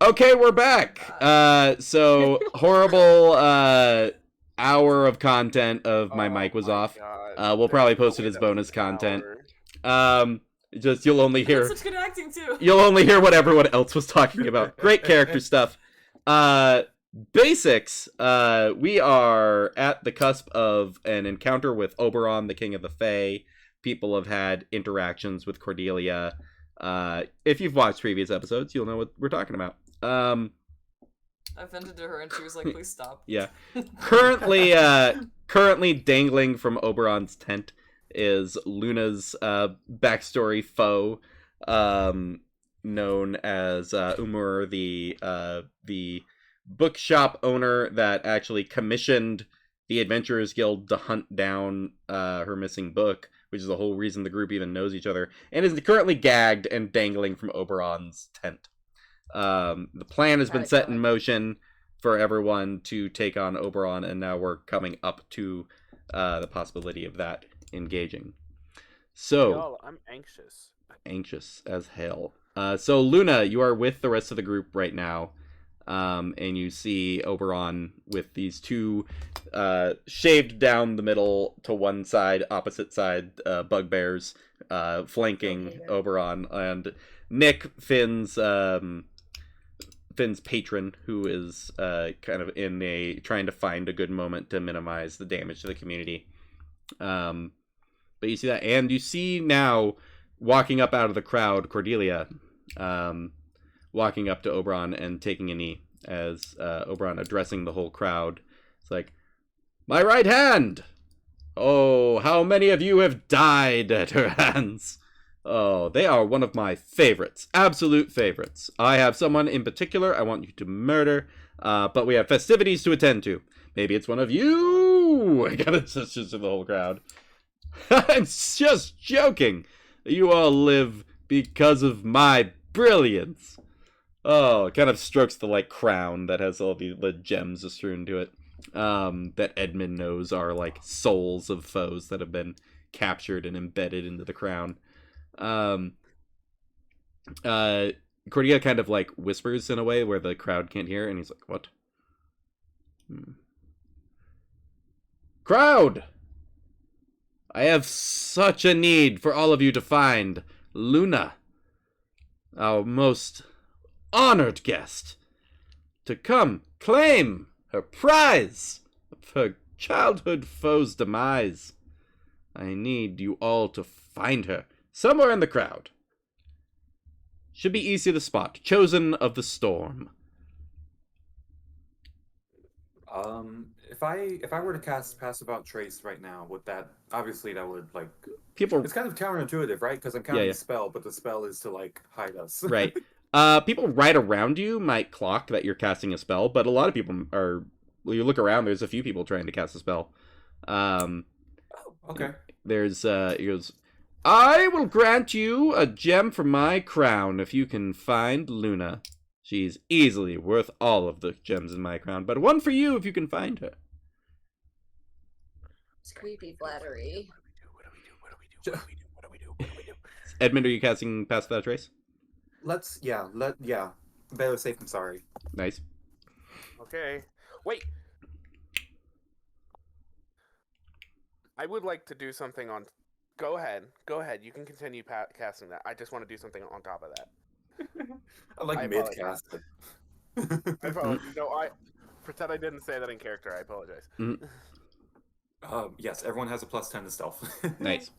Okay, we're back. So horrible hour of content of my mic was off. God. We'll There's probably no post it way as that was bonus an content. hour. Just you'll only He did hear such good acting too. what everyone else was talking about. Great character stuff. Basics. We are at the cusp of an encounter with Oberon, the King of the Fae. People have had interactions with Cordelia. If you've watched previous episodes, you'll know what we're talking about. I vented to her and she was like, please stop. Yeah. Currently dangling from Oberon's tent is Luna's backstory foe, known as Umur, the bookshop owner that actually commissioned the Adventurers Guild to hunt down her missing book, which is the whole reason the group even knows each other, and is currently gagged and dangling from Oberon's tent. The plan has been set in motion for everyone to take on Oberon, and now we're coming up to the possibility of that engaging. So, Y'all, I'm anxious. Anxious as hell. So Luna, you are with the rest of the group right now, and you see Oberon with these two shaved down the middle to one side, opposite side bugbears flanking Oberon, and Nick, Finn's patron, who is kind of trying to find a good moment to minimize the damage to the community. But you see that, and you see now walking up out of the crowd, Cordelia, walking up to Oberon and taking a knee as Oberon addressing the whole crowd. It's like, my right hand! Oh, how many of you have died at her hands? Oh, they are one of my favorites. Absolute favorites. I have someone in particular I want you to murder, but we have festivities to attend to. Maybe it's one of you! I got assistance to the whole crowd. I'm just joking. You all live because of my brilliance. Oh, it kind of strokes the, crown that has all the gems strewn to it. That Edmund knows are, souls of foes that have been captured and embedded into the crown. Cordelia kind of, whispers in a way where the crowd can't hear, and he's like, what? Crowd! I have such a need for all of you to find Luna, our most honored guest, to come claim her prize of her childhood foe's demise. I need you all to find her somewhere in the crowd. Should be easy to spot. Chosen of the Storm. If I were to cast Pass About Trace right now, would that obviously that would People. It's kind of counterintuitive, right? Because I'm counting the spell, but the spell is to hide us. Right. People right around you might clock that you're casting a spell, but a lot of people are. Well, you look around. There's a few people trying to cast a spell. Okay. There's he goes, I will grant you a gem from my crown if you can find Luna. She's easily worth all of the gems in my crown, but one for you if you can find her. It's creepy flattery. What do we do? Edmund, are you casting Pass Without Trace? Better safe than sorry. Nice. Okay. Wait. I would like to do something on. Go ahead. You can continue casting that. I just want to do something on top of that. I mid cast. I apologize. No, I pretend I didn't say that in character. I apologize. Yes, everyone has a +10 to stealth. Nice.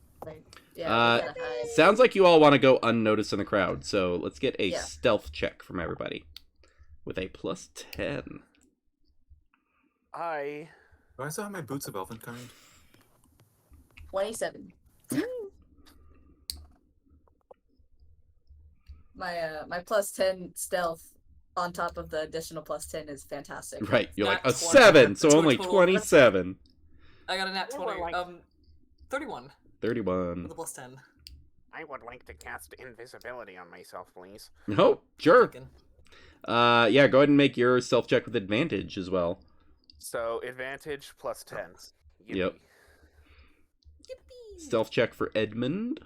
Yeah, sounds like you all want to go unnoticed in the crowd, so let's get a stealth check from everybody with a +10. Do I still have my Boots of Elvenkind? 27. My +10 stealth on top of the additional +10 is fantastic. Right, you're Nat like a 20. 7, so only Total. 27. I got a nat 20. 31. 31. With a +10. I would like to cast invisibility on myself, please. Oh, sure. Yeah, go ahead and make your stealth check with advantage as well. So advantage +10. Yep. Stealth check for Edmund.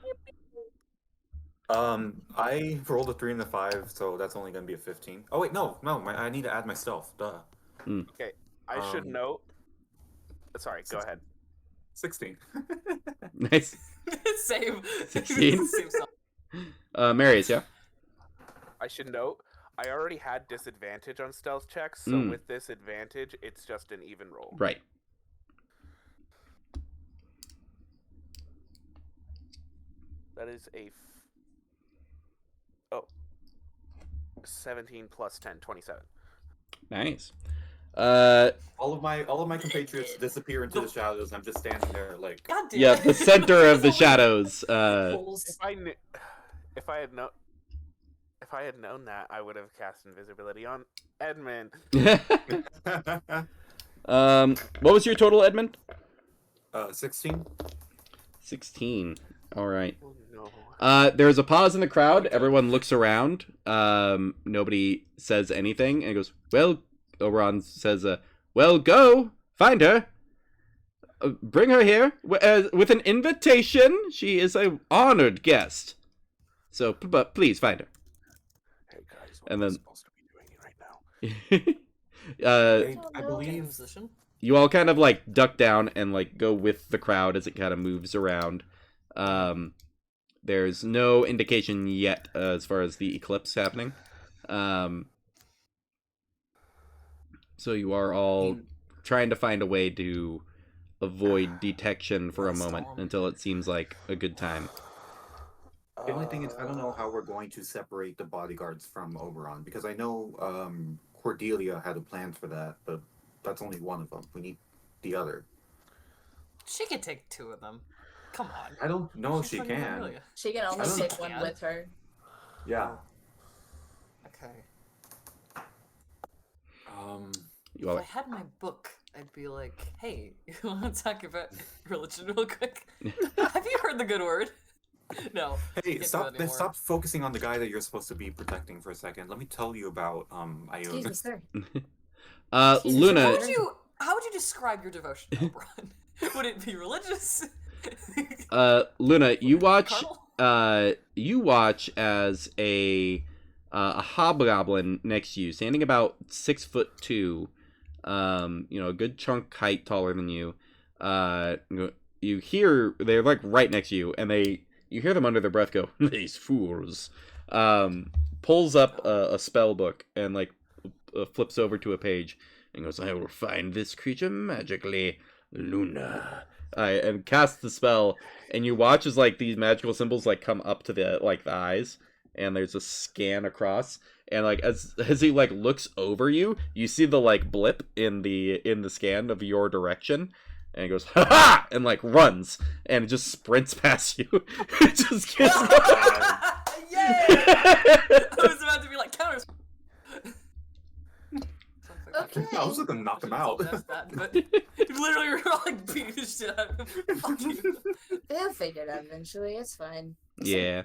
I rolled a 3 and a 5, so that's only gonna be a 15. Oh wait, no, I need to add my stealth. Duh. Okay, I should Um, note. Sorry, go ahead. 16. Nice. Same. 16? Same stuff. Marius, yeah? I should note. I already had disadvantage on stealth checks, so Mm. with this advantage, it's just an even roll. Right. That is a 17 plus 10, 27. Nice. All of my compatriots disappear into the shadows. I'm just standing there like. God damn Yeah, it. the center of the It's shadows. If I knew, if I had known that, I would have cast invisibility on Edmund. What was your total, Edmund? 16. 16. All right. Oh no. There's a pause in the crowd. Everyone looks around. Nobody says anything, and goes, "Well," Oberon says, "Well, go find her. Bring her here with an invitation. She is a honored guest. So, but please find her." Hey guys, what And am I then- supposed to be doing right now? I believe. Position. You all kind of like duck down and like go with the crowd as it kind of moves around. There's no indication yet as far as the eclipse happening. So you are all trying to find a way to avoid detection for a moment until it seems like a good time. The only thing is, I don't know how we're going to separate the bodyguards from Oberon, because I know Cordelia had a plan for that, but that's only one of them. We need the other. She could take 2 of them. Come on. I don't know if She's she fucking can. Amelia. She can only I don't take think one can. with her. Yeah. Okay. You If all I had my book, I'd be like, hey, you want to talk about religion real quick? Have you heard the good word? No. Hey, can't do stop! that anymore. Stop focusing on the guy that you're supposed to be protecting for a second. Let me tell you about Excuse me, Iona. sir. How Luna, would you describe your devotion, Oberon? Would it be religious? Luna, you watch Carnal? you watch as a hobgoblin next to you, standing about 6'2", a good chunk height taller than you. You hear they're like right next to you, and you hear them under their breath go, "These fools." Pulls up a spell book and like flips over to a page and goes, "I will find this creature magically, Luna." And casts the spell, and you watch as like these magical symbols like come up to the eyes, and there's a scan across, and like as he like looks over you, you see the like blip in the scan of your direction, and he goes, "Ha ha!" and like runs and it just sprints past you. It just gets. Yay! I was about to be like counters. Okay. I was gonna knock him out. That, but you literally were like beating the shit out of him. Fuck you. They'll figure it out eventually. It's fine. Yeah.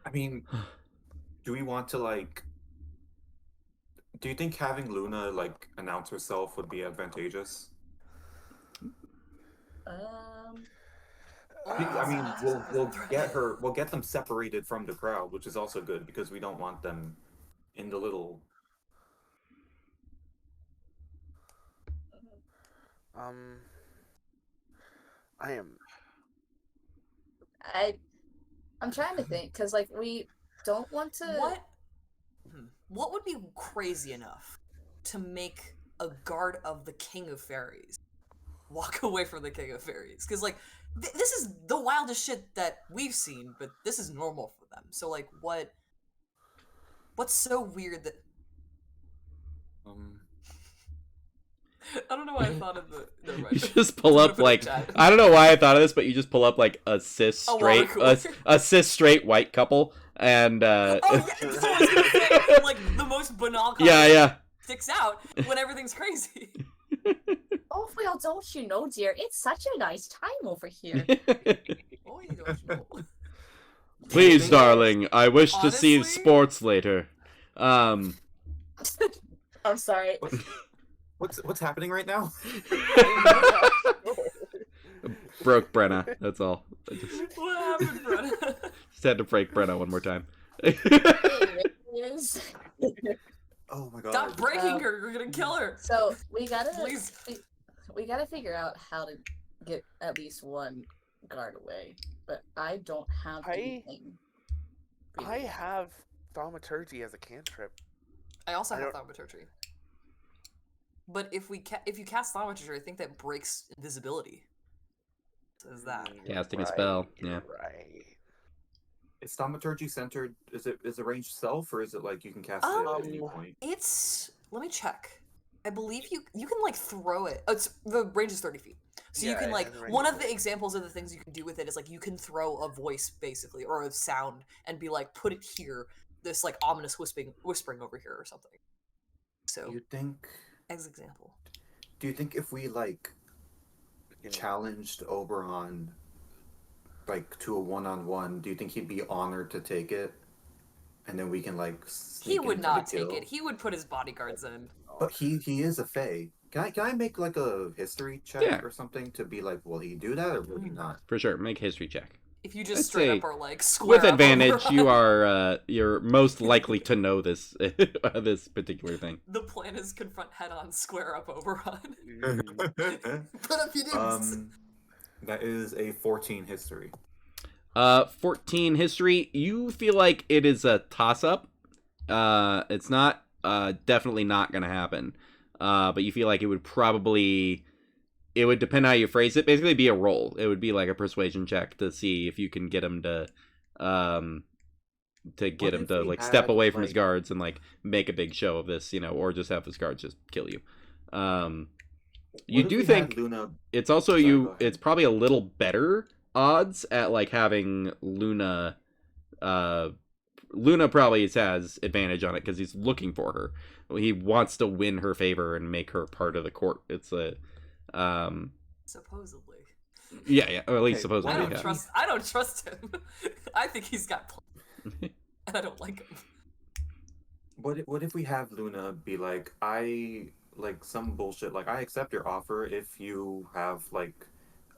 I mean, do we want to like? Do you think having Luna like announce herself would be advantageous? I mean, we'll get them separated from the crowd, which is also good because we don't want them in the little. I'm trying to think because like we don't want to. What would be crazy enough to make a guard of the King of Fairies walk away from the King of Fairies? Because like this is the wildest shit that we've seen, but this is normal for them. So like what's so weird that I don't know why I thought of the. Never mind. You just pull up Put it in like chat. I don't know why I thought of this, but you just pull up like a cis A water straight cooler. a cis straight white couple, and Oh yeah, that's what I was gonna say. Like the most banal yeah. sticks out when everything's crazy. Oh well, don't you know, dear? It's such a nice time over here. Oh, you don't know. Please, darling, I wish to see Honestly? sports later. I'm sorry. What's happening right now? Broke Brenna. That's all. I just What happened, Brenna? had to break Brenna one more time. Anyways. Oh my god. Stop breaking Um, her. You're gonna kill her. So we gotta Please. we gotta figure out how to get at least one guard away. But I don't have anything. I have thaumaturgy as a cantrip. I also I have don't- thaumaturgy. But if you cast thaumaturgy, I think that breaks invisibility. So is that? Casting a spell, You're yeah. Right. Is thaumaturgy centered? Is it range self, or is it like you can cast it at any point? It's. Let me check. I believe you can like throw it. Oh, it's the range is 30 feet. So you Yeah, can it like has a range one of of the examples of the things you can do with it is like you can throw a voice basically or a sound and be like put it here. This like ominous whispering over here or something. So You think? as example. Do you think if we like challenged Oberon like to a one-on-one, do you think he'd be honored to take it? And then we can like He sneak would into not the take kill? it. He would put his bodyguards in. But he is a Fae. Can I make like a history check Yeah. or something to be like, will he do that or will he not? For sure, make a history check. If you just I'd straight say up are like square With up advantage, over you on- you're most likely to know this this particular thing. The plan is confront head on, square up Oberon. Mm. Put up your dudes. That is a 14 history. 14 history. You feel like it is a toss up. It's not definitely not gonna happen. But you feel like it would probably. It would depend how you phrase it. Basically, be a roll. It would be like a persuasion check to see if you can get him to get What him if to we like step had, away from his like- guards and like make a big show of this, or just have his guards just kill you. You What if do we had think Luna? it's also Sorry, go you. ahead. It's probably a little better odds at like having Luna. Luna probably has advantage on it because he's looking for her. He wants to win her favor and make her part of the court. It's a, Supposedly. yeah, or at least Okay, supposedly. I don't yeah. trust. I don't trust him. I think he's got plans, and I don't like him. What if we have Luna be like, I like some bullshit, like I accept your offer if you have like,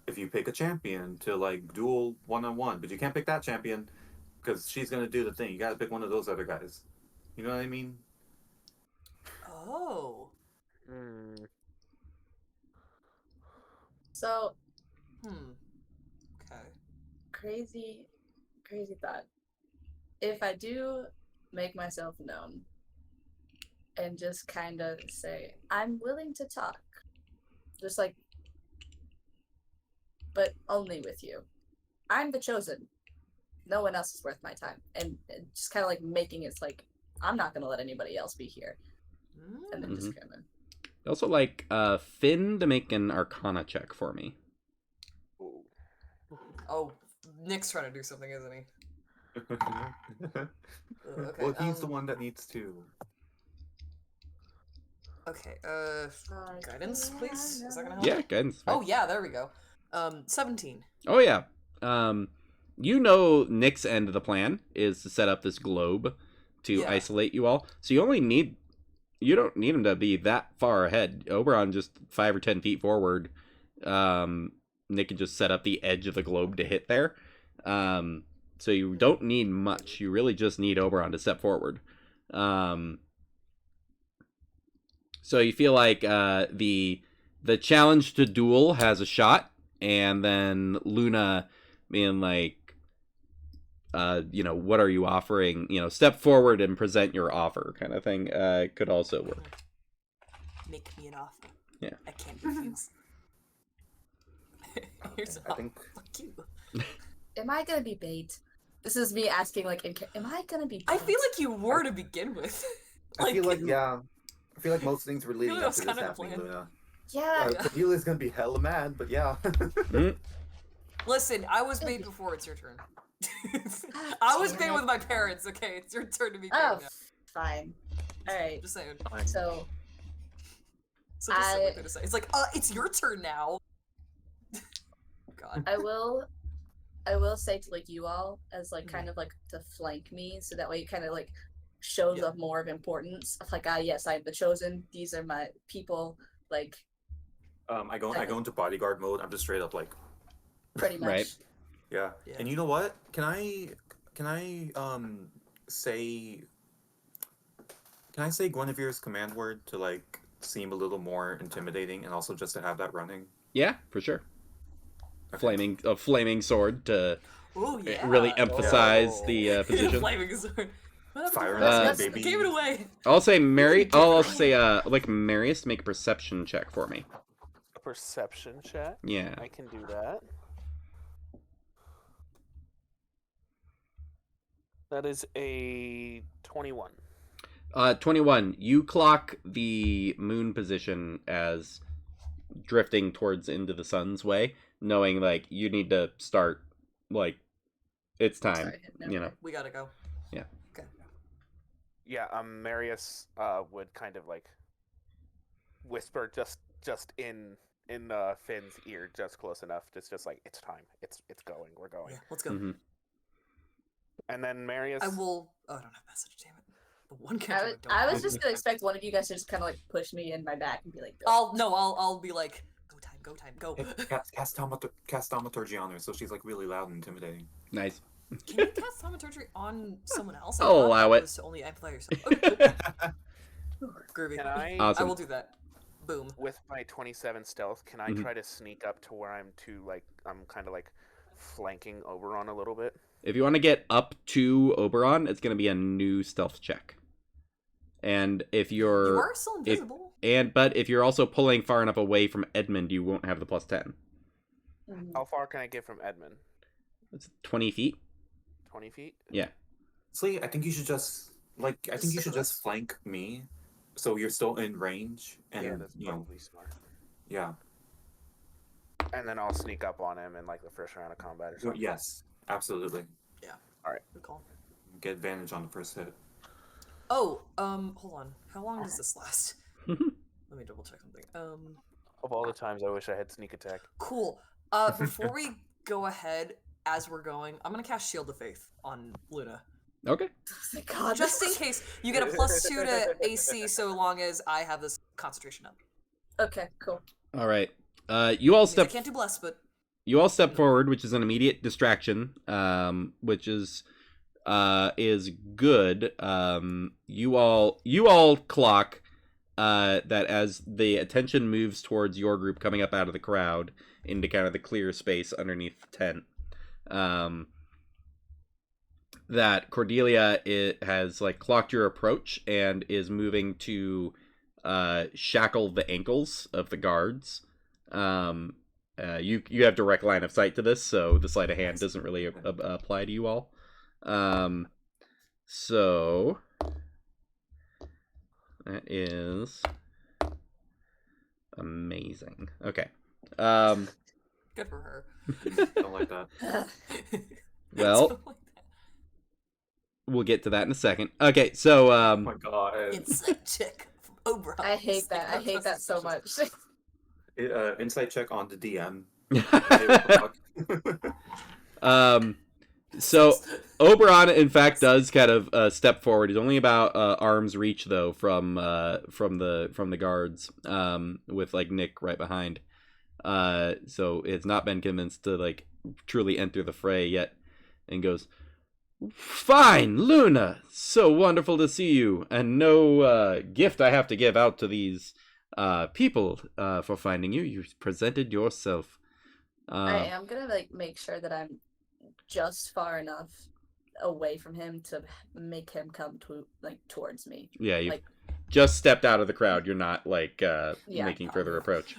if you pick a champion to like duel one-on-one, but you can't pick that champion because she's gonna do the thing. You gotta pick one of those other guys. You know what I mean? Oh. Mm. So Okay. crazy thought. If I do make myself known and just kind of say, I'm willing to talk, just like, but only with you. I'm the chosen. No one else is worth my time. And just kind of like making it like, I'm not going to let anybody else be here. And then just kind of. Also, like Finn to make an Arcana check for me. Ooh. Oh, Nick's trying to do something, isn't he? Okay. Well, he's the one that needs to. Okay. Guidance, please. Is that gonna help? Yeah, guidance. Oh yeah, there we go. 17. Oh yeah. Nick's end of the plan is to set up this globe to Yeah. isolate you all. So you don't need him to be that far ahead. Oberon just 5 or 10 feet forward. Nick can just set up the edge of the globe to hit there. So you don't need much. You really just need Oberon to step forward. So you feel like the challenge to duel has a shot, and then Luna being like, what are you offering? Step forward and present your offer, kind of thing. Could also work. Make me an offer. Yeah. I can't refuse. Here's I think fuck you. Am I going to be bait? This is me asking, like, am I going to be bait? I feel like you were to begin with. I feel like I feel like most things were leading that up was to this kind of the happening, plan. Luna. Yeah. Cordelia's gonna be hella mad, but yeah. Listen, I was made before it's your turn. I was made with my parents. Okay, it's your turn to be. Oh, now. fine. All right. Just saying. So So just something to say. It's like, it's your turn now. God. I will say to like you all as like kind of like to flank me, so that way it kind of like shows Yeah. up more of importance of like, yes, I'm the chosen. These are my people. Like, I go into bodyguard mode. I'm just straight up like Pretty much. Right. Yeah. Yeah. And you know what? Say can I say Guinevere's command word to like seem a little more intimidating and also just to have that running? Yeah, for sure. Okay. Flaming sword to Oh yeah. really emphasize Oh. the position. Flaming sword. Fire in in the sky, baby. Gave it away. I'll say Mary. Give I'll it also say away. like Marius, make a perception check for me. A perception check. Yeah. I can do that. That is a 21. 21. You clock the moon position as drifting towards into the sun's way, knowing like you need to start, like it's time. Sorry, no. You know. We gotta go. Yeah, Marius would kind of like whisper just in Finn's ear, just close enough. It's just like it's time. It's going. We're going. Yeah, let's go. Mhm. And then Marius. I will. Oh, I don't have message. Damn it. The one character I don't was have. just gonna expect one of you guys to just kind of like push me in my back and be like, go. I'll be like, go time, go. Cast Thaumaturgy on her so she's like really loud and intimidating. Nice. Can you cast thaumaturgy on someone else? I I'll thought allow that it. was to only amplify yourself. Okay, cool. Groovy. Can I, Awesome. I will do that. Boom. with my 27 stealth, can I Mhm. try to sneak up to where I'm kind of like flanking Oberon a little bit? If you want to get up to Oberon, it's going to be a new stealth check. And if You you're are still invisible. but if you're also pulling far enough away from Edmund, you won't have the plus 10. Mhm. How far can I get from Edmund? It's 20 feet. 20 feet? Yeah. Slee, I think you should just flank me, so you're still in range, and Yeah, that's you know, probably smart. yeah. And then I'll sneak up on him in like the first round of combat or So, something. yes, absolutely. Good call. Get advantage on the first hit. Oh, hold on. How long does this last? Let me double check something. Of all the times I wish I had sneak attack. Cool. Before we go ahead, as we're going, I'm gonna cast Shield of Faith on Luna. Okay. Thank God. Just in case. You get a +2 to AC so long as I have this concentration up. Okay, cool. All right. You all I step can't do bless, but forward, which is an immediate distraction, which is good. You all clock that as the attention moves towards your group coming up out of the crowd into kind of the clear space underneath the tent. That Cordelia has like clocked your approach and is moving to shackle the ankles of the guards. You have direct line of sight to this, so the sleight of hand doesn't really apply to you all. So that is amazing. Okay. good for her. Don't like that. Well, Something like that. we'll get to that in a second. Okay, so Oh my god. Insight check from Oberon. I hate that. I hate that so much. Insight check on the DM. So Oberon, in fact, does kind of step forward. He's only about arm's reach though from the guards, with like Nick right behind. So it's not been convinced to like truly enter the fray yet, and goes, "Fine, Luna. So wonderful to see you, and no gift I have to give out to these people for finding you. You presented yourself." I am gonna like make sure that I'm just far enough away from him to make him come to like towards me. Yeah, you Like, just stepped out of the crowd. You're not like Yeah. making further approach.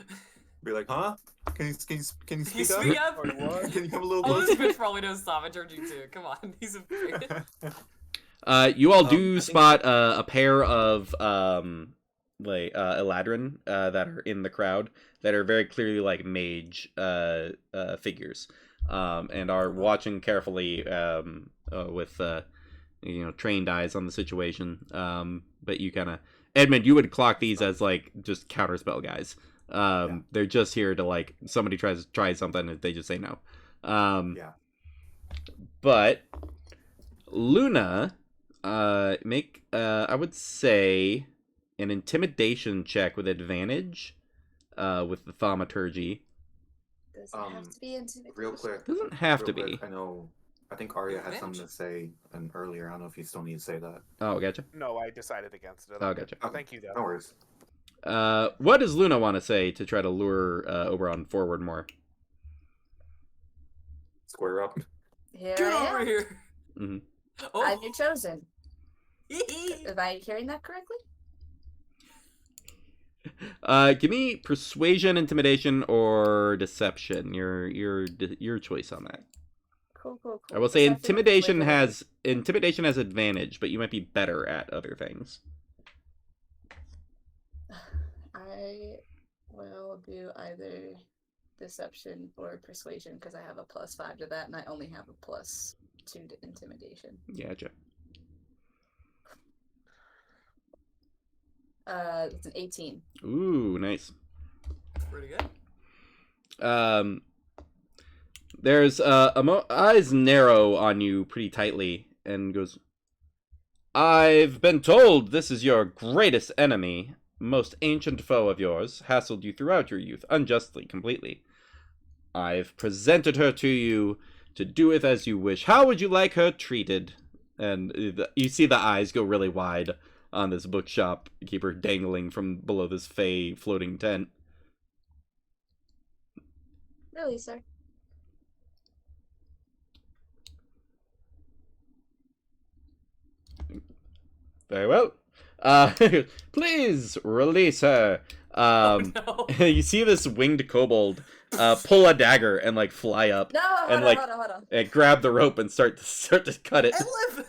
Be like, huh? Can you speak Can you up? speak up? Can you come a little Oh, this closer? bitch probably knows thaumaturgy too. Come on, he's afraid. You all I do think- spot a pair of Eladrin that are in the crowd that are very clearly like mage figures, and are watching carefully with trained eyes on the situation. But you kind of Edmund, you would clock these as like just counterspell guys. They're just here to like somebody tries to try something and they just say no. Yeah. But Luna, make I would say an intimidation check with advantage, with the thaumaturgy. Does it have to be intimidation? real quick. Doesn't have to real be. quick, I think Arya had Revenge. something to say earlier. I don't know if you still need to say that. Oh, gotcha. No, I decided against it. Oh, gotcha. Okay, Thank you, though. No worries. What does Luna want to say to try to lure Oberon forward more? Square up. Here Get I over am. here. hmm Oh. I'm your chosen. Am I hearing that correctly? Give me persuasion, intimidation, or deception. Your choice on that. Cool. I will say Perception, intimidation has advantage, but you might be better at other things. I will do either deception or persuasion because I have a +5 to that, and I only have a +2 to intimidation. Gotcha. It's an 18. Ooh, nice. Pretty good. There's eyes narrow on you pretty tightly and goes, I've been told this is your greatest enemy, most ancient foe of yours, hassled you throughout your youth, unjustly, completely. I've presented her to you to do with as you wish. How would you like her treated? And you see the eyes go really wide on this bookshop keeper dangling from below this fey floating tent. Really, sir? Very well. Please release her. No. You see this winged kobold pull a dagger and like fly up No, And, hold like- on. and grab the rope and start to cut it. I live.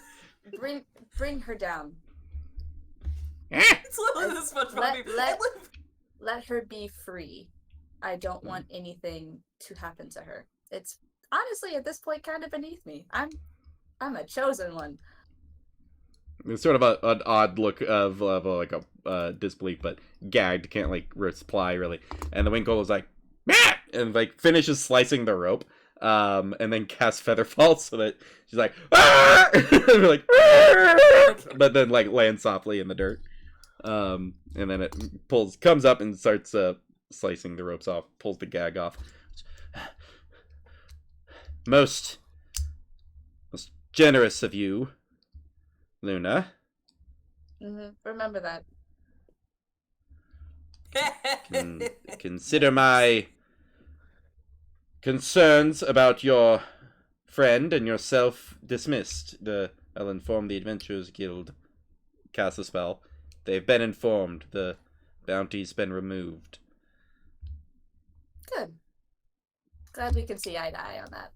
Bring her down. It's literally this much funny. Let her be free. I don't want anything to happen to her. It's honestly at this point kind of beneath me. I'm a chosen one. It's sort of an odd look of like a disbelief, but gagged, can't like reply really. And the winged kobold's like, "Meh!" and like finishes slicing the rope. And then casts Featherfall so that she's like, "Ah!" and like, "Ah!" but then like lands softly in the dirt. And then it comes up and starts slicing the ropes off, pulls the gag off. Most generous of you, Luna. Remember that. Consider my concerns about your friend and yourself dismissed. I'll inform the Adventurers Guild. Cast a spell. They've been informed. The bounty's been removed. Good. Glad we can see eye to eye on that.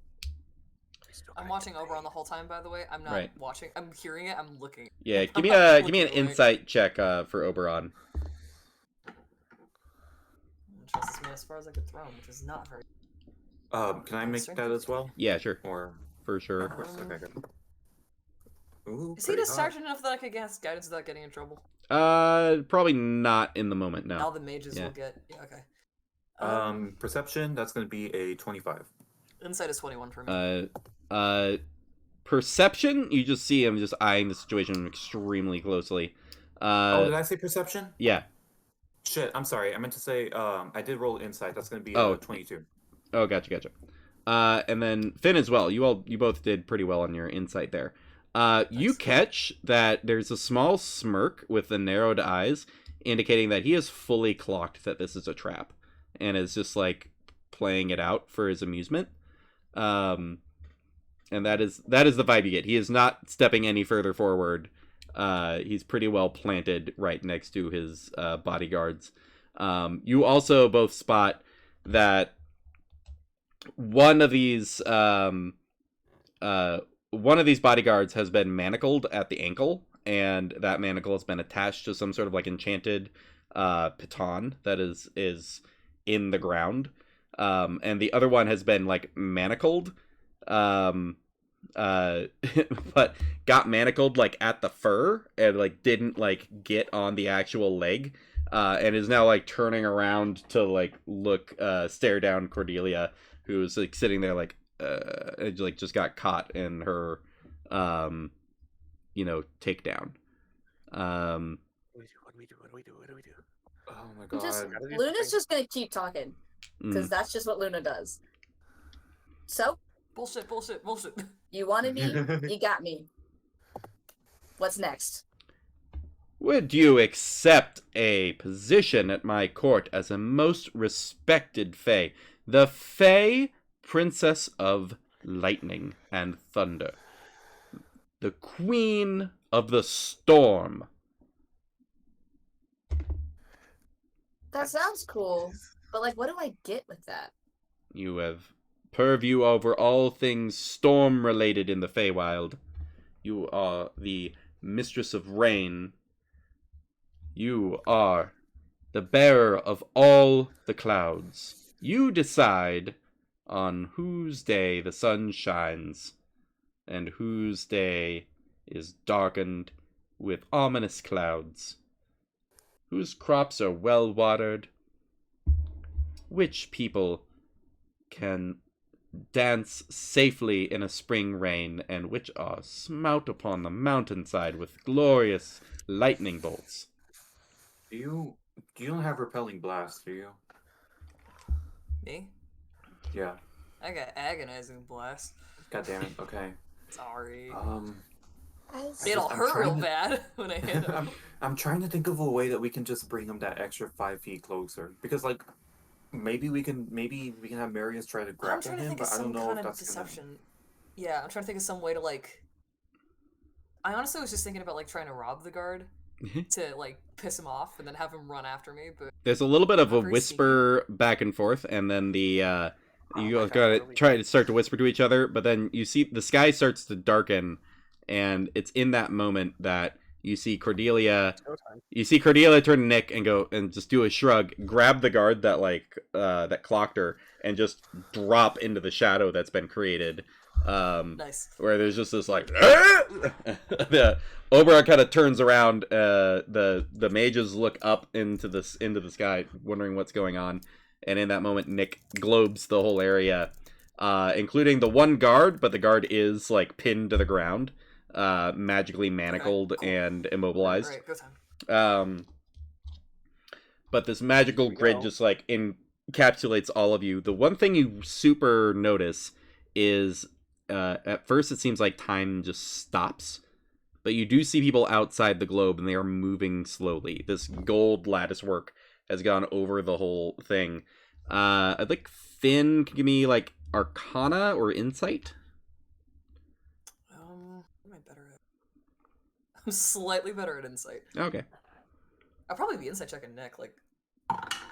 I'm watching Oberon the whole time, by the way. I'm not Right. watching. I'm hearing it. I'm looking. Yeah, I'm give me not give me an looking away. insight check for Oberon. Trust this man as far as I could throw him, which is not very. Can I make that as well? Yeah, sure, Or for sure. of course, okay, good. Ooh, Is he pretty just hot. sergeant enough that I could cast guidance without getting in trouble? Probably not in the moment. Now No. the mages Yeah. will get. Yeah, okay. Perception. That's going to be a 25. Insight is 21 for me. Perception. You just see him just eyeing the situation extremely closely. Oh, did I say perception? Yeah. Shit, I'm sorry. I meant to say I did roll insight. That's going to be Oh. 22. Oh, gotcha. And then Finn as well. You both did pretty well on your insight there. You catch that there's a small smirk with the narrowed eyes, indicating that he is fully clocked that this is a trap, and is just like playing it out for his amusement. And that is the vibe you get. He is not stepping any further forward. He's pretty well planted right next to his bodyguards. You also both spot that one of these bodyguards has been manacled at the ankle, and that manacle has been attached to some sort of like enchanted piton that is in the ground. And the other one has been like manacled, but got manacled like at the fur and like didn't like get on the actual leg, and is now like turning around to like stare down Cordelia, who's like sitting there like just got caught in her takedown. What do we do? Oh my I'm god. just Gotta do Luna's something. just gonna keep talking because Mm. that's just what Luna does. So, Bullshit, bullshit, bullshit. you wanted me, you got me. What's next? Would you accept a position at my court as a most respected Fae? The Fae Princess of Lightning and Thunder. The Queen of the Storm. That sounds cool, but like, what do I get with that? You have purview over all things storm-related in the Feywild. You are the Mistress of Rain. You are the bearer of all the clouds. You decide on whose day the sun shines and whose day is darkened with ominous clouds. Whose crops are well watered. Which people can dance safely in a spring rain, and which are smout upon the mountainside with glorious lightning bolts. You don't have repelling blast, do you? Me? Yeah. I got agonizing blast. God damn it. Okay. Sorry. I It'll I'm hurt real trying to- bad when I hit him. I'm trying to think of a way that we can just bring him that extra 5 feet closer, because like maybe we can have Marius try to I'm grapple trying to him, think of but I some don't know kind if of that's gonna. deception. Yeah, I'm trying to think of some way to like. I honestly was just thinking about like trying to rob the guard to like piss him off and then have him run after me, but There's a little bit of a Not very whisper back and forth, and then the you my guys God, gotta what are we try doing? to start to whisper to each other, but then you see the sky starts to darken, and it's in that moment that you see Cordelia. Showtime. You see Cordelia turn to Nick and go and just do a shrug, grab the guard that that clocked her, and just drop into the shadow that's been created. nice. Where there's just this like the Oberon kind of turns around. The mages look up into the sky, wondering what's going on, and in that moment, Nick globes the whole area, including the one guard, but the guard is like pinned to the ground, magically manacled cool. and immobilized. Alright, go time. But this magical Here we grid go. just like encapsulates all of you. The one thing you super notice is at first it seems like time just stops, but you do see people outside the globe and they are moving slowly. This gold lattice work has gone over the whole thing. I'd like Finn can give me like Arcana or Insight. What am I better at? I'm slightly better at insight. Okay. I'll probably be insight checking Nick. Like,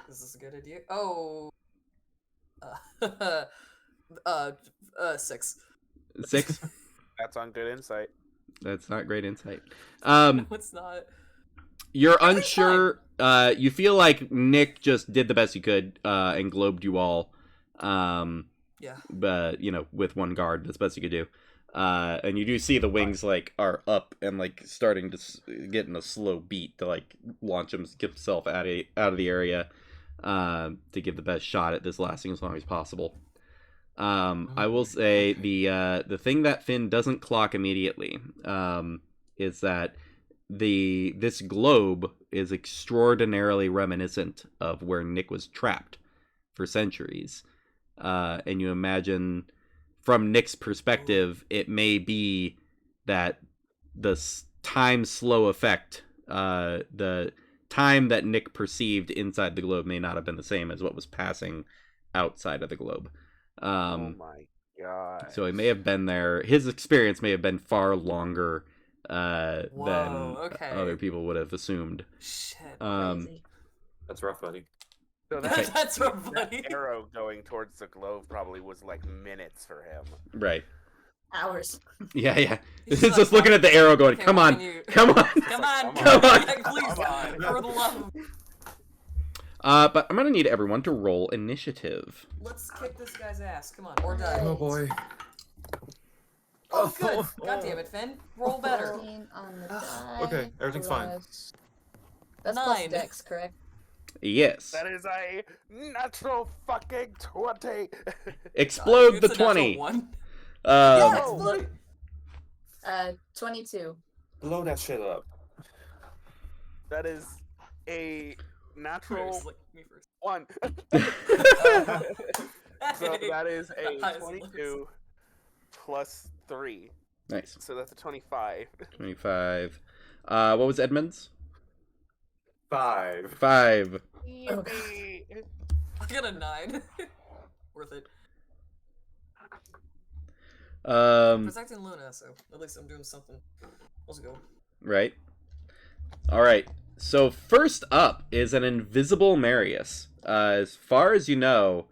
is this a good idea? Oh, 6. 6. That's on good insight. That's not great insight. No, it's not. You're Everything's unsure. You feel like Nick just did the best he could and globed you all. Yeah. But with one guard, that's the best you could do. And you do see the wings like are up and like starting to get in a slow beat to like launch himself out of the area to give the best shot at this lasting as long as possible. I will say the thing that Finn doesn't clock immediately is that this globe is extraordinarily reminiscent of where Nick was trapped for centuries. And you imagine from Nick's perspective, it may be that the time slow effect, the time that Nick perceived inside the globe may not have been the same as what was passing outside of the globe. Oh my god. So he may have been there. His experience may have been far longer than okay. other people would have assumed. Shit. Crazy. That's rough, buddy. So That's that funny. arrow going towards the globe probably was like minutes for him. Right. Hours. Yeah. He's It's just looking at the arrow going, Okay, come what on, can you- come on. Come on, Come on. please, Come on. for the love. But I'm going to need everyone to roll initiative. Let's kick this guy's ass. Come on, or die. Oh, boy. Oh, good. God damn it, Finn. Roll better. 14 on the Ugh. die. Okay, everything's fine. plus- That's 9. plus dex, correct? Yes. That is a natural fucking 20. Explode It's the a natural 20. one. Um, Yeah, Oh. look. 22. Blow that shit up. That is a natural First, like, me first. 1. So that is The a highest 22 plus 3. Nice. So that's a 25. 25. What was Edmund's? 5. 5. Yippee! I got a 9. Worth it. Protecting Luna, so at least I'm doing something. Let's go. Right. All right. So first up is an invisible Marius. As far as you know,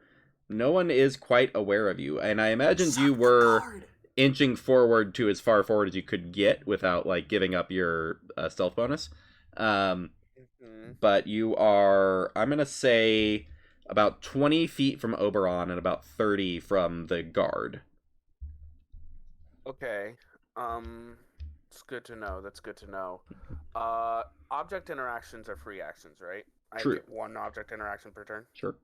no one is quite aware of you, and I imagined you Suck the were card. inching forward to as far forward as you could get without like giving up your stealth bonus. Mhm. But you are, I'm gonna say, about 20 feet from Oberon and about 30 from the guard. Okay. It's good to know. That's good to know. Object interactions are free actions, right? True. I get 1 object interaction per turn. Sure.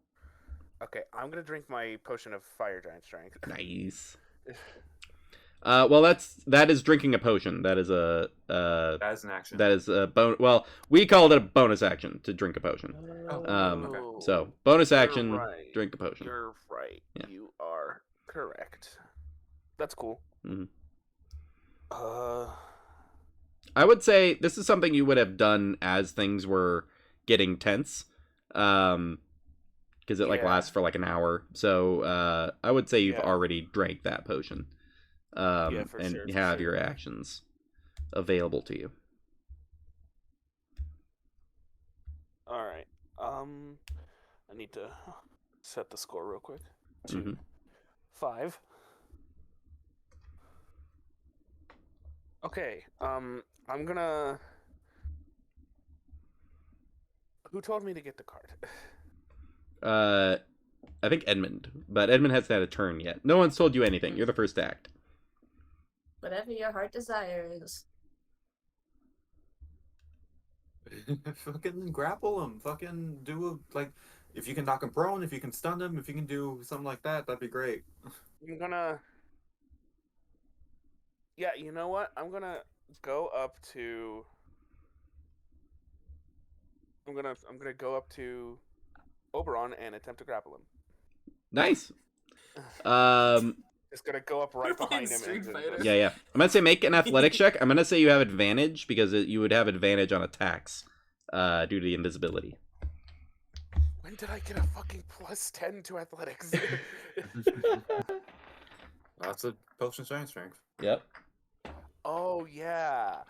Okay, I'm gonna drink my potion of fire giant strength. Nice. Well, that is drinking a potion. That is a As an action. that is a well, we called it a bonus action to drink a potion. Oh, So bonus you're action, right. drink a potion. You're right. Yeah. You are correct. That's cool. Mhm. I I would say this is something you would have done as things were getting tense, because it like Yeah. lasts for like an hour. So I would say you've Yeah. already drank that potion, Yeah, for and sure, you for have sure. your actions available to you. All right. I need to set the score real quick. 2, Mhm. 5. Okay. I'm gonna. Who told me to get the card? I think Edmund, but Edmund hasn't had a turn yet. No one's told you anything. You're the first to act. Whatever your heart desires. Fucking grapple him. Fucking do like, if you can knock him prone, if you can stun him, if you can do something like that, that'd be great. I'm gonna. Yeah, you know what? I'm gonna go up to. I'm gonna go up to Oberon and attempt to grapple him. Nice. Just gonna go up right We're playing behind him. Street And Fighter. just- Yeah. I'm gonna say make an athletics check. I'm gonna say you have advantage because you would have advantage on attacks, due to the invisibility. When did I get a fucking plus 10 to athletics? That's a potion of giant strength. Yep. Oh yeah.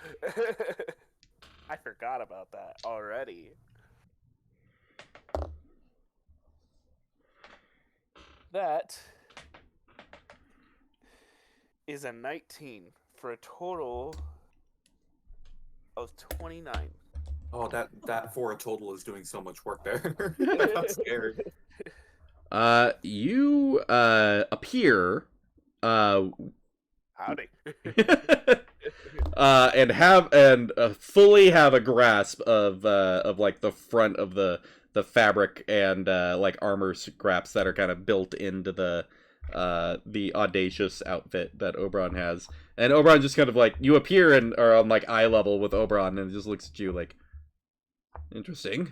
I forgot about that already. That is a 19 for a total of 29. Oh, that for a total is doing so much work there. I'm scared. You appear Howdy. and fully have a grasp of like the front of the fabric and like armor scraps that are kind of built into the audacious outfit that Oberon has. And Oberon just kind of like, you appear and are on like eye level with Oberon and just looks at you like, interesting.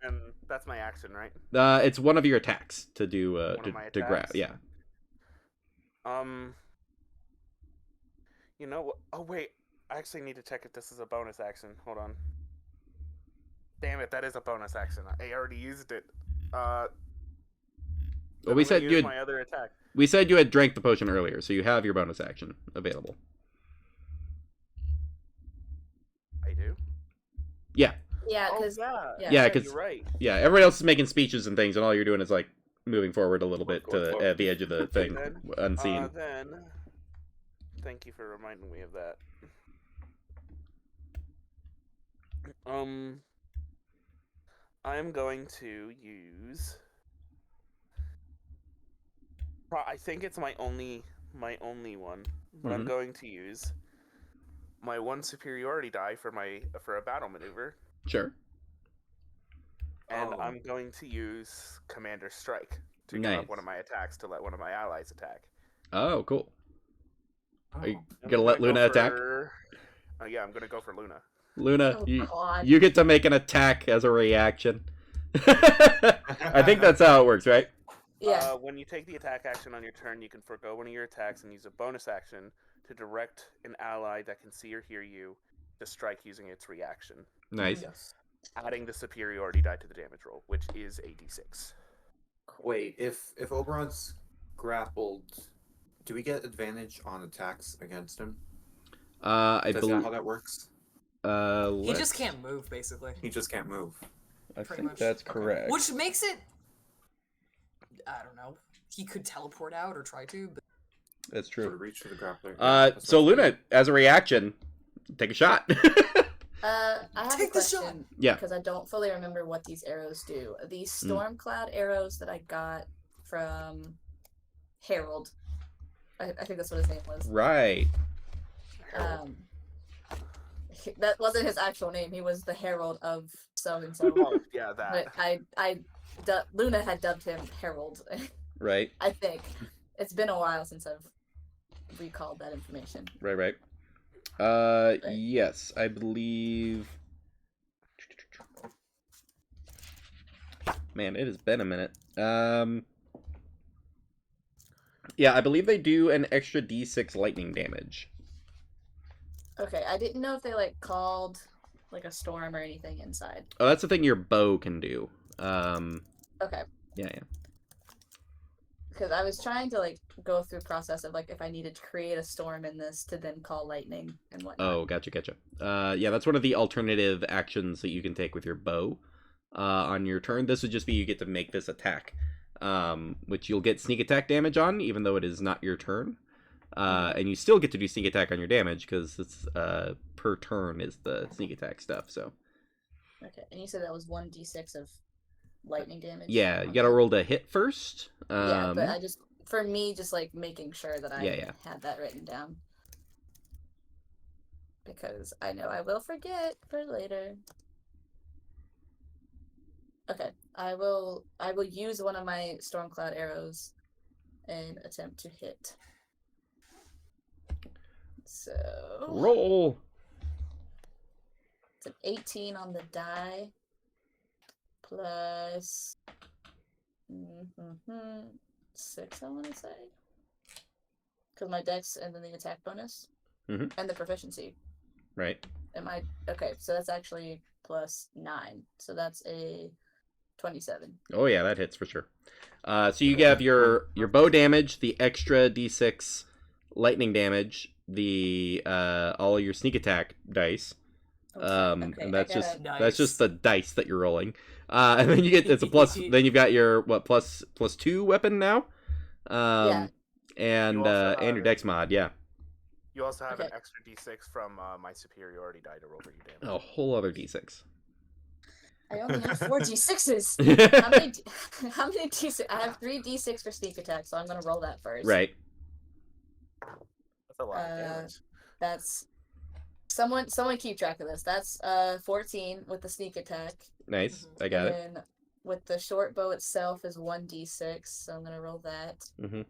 And that's my action, right? it's one of your attacks to do One of my to grab. attacks? Yeah. You know what? Oh wait, I actually need to check if this is a bonus action. Hold on. Damn it, that is a bonus action. I already used it. Well, then we I'm gonna said use you had, my other attack. we said you had drank the potion earlier, so you have your bonus action available. I do. Yeah. Yeah, Oh because yeah. Yeah, 'cause- you're right. Yeah, everybody else is making speeches and things, and all you're doing is like moving forward a little bit Going to forward. the edge of the thing, Then, unseen. Then, thank you for reminding me of that. I'm going to use. I think it's my only one, but I'm Mhm. going to use my 1 superiority die for a battle maneuver, Sure. and Oh. I'm going to use Commander Strike to get up one of Nice. my attacks to let one of my allies attack. Oh, cool. Are you Oh. I'm gonna let go Luna attack? for- yeah, I'm gonna go for Luna. Luna, Oh, you, God. you get to make an attack as a reaction. I think that's how it works, right? Yeah. When you take the attack action on your turn, you can forgo one of your attacks and use a bonus action to direct an ally that can see or hear you to strike using its reaction, Nice. Yes. adding the superiority die to the damage roll, which is a d6. Wait, if Oberon's grappled, do we get advantage on attacks against him? I Is that believe. how that works? He just can't move, basically. He just can't move. I pretty think much. that's correct. Which makes it. I don't know. He could teleport out or try to, but That's Sort true. of reach for the grappler. Yeah, that So sounds good. Luna, as a reaction, take a shot. I have Take a the shot. question. Yeah. Because I don't fully remember what these arrows do. These storm cloud arrows that I got from Harold. I think that's what his name was. Right. Um, that wasn't his actual name. He was the Herald of so and so. Oh, yeah, that. But Luna had dubbed him Harold. Right. I think it's been a while since I've recalled that information. Right. Yes, I believe. Man, it has been a minute. Yeah, I believe they do an extra D6 lightning damage. Okay, I didn't know if they like called like a storm or anything inside. Oh, that's the thing your bow can do. Okay, Yeah. because I was trying to like go through process of like if I needed to create a storm in this to then call lightning and whatnot. Oh, gotcha. Yeah, that's one of the alternative actions that you can take with your bow. On your turn, this would just be you get to make this attack, which you'll get sneak attack damage on, even though it is not your turn. And you still get to do sneak attack on your damage because it's per turn is the sneak attack stuff. So Okay, and you said that was 1d6 of lightning damage. yeah, you gotta roll to hit first. Yeah, but I just for me just like making sure that I Yeah. had that written down because I know I will forget for later. Okay, I will use one of my Stormcloud arrows and attempt to hit. So Roll. it's an 18 on the die plus 6, I want to say, because my dex and then the attack bonus Mhm. and the proficiency. Right. Am I okay? So that's actually plus 9. So that's a 27. Oh yeah, that hits for sure. So you have your bow damage, the extra D6 lightning damage, the all your sneak attack dice. Okay, And that's I just gotta- that's just the dice that you're rolling. And then you get it's a plus. Then you've got your plus 2 weapon now. Yeah. And You also and your have- dex mod, yeah. You also have an Okay. extra d6 from my superiority die to roll for your damage. A whole other D6. I only have 4 d6s. How many d6? I have 3 d6 for sneak attack, so I'm gonna roll that first. Right. That's a lot of damage. That's someone keep track of this. That's 14 with the sneak attack. Nice. Mhm. I got it. And then with the short bow itself is 1d6, so I'm gonna roll that. Mm-hmm.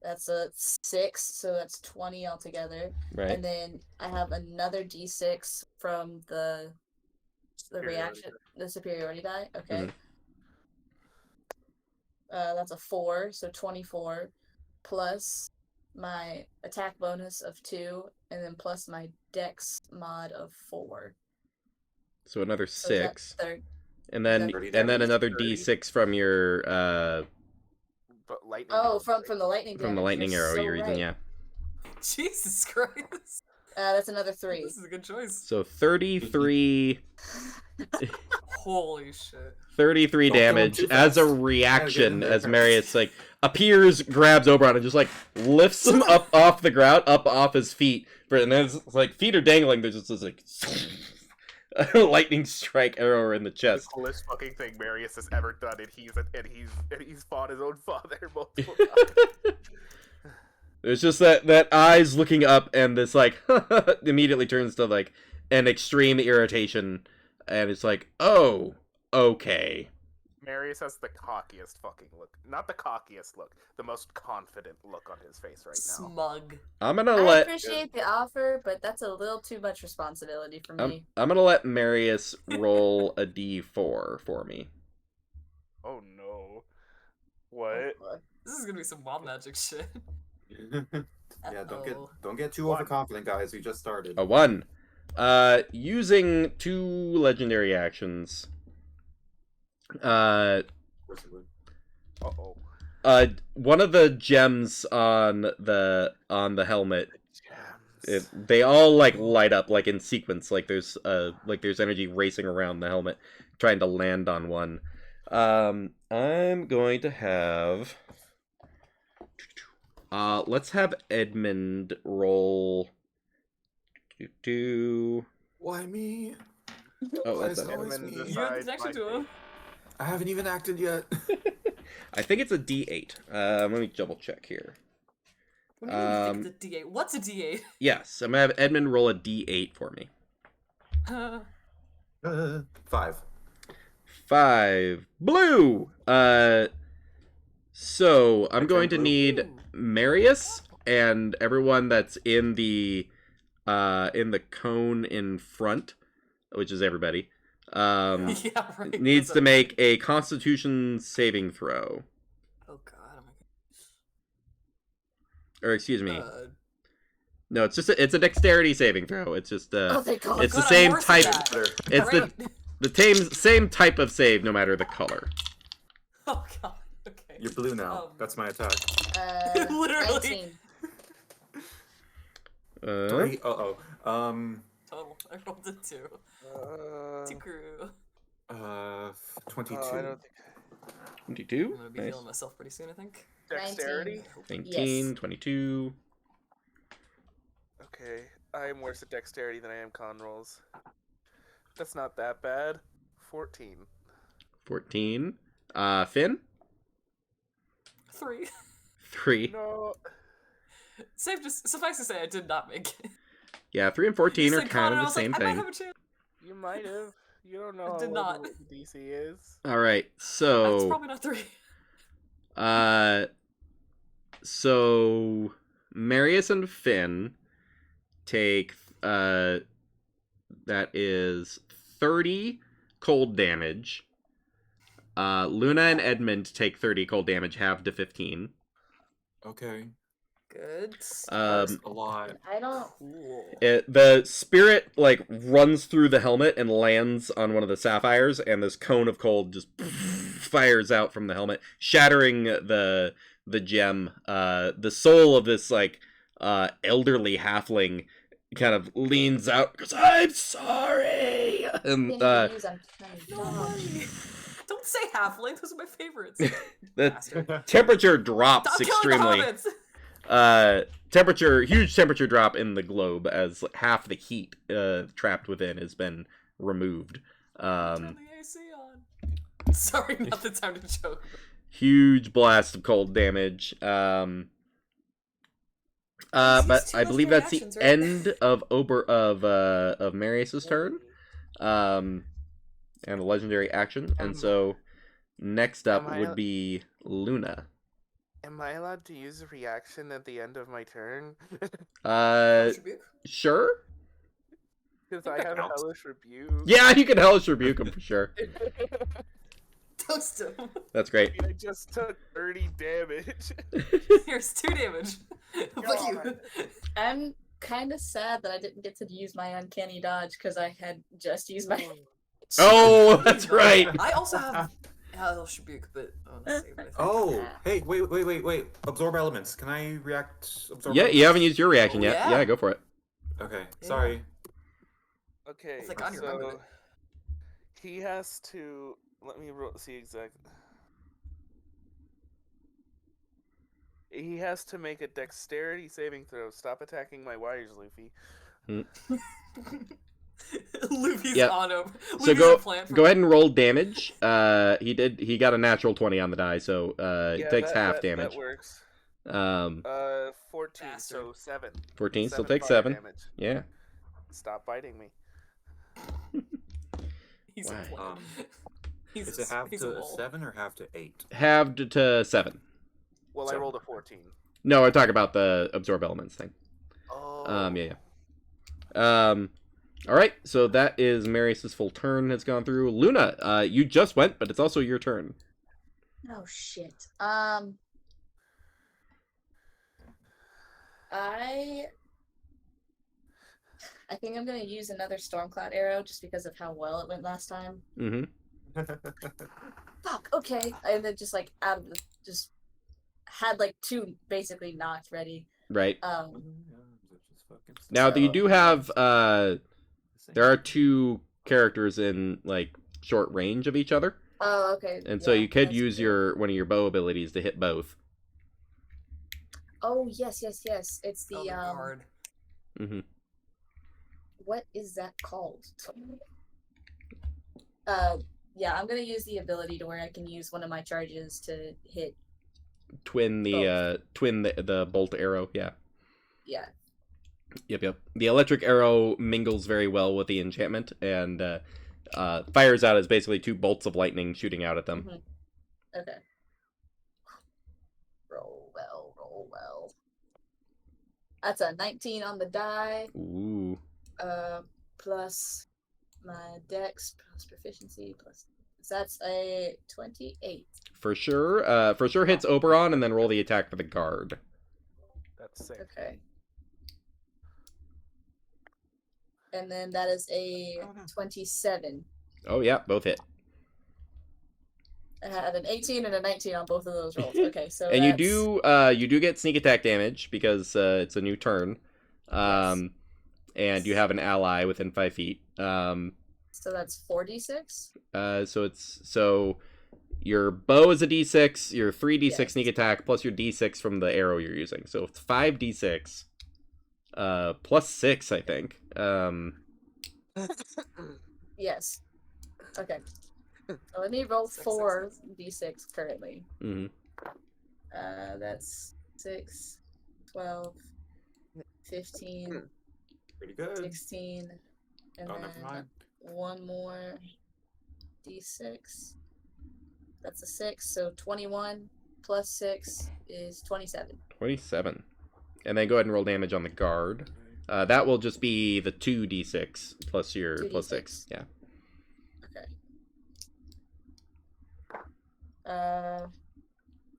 That's a 6, so that's 20 altogether. Right. And then I have another d6 from the reaction, the superiority die. Okay. Mhm. That's a 4, so 24, plus my attack bonus of 2, and then plus my dex mod of 4. So another So is that 6. third? And then 30 and then damage, another 30. D6 from your But lightning. Oh, damage, from the lightning from the damage, lightning you're arrow so you're using, right. yeah. Jesus Christ. That's another 3. This is a good choice. So 33 Holy shit. 33 Don't kill him damage too as a fast. reaction Gotta get as in there. Marius like appears, grabs Oberon and just like lifts him up off the ground, up off his feet. And then it's like feet are dangling, there's just this like a lightning strike arrow in the The chest. coolest fucking thing Marius has ever done, and he's fought his own father multiple times. There's just that eyes looking up and this like immediately turns to like an extreme irritation and it's like, oh, okay. Marius has the cockiest fucking look. Not the cockiest look, the most confident look on his face right now. Smug. I'm gonna I let appreciate the offer, but that's a little too much responsibility for me. I'm gonna let Marius roll a d4 for me. Oh no. What? This is gonna be some wild magic shit. Yeah, Uh-oh. don't get too One. overconfident, guys. We just started. A 1. Using 2 legendary actions. Uh-oh. One of the gems on the helmet, Gems. they all like light up like in sequence, like there's energy racing around the helmet, trying to land on one. I'm going to have. Let's have Edmund roll. Why me? Oh, that's Why is it always Edmund me? is- You have the Besides connection my to him. I haven't even acted yet. I think it's a D8. Let me double check here. What do you mean you think it's a D8? What's a D8? Yes, I'm gonna have Edmund roll a D8 for me. 5. 5 blue. So I'm I going to turned blue. need Ooh. Marius and everyone that's in the cone in front, which is everybody. Yeah, right. Needs that's to okay. make a Constitution saving throw, Oh god. or excuse me, Oh no, it's a dexterity saving throw. It's just Oh, thank God. it's the God, I'm same worse type. at that. It's the same type of save, no matter the color. Oh god. Okay. You're blue now. That's my attack. Literally. 19. 3. Total. I rolled a 2. Uh, Two crew. 22. I don't think 22. I'm gonna be Nice. healing myself pretty soon, I think. dexterity. 19, Yes. 22. Okay, I am worse at dexterity than I am con rolls. That's not that bad. 14. 14. Finn? 3. 3. No. Suffice to say, I did not make it. Yeah, 3 and 14 You are said kind con, of and I the was like, same I might thing. have a chance. You might have. You don't know I how did low not. the DC is. Alright, That's so... probably not 3. So... Marius and Finn take, that is 30 cold damage. Luna and Edmund take 30 cold damage, half to 15. Okay. Good. That's a lot. I don't. Cool. The spirit like runs through the helmet and lands on one of the sapphires, and this cone of cold just fires out from the helmet, shattering the gem. The soul of this like elderly halfling kind of leans out, goes, "I'm sorry," and Can't use, I'm trying to No money. Don't say halfling. Those are my favorites. the Bastard. temperature drops Stop killing extremely. the hobbits. Huge temperature drop in the globe as half the heat trapped within has been removed. Turn the AC on. Sorry, not the time to joke. Huge blast of cold damage. But He's I two believe legendary that's the actions, right? end of Marius's turn. And a legendary action, and so next up Am I would be Luna. Am I allowed to use a reaction at the end of my turn? Rebuke? Sure. Because think I that have counts. Hellish Rebuke. Yeah, you can hellish rebuke him for sure. Toast him. That's great. I just took 30 damage. Here's 2 damage. Fuck you. God. I'm kind of sad that I didn't get to use my uncanny dodge because I had just used my. Oh, that's right. I also have Hellish Rebuke, but let's save it, I think. Oh, hey, wait. Absorb elements. Can I react? Absorb Yeah, elements? you haven't used your reaction Oh, yet. yeah. Yeah, go for it. Okay, Yeah. sorry. Okay, It's like on your remember so it. he has to. Let me see exactly. He has to make a dexterity saving throw. Stop attacking my wires, Luffy. Luffy's Yep. on over. So Luffy's go a plant go ahead and roll damage. He got a natural 20 on the die, so he Yeah, takes half that damage. works. 14, 14, Bastard. so 7. still 7 takes fire 7. damage. Yeah. Stop biting me. He's Why? a plant. Is it half he's to a mole. 7 or half to 8? Halved to 7. Well, I So- rolled a 14. No, I talk about the absorb elements thing. Oh. Yeah. All right. So that is Marius's full turn has gone through. Luna, you just went, but it's also your turn. Oh shit. I think I'm gonna use another Stormcloud arrow just because of how well it went last time. Mm-hmm. Fuck. Okay. And then just like out of the just had like 2 basically knocked ready. Right. Just Now, So- you do have there are 2 characters in like short range of each other, Oh, okay. and so yeah, you could that's use good. one of your bow abilities to hit both. Oh yes. It's the Elder Guard. Mm-hmm. what is that called? Yeah, I'm gonna use the ability to where I can use one of my charges to hit. Twin the bolt arrow. Yeah. Yeah. Yep. The electric arrow mingles very well with the enchantment and fires out as basically 2 bolts of lightning shooting out at them. Mhm. Okay. Roll well. That's a 19 on the die. Ooh. Plus my dex plus proficiency plus. So that's a 28. For sure hits Oberon, and then roll the attack for the guard. That's sick. Okay. And then that is a 27. Oh yeah, both hit. I had an 18 and a 19 on both of those rolls. Okay, so And that's... you do get sneak attack damage because it's a new turn. And you have an ally within 5 feet. So that's 4d6? So your bow is a d6, your 3d6 Yes. sneak attack plus your d6 from the arrow you're using. So it's 5d6 plus 6, I think. Yes. Okay. So let me roll 4d6 currently. Mhm. That's 6, 12, 15, Pretty good. 16, and Oh, then never mind. one more d6. That's a 6, so 21 plus 6 is 27. 27. And then go ahead and roll damage on the guard. That will just be the 2d6 plus your 2d6. plus 6. Yeah. Okay.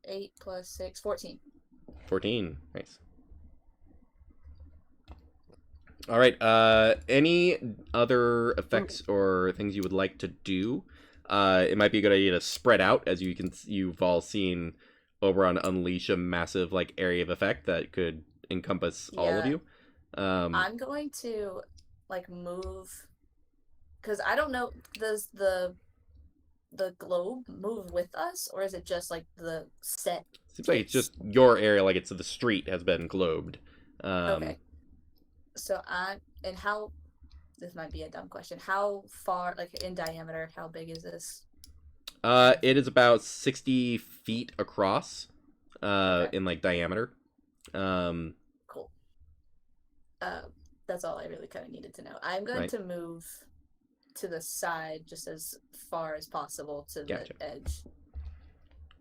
8 plus 6, 14. 14. Nice. All right. Any other effects or things you would like to do? It might be a good idea to spread out, as you've all seen Oberon unleash a massive like area of effect that could encompass all of Yeah. you. I'm going to like move because I don't know. Does the globe move with us, or is it just like the set? Seems like it's just your area, like it's the street has been globed. Okay. So how? This might be a dumb question. How far, like in diameter, how big is this? It is about 60 feet across, Okay. in like diameter. Cool. That's all I really kind of needed to know. I'm going Right. to move to the side just as far as possible to Gotcha. the edge.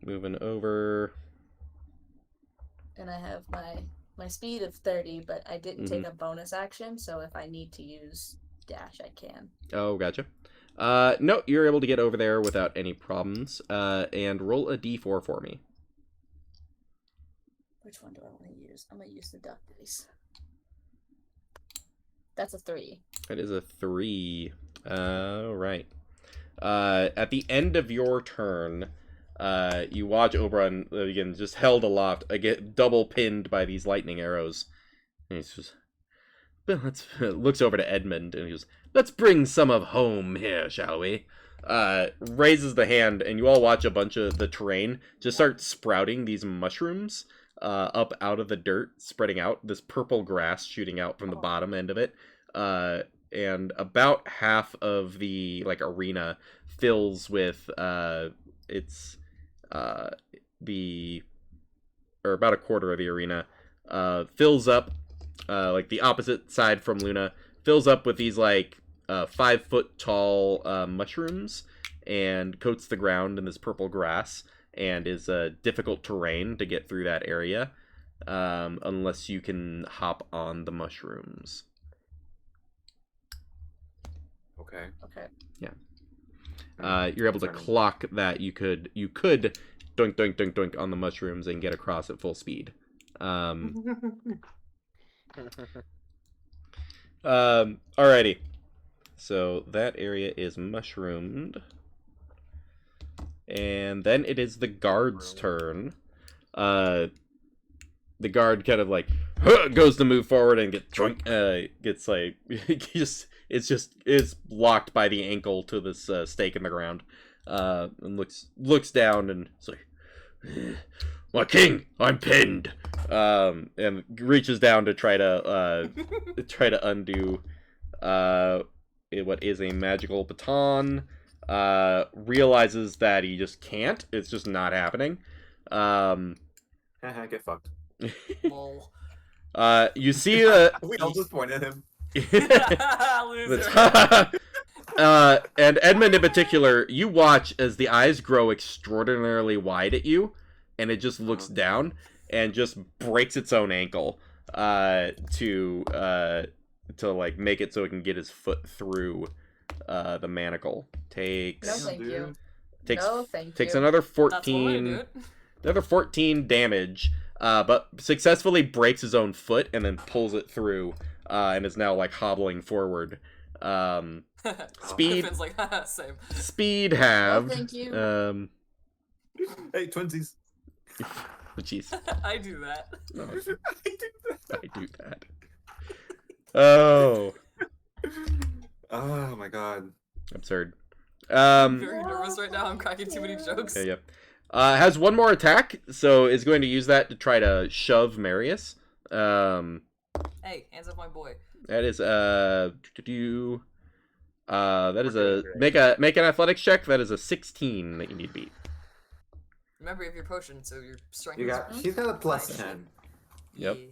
Moving over. And I have my speed of 30, but I didn't take Mm-hmm. a bonus action, so if I need to use dash, I can. Oh, gotcha. No, you're able to get over there without any problems. And roll a d4 for me. Which one do I want to use? I'm going to use the duck dice. That's a 3. That is a 3. All right. At the end of your turn, you watch Oberon again just held aloft, again double pinned by these lightning arrows. And he's just looks over to Edmund and he goes, "Let's bring some of home here, shall we?" Raises the hand, and you all watch a bunch of the terrain just start sprouting these mushrooms up out of the dirt, spreading out. This purple grass shooting out from the bottom end of it. And about half of the like arena fills with or about a quarter of the arena fills up like the opposite side from Luna fills up with these like 5 foot tall mushrooms, and coats the ground in this purple grass and is difficult terrain to get through that area unless you can hop on the mushrooms. Okay. Okay. You're able to Concerning. clock that you could doink doink doink doink on the mushrooms and get across at full speed. Alrighty. So that area is mushroomed. And then it is the guard's turn. The guard kind of like goes to move forward and gets like it's locked by the ankle to this stake in the ground. And looks down and it's like, my king, I'm pinned. And reaches down to try to undo what is a magical baton. Realizes that he just can't. It's just not happening. Get fucked. Lol. You see the We all just point at him. Loser. And Edmund in particular, you watch as the eyes grow extraordinarily wide at you, and it just looks down and just breaks its own ankle to like make it so it can get his foot through the manacle. No, Takes thank you. takes No, thank takes you. another That's one way to 14 do it. another 14 damage, but successfully breaks his own foot and then pulls it through, and is now like hobbling forward. Speed Finn's like, same. speed halved. thank you. Hey, twinsies. Jeez, I do that. I do that. Oh, Oh my god. absurd. I'm very nervous right now. I'm cracking too many jokes. Yeah, yep. Has one more attack, so is going to use that to try to shove Marius. Hey, hands off my boy. That is make an athletics check. That is a 16 that you need to beat. Remember, you have your potion, so your strength You is got. She's got a plus Nice. 10. Yep. Yeah.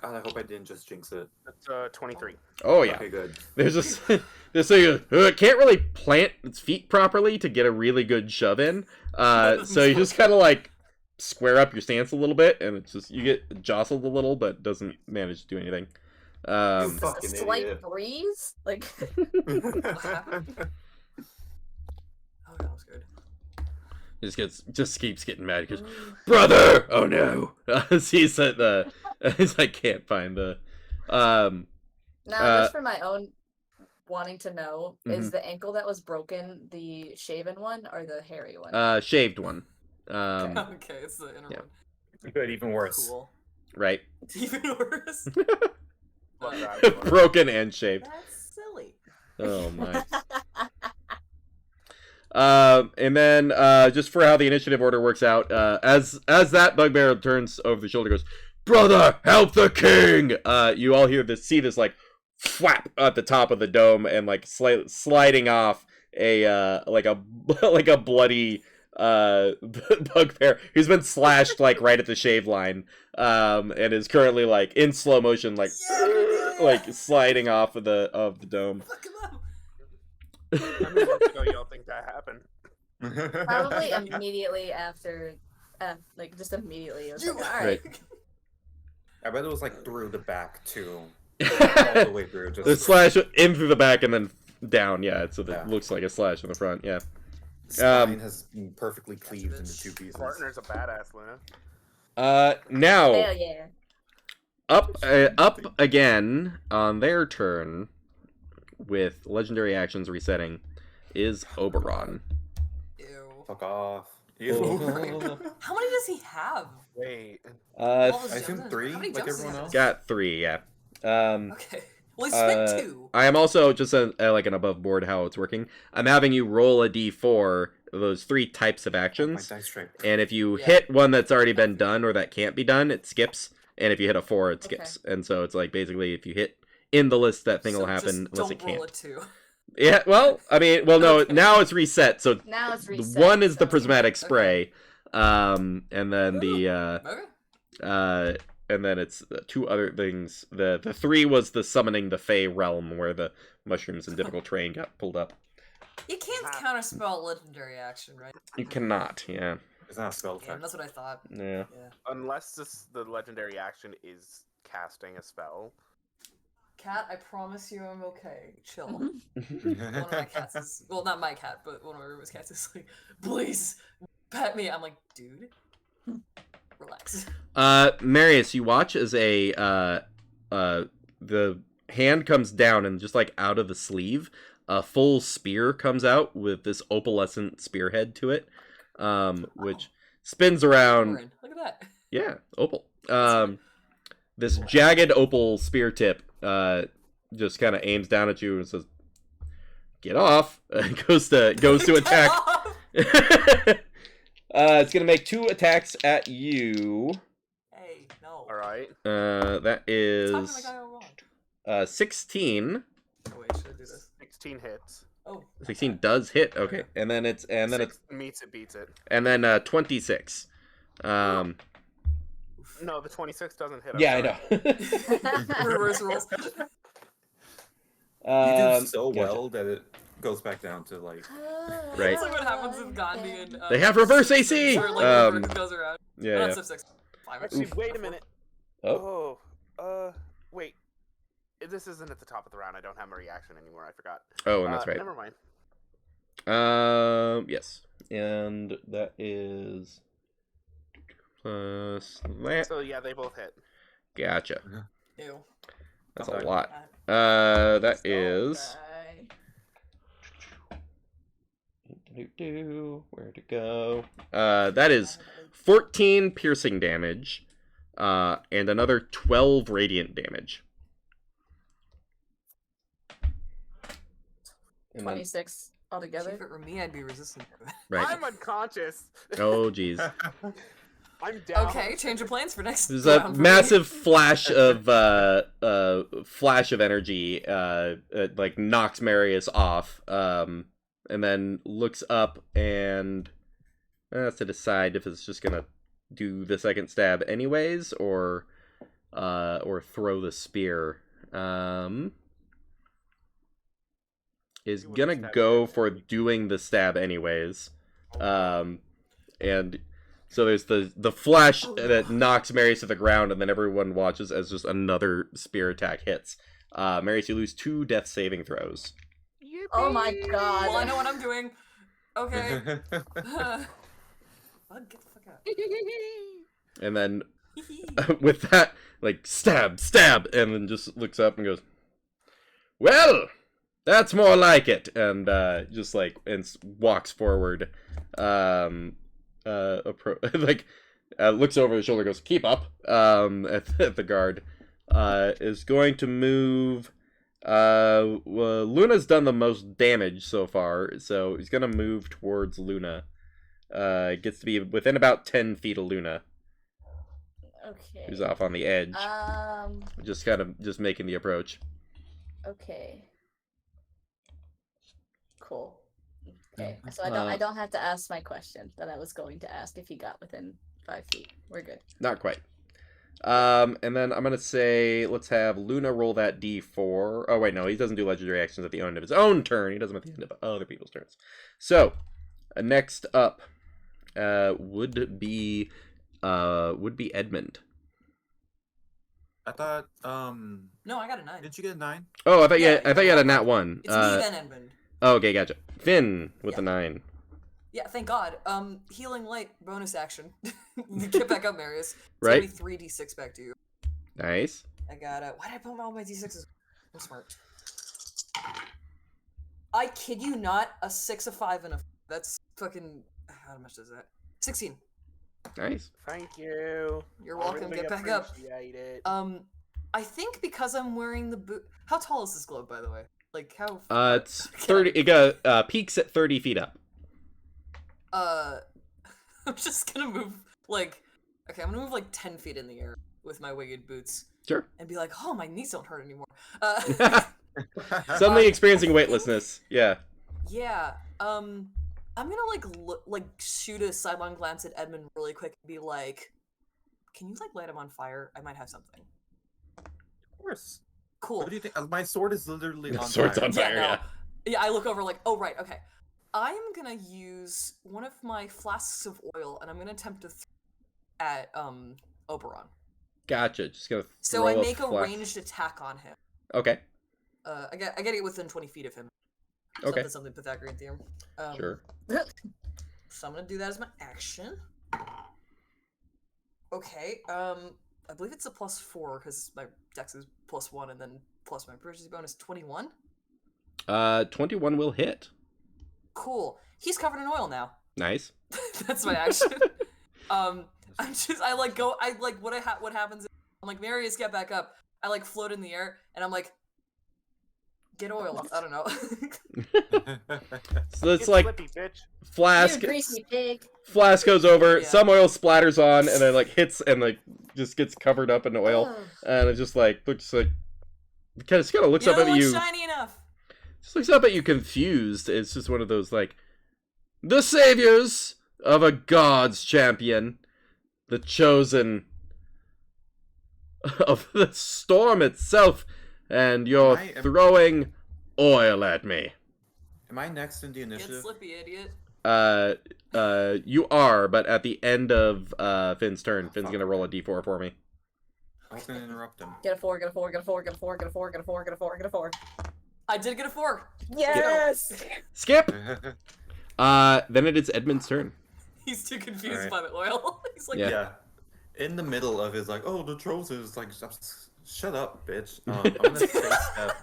God, I hope I didn't just jinx it. That's 23. Oh yeah. Okay, good. There's this it can't really plant its feet properly to get a really good shove in. So you just kind of like square up your stance a little bit, and it's just you get jostled a little, but doesn't manage to do anything. You A fucking slight idiot. breeze? Like, Oh, that was good. Just keeps getting mad. He goes, brother! Oh no! Sees that he's like can't find the now, Uh, just for my own wanting to know, is the ankle that was broken the shaven one or the hairy one? shaved one. Okay, it's the inner yeah. one. Good, even worse. Cool. Right. It's even worse. Love that. Broken and shaved. That's silly. Oh my. And then just for how the initiative order works out, as that bugbear turns over the shoulder, goes, "Brother, help the king!" You all see this like flap at the top of the dome and like sliding off a like a bloody bugbear who's been slashed like right at the shave line, and is currently like in slow motion like sliding off of the dome. Fuck him up. How many months ago y'all think that happened? Probably immediately after, like just immediately. It was like, all right. Right. I bet it was like through the back too. All the way through. Just The slash in through the back and then down, yeah, so that Yeah. looks like a slash in the front, yeah. spine has been perfectly cleaved into two pieces. Partner's a badass, Luna. Now Hell yeah. up again on their turn with legendary actions resetting is Oberon. Ew. Fuck off. How many does he have? Wait. All his I assume gems? 3, How many like gems does he everyone have? else. Got 3, yeah. Okay. Well, he spent 2. I am also just like an above board how it's working. I'm having you roll a d4, those 3 types of My actions, dice tray. and if you Yeah. hit one that's already been done or that can't be done, it skips. And if you hit a 4, it skips. And so it's like basically if you hit in the list, that thing will happen unless it Don't roll can't. a 2. Yeah, well, I mean, well, no, Okay. now it's reset. So Now it's the reset. one is the so- prismatic Okay. spray, and then the Okay. and then it's the 2 other things. The 3 was the summoning the Fey realm where the mushrooms and difficult terrain got pulled up. You can't Ah. counterspell legendary action, right? You cannot. Yeah. It's not a spell Yeah, effect. that's what I thought. Yeah. Yeah. Unless the legendary action is casting a spell. Cat, I promise you I'm okay. Chill. One of my cats is, well, not my cat, but one of my roommate's cats is like, please, pet me. I'm like, dude, relax. Marius, you watch as the hand comes down and just like out of the sleeve, a full spear comes out with this opalescent spearhead to it, which spins around. Look at that. Yeah, opal. This jagged opal spear tip just kind of aims down at you and says, "Get off!" goes to attack. It's gonna make 2 attacks at you. Hey, no. All right. That Talking to is the guy all wrong. 16. Oh wait, should I do this? 16 hits. Oh. 16 does hit. Okay, and then it's Six meets it, beats it. and then 26. No, the 26 doesn't hit. I'm Yeah, I sorry. know. Reverse rolls. You do so gotcha. well that it goes back down to like. Right. That's like what happens with Gandhi and. They have reverse AC! Where, like, reverse goes around. Yeah. Not yeah. Civ 6. 5 Actually, actually. wait a minute. Oh. Wait. This isn't at the top of the round. I don't have my reaction anymore. I forgot. Oh, and that's right. Never mind. Yes, and that is plus that. So yeah, they both hit. Gotcha. Ew. That's a Okay. lot. That is. Where to go? That is 14 piercing damage, and another 12 radiant damage. And then- 26 If altogether. it were me, I'd be resistant to it. right. I'm unconscious. Oh, jeez. I'm down. Okay, change of plans for next There's a round for me. massive flash of energy, like knocks Marius off, and then looks up and has to decide if it's just gonna do the second stab anyways, or throw the spear. Is You would've gonna stabbed go it. for doing the stab anyways, and. So there's the flash Oh, that no. knocks Marius to the ground, and then everyone watches as just another spear attack hits. Marius, you lose 2 death saving throws. Oh my god. Well, I know what I'm doing. Okay. Bud, get the fuck out. And then with that, like, stab, and then just looks up and goes, "Well, that's more like it," and just like walks forward. Looks over his shoulder, goes, "Keep up," at the guard. Is going to move. Luna's done the most damage so far, so he's gonna move towards Luna. Gets to be within about 10 feet of Luna, Okay. who's off on the edge, just making the approach. Okay. Cool. Okay. So I don't have to ask my question that I was going to ask if he got within 5 feet. We're good. Not quite. And then I'm gonna say let's have Luna roll that D4. Oh wait, no, he doesn't do legendary actions at the end of his own turn. He does them at the end of other people's turns. So next up would be Edmund. I thought. No, I got a 9. Did you get a 9? Oh, I thought Yeah, you had a nat 1. It's me then, Edmund. Oh, okay, gotcha. Finn with the 9. Yeah, thank God. Healing light bonus action. Get back up, Marius. It's Right. gonna be 3d6 back to you. Nice. I got why did I put all my d6s? I'm smart. I kid you not, a 6, a 5, and a. That's fucking. How much is that? 16. Nice. Thank you. You're I welcome. really Get back up. appreciate it. I think because I'm wearing the boot. How tall is this globe, by the way? Like how? It's 30. It got peaks at 30 feet up. I'm just gonna move like. Okay, I'm gonna move like 10 feet in the air with my winged boots Sure. and be like, oh, my knees don't hurt anymore. Suddenly experiencing weightlessness. Yeah. Yeah. I'm gonna like shoot a sidelong glance at Edmund really quick and be like, "Can you like light him on fire? I might have something." Of course. Cool. What do you think? My sword is literally The on sword's fire. on fire. Yeah, no. Yeah. Yeah, I look over like, oh right, okay. I'm gonna use one of my flasks of oil, and I'm gonna attempt to at Oberon. Gotcha. Just gonna So throw I make a flash. ranged attack on him. Okay. I gotta get within 20 feet of him. Okay. Something Pythagorean theorem. Sure. So I'm gonna do that as my action. Okay. I believe it's a +4 because my dex is +1, and then plus my proficiency bonus 21. 21 will hit. Cool. He's covered in oil now. Nice. That's my action. I like go. I like what happens. I'm like, Marius, get back up. I like float in the air, and I'm like, get oil. I don't know. So it's Get like flippy, bitch. Flask. You greasy pig. Flask goes over. Yeah. Some oil splatters on, and then like hits and like just gets covered up in oil, Ugh. and it just like looks like kind of looks You up don't at look you. shiny enough. Just looks up at you confused. It's just one of those like the saviors of a god's champion, the chosen of the storm itself, and you're I am- throwing oil at me. Am I next in the Get initiative? slippy, idiot. You are, but at the end of Finn's turn, Finn's gonna roll a d4 for me. I was gonna interrupt him. Get a 4, get a 4, get a 4, get a 4, get a 4, get a 4, get a 4, get a 4. I did get a 4. Yes! Skip. Then it is Edmund's turn. He's too confused Alright. by the oil. He's like, Yeah. Yeah. In the middle of his like, oh, the trolls is like, shut up, bitch. I'm gonna face step.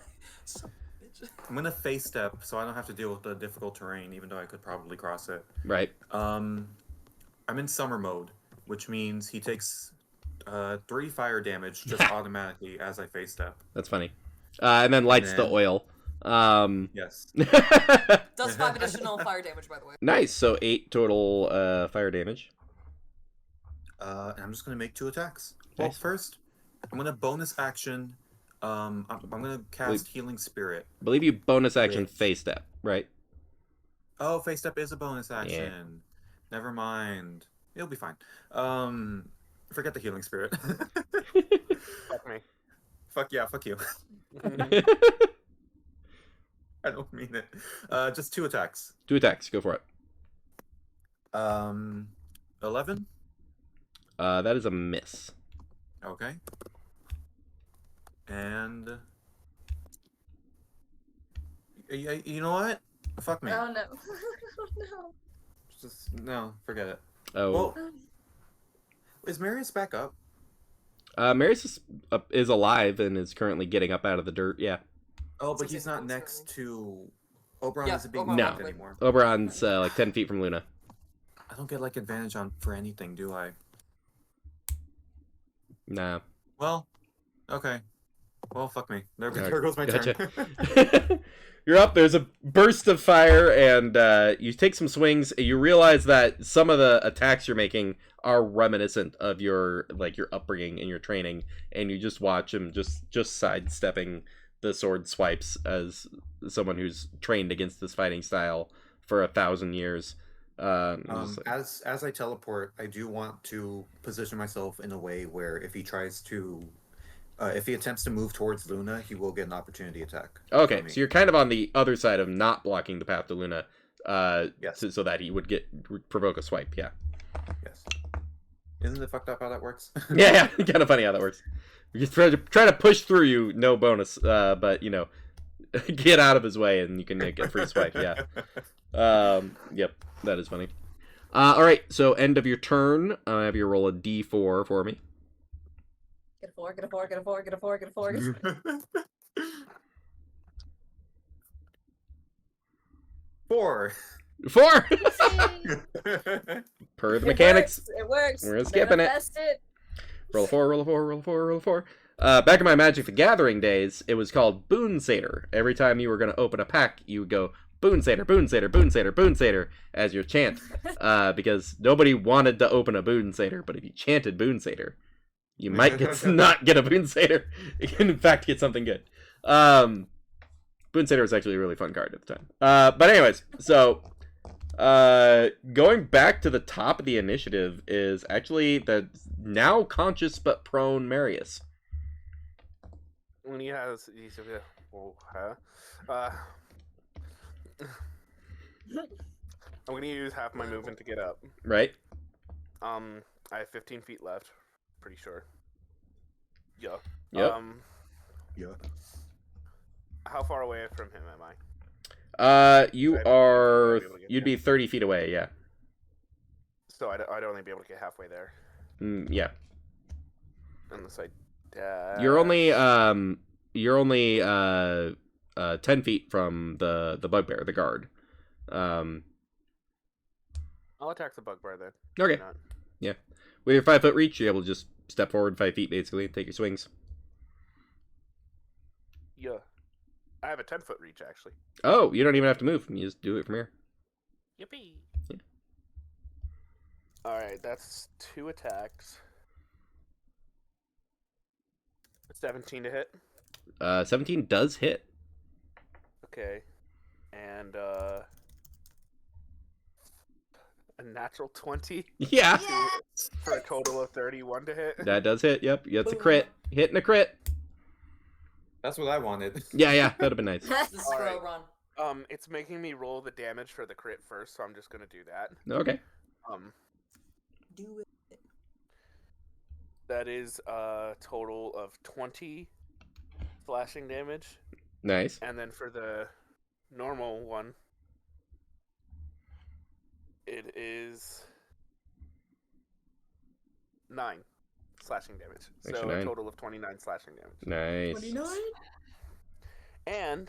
I'm gonna face step, so I don't have to deal with the difficult terrain, even though I could probably cross it. Right. I'm in summer mode, which means he takes 3 fire damage just automatically as I face step. That's funny. And then lights the then- oil. Yes. does 5 additional fire damage, by the way. Nice. So 8 total fire damage. And I'm just gonna make 2 attacks. Well, Nice. first, I'm gonna bonus action. I'm gonna cast Healing Spirit. I believe you bonus action Which- face step, right? Oh, face step is a bonus action. Never mind. It'll be fine. Forget the Healing Spirit. Fuck me. Fuck yeah, fuck you. I don't mean it. Just 2 attacks. 2 attacks. Go for it. 11. That is a miss. Okay. And you know what? Fuck me. Oh no. Oh no. Just no, forget it. Oh. Well, is Marius back up? Marius is alive and is currently getting up out of the dirt. Yeah. Oh, but Since he's he's not not next to Oberon. Yeah, Isn't being Oberon blocked No. anymore. Oberon's like 10 feet from Luna. I don't get like advantage on for anything, do I? Nah. Well, okay. Well, fuck me. There, Alright, there goes my gotcha. turn. You're up. There's a burst of fire, and you take some swings. You realize that some of the attacks you're making are reminiscent of your upbringing and your training, and you just watch him just sidestepping the sword swipes as someone who's trained against this fighting style for 1,000 years. Just like- As I teleport, I do want to position myself in a way where if he tries to, if he attempts to move towards Luna, he will get an opportunity attack. Okay, from me. so you're kind of on the other side of not blocking the path to Luna, Yes. so that he would provoke a swipe. Yeah, Yes. Isn't it fucked up how that works? yeah, kind of funny how that works. You try to push through you, no bonus, but get out of his way and you can get a free swipe. Yeah. Yep, that is funny. All right, so end of your turn. I have you roll a d4 for me. Get a 4, get a 4, get a 4, get a 4, get a 4. Get a 4. 4 4. per the mechanics. It works. We're skipping it. Manifest it. Roll a 4, roll a 4, roll a 4, roll a 4. Back in my Magic the Gathering days, it was called Boon Satyr. Every time you were going to open a pack, you would go Boon Satyr, Boon Satyr, Boon Satyr, Boon Satyr as your chant. Because nobody wanted to open a Boon Satyr, but if you chanted Boon Satyr, you might not get a Boon Satyr. You can, in fact, get something good. Boon Satyr was actually a really fun card at the time. But anyways, so going back to the top of the initiative is actually the now conscious but prone Marius. When he has, I'm gonna use half my movement to get up. Right? I have 15 feet left. Pretty sure. Yeah. Yep. Yeah. How far away from him am I? You I'd are. be able to get You'd there. be 30 feet away. Yeah. So I'd only be able to get halfway there. Yeah. Unless I. You're only 10 feet from the bugbear, the guard. I'll attack the bugbear then. Okay. Why not? With your 5 foot reach, you're able to just step forward 5 feet basically and take your swings. Yeah. I have a 10-foot reach actually. Oh, you don't even have to move. You just do it from here. Yippee. Yeah. Alright, that's 2 attacks. 17 to hit. 17 does hit. Okay. And a natural 20 Yeah. for a total of 31 to hit. That does hit. Yep. That's a crit. Hitting a crit. That's what I wanted. Yeah. That'd have been nice. The scroll Alright. run. It's making me roll the damage for the crit first, so I'm just gonna do that. Okay. Do it. That is a total of 20 slashing damage, Nice. and then for the normal one, it is 9 slashing damage. Extra So 9. a total of 29 slashing damage. Nice. 29? And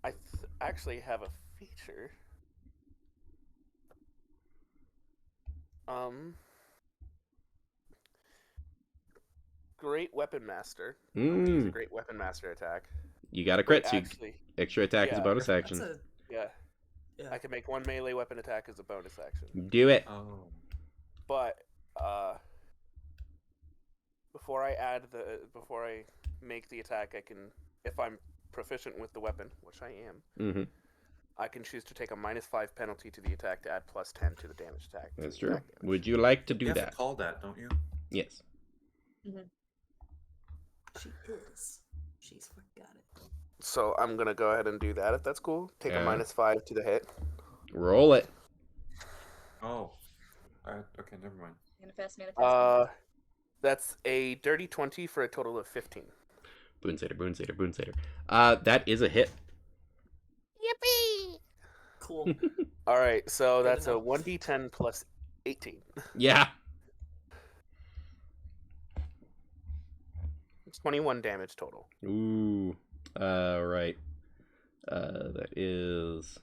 I actually have a feature. Great Weapon Master. I'll use a Great Weapon Master attack. You got a Wait, crit, so actually, extra attack is a yeah, bonus That's action. a yeah, yeah. I can make 1 melee weapon attack as a bonus action. Do it. Oh. But before I make the attack, I can, if I'm proficient with the weapon, which I am, Mm-hmm. I can choose to take a -5 penalty to the attack to add +10 to the damage attack. That's to the true. attack damage. Would you like to You do have that? to call that, don't you? Yes. She is. She's forgot it. So I'm gonna go ahead and do that if that's cool. Take Yeah. a -5 to the hit. Roll it. Oh. Okay, never mind. Gonna pass me the That's a dirty 20 for a total of 15. Boonsader. That is a hit. Yippee! Cool. All right, so Good that's a enough. 1d10 plus 18. Yeah. It's 21 damage total. Ooh. Right. That is.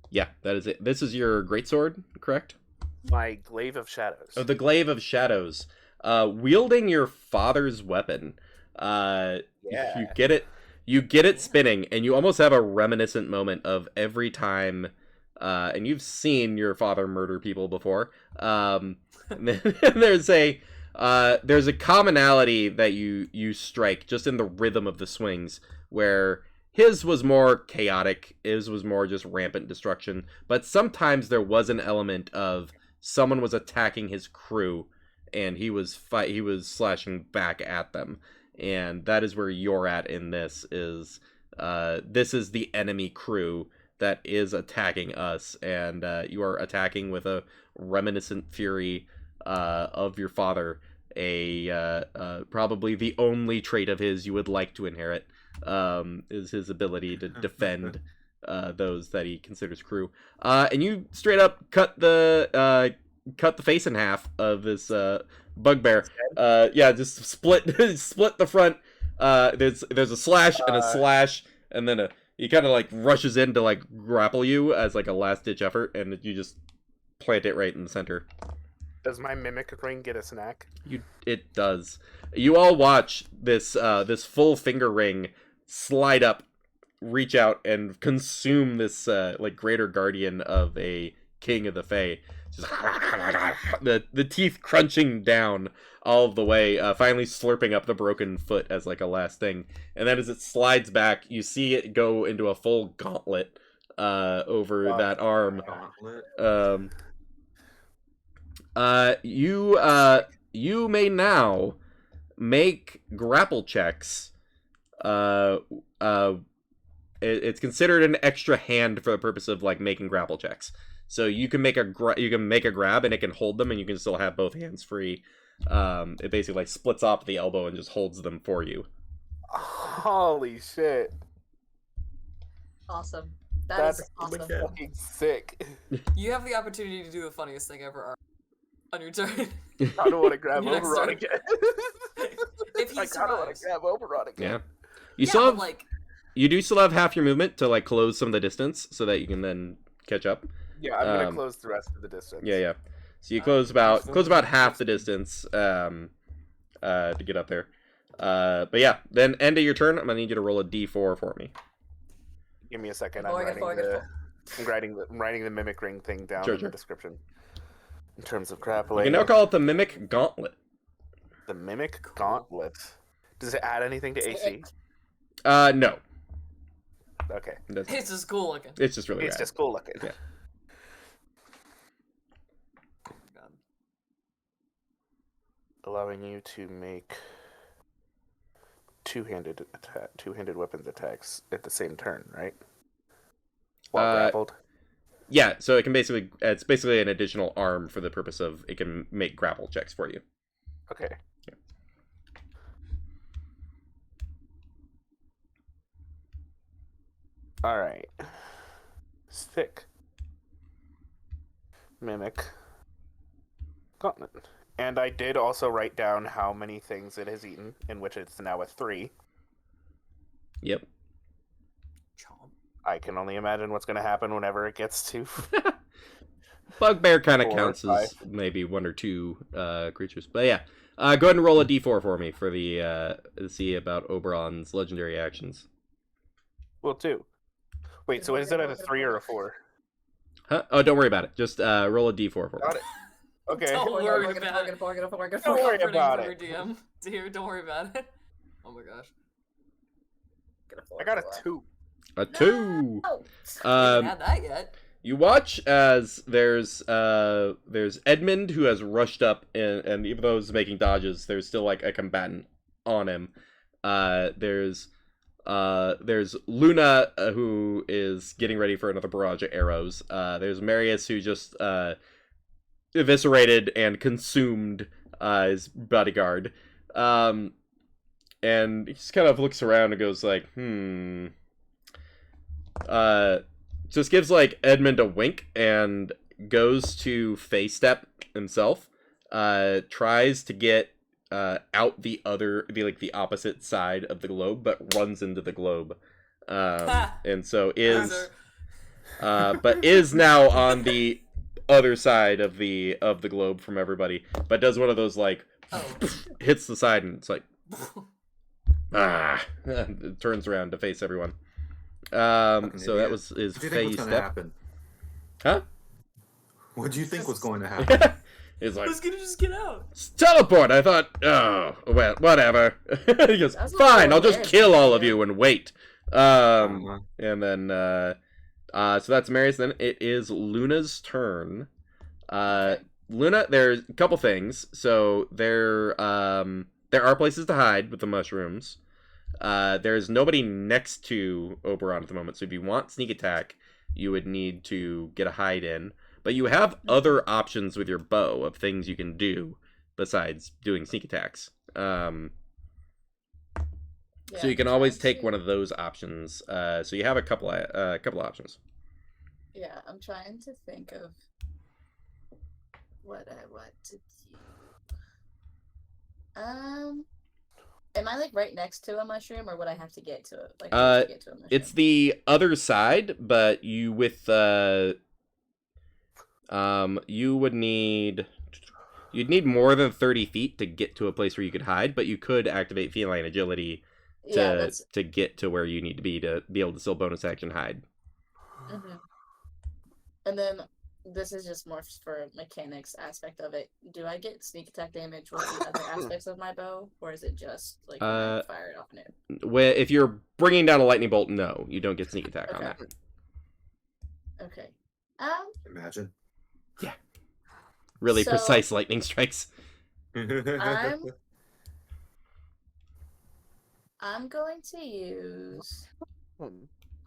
Yeah, that is it. This is your greatsword, correct? My Glaive of Shadows. Oh, the Glaive of Shadows. Wielding your father's weapon. Yeah. You get it spinning, and you almost have a reminiscent moment of every time. And you've seen your father murder people before. There's a commonality that you strike just in the rhythm of the swings, where his was more chaotic, his was more just rampant destruction, but sometimes there was an element of someone was attacking his crew, and he was slashing back at them, and that is where you're at in this. This is the enemy crew that is attacking us, and you are attacking with a reminiscent fury of your father, probably the only trait of his you would like to inherit, is his ability to defend those that he considers crew. And you straight up cut the face in half of this bugbear. Just split the front. There's a slash and a slash, and then he kind of like rushes in to like grapple you as like a last ditch effort, and you just plant it right in the center. Does my Mimic Ring get a snack? It does. You all watch this full finger ring slide up, reach out, and consume this like greater guardian of a king of the Fae. Just the teeth crunching down all of the way, finally slurping up the broken foot as like a last thing. And then as it slides back, you see it go into a full gauntlet over that arm. Gauntlet. You may now make grapple checks it's considered an extra hand for the purpose of like making grapple checks. So you can make a grab and it can hold them, and you can still have both hands free. It basically like splits off the elbow and just holds them for you. Holy shit. Awesome. That's That's awesome. fucking sick. You have the opportunity to do the funniest thing ever Art, on your turn. I don't want to grab Your next Oberon turn. again. If he I kind of want survives. to grab Oberon again. Yeah. You Yeah, still but, have like, you do still have half your movement to like close some of the distance so that you can then catch up. Yeah, I'm gonna Um, close the rest of the distance. Yeah. So you Uh, close about Close half the distance to get up there. But yeah, then end of your turn, I'm gonna need you to roll a d4 for me. Give me a second. Four, I'm writing the mimic ring thing down Sure, in sure. the description. In terms of You grappling, can now call it the Mimic Gauntlet. the mimic gauntlet. Does it add anything to AC? No. Okay, it's just cool looking. It's just really it's rad. just cool looking. Yeah. God. Allowing you to make two-handed weapons attacks at the same turn, right? While grappled. Yeah, so it can it's basically an additional arm for the purpose of it can make grapple checks for you. Okay. Yeah. All right. Stick. Mimic. Gauntlet. And I did also write down how many things it has eaten, in which it's now a 3. Yep. Chomp. I can only imagine what's going to happen whenever it gets to. Bugbear kind of 4 or counts as maybe 1 or 2 creatures. But yeah. Go ahead and roll a d4 for me for the to see about Oberon's legendary actions. Well, 2. Wait, so is it at a 3 or a 4? Huh? Oh, don't worry about it. Just roll a d4 for Got me. it. Okay. Don't worry about it. Don't worry Comforting about for it. DM. Dear, don't worry about it. Oh my gosh. I got a 2. A 2. Oh. I haven't Um, had that yet. You watch as there's Edmund who has rushed up, and even though he's making dodges, there's still like a combatant on him. There's Luna who is getting ready for another barrage of arrows. There's Marius who just eviscerated and consumed his bodyguard. And he just kind of looks around and goes like, just gives like Edmund a wink and goes to face step himself. Tries to get out the opposite side of the globe, but runs into the globe. And so is now on the other side of the globe from everybody, but does one of those like hits the side and it's like it turns around to face everyone. So that was his What do you think was phase going to step. happen? Huh? What do you think was going to happen? It's I like was gonna just get out. teleport. I thought, oh well, whatever. He goes, That's a fine. little I'll just embarrassing, kill all of yeah. you and wait. Uh-huh. And then so that's Marius. Then it is Luna's turn. Luna, there's a couple things. So there are places to hide with the mushrooms. There's nobody next to Oberon at the moment. So if you want sneak attack, you would need to get a hide in. But you have other options with your bow of things you can do besides doing sneak attacks. So you can always take one of those options. So you have a couple options. Yeah, I'm trying to think of what I want to do. Am I like right next to a mushroom, or would I have to get to it? Like, to get to a mushroom? It's the other side, but you would need you'd need more than 30 feet to get to a place where you could hide, but you could activate feline agility to get to where you need to be able to still bonus action hide. Mm-hmm. And then this is just more for mechanics aspect of it. Do I get sneak attack damage with the other aspects of my bow, or is it just like when I fire it off an arrow? If you're bringing down a lightning bolt, no, you don't get sneak attack on that. Okay. Imagine. Really So- precise lightning strikes. I'm going to use.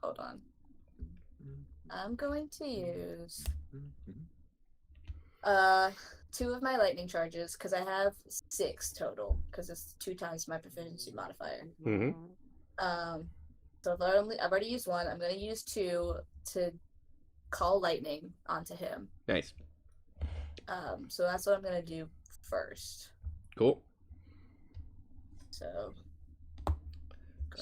hold on. I'm going to use 2 of my lightning charges because I have 6 total because it's 2 times my proficiency modifier. So I've already used 1. I'm going to use 2 to call lightning onto him. Nice. So that's what I'm going to do first. Cool. So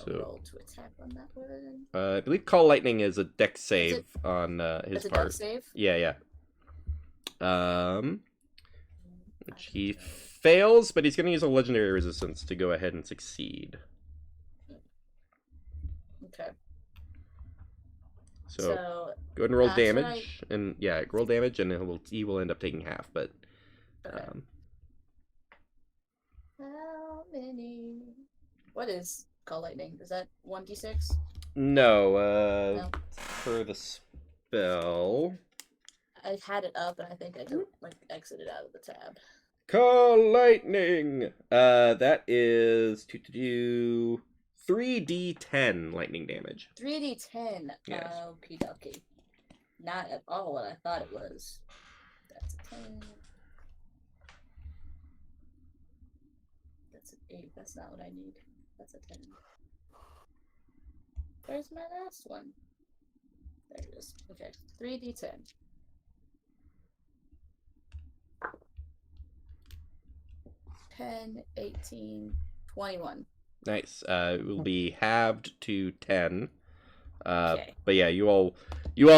roll to attack on that one. I believe Call Lightning is a dex save on his It's a part. dex save? Yeah. Which he fails, but he's going to use a legendary resistance to go ahead and succeed. Okay. So So go ahead and roll after damage, and roll damage, and he will end up taking half. But okay. How many? What is Call Lightning? Is that 1d6? no, No. for the spell, I had it up, and I think I just exited out of the tab. Call Lightning. That is 3d10 lightning damage. 3d10. Yes. Okie dokie. Not at all what I thought it was. That's a 10. That's an 8. That's not what I need. That's a 10. Where's my last one? There it is. Okay. 3d10. $10, 18, 21. Nice. It will be halved to 10. Okay. But yeah, you all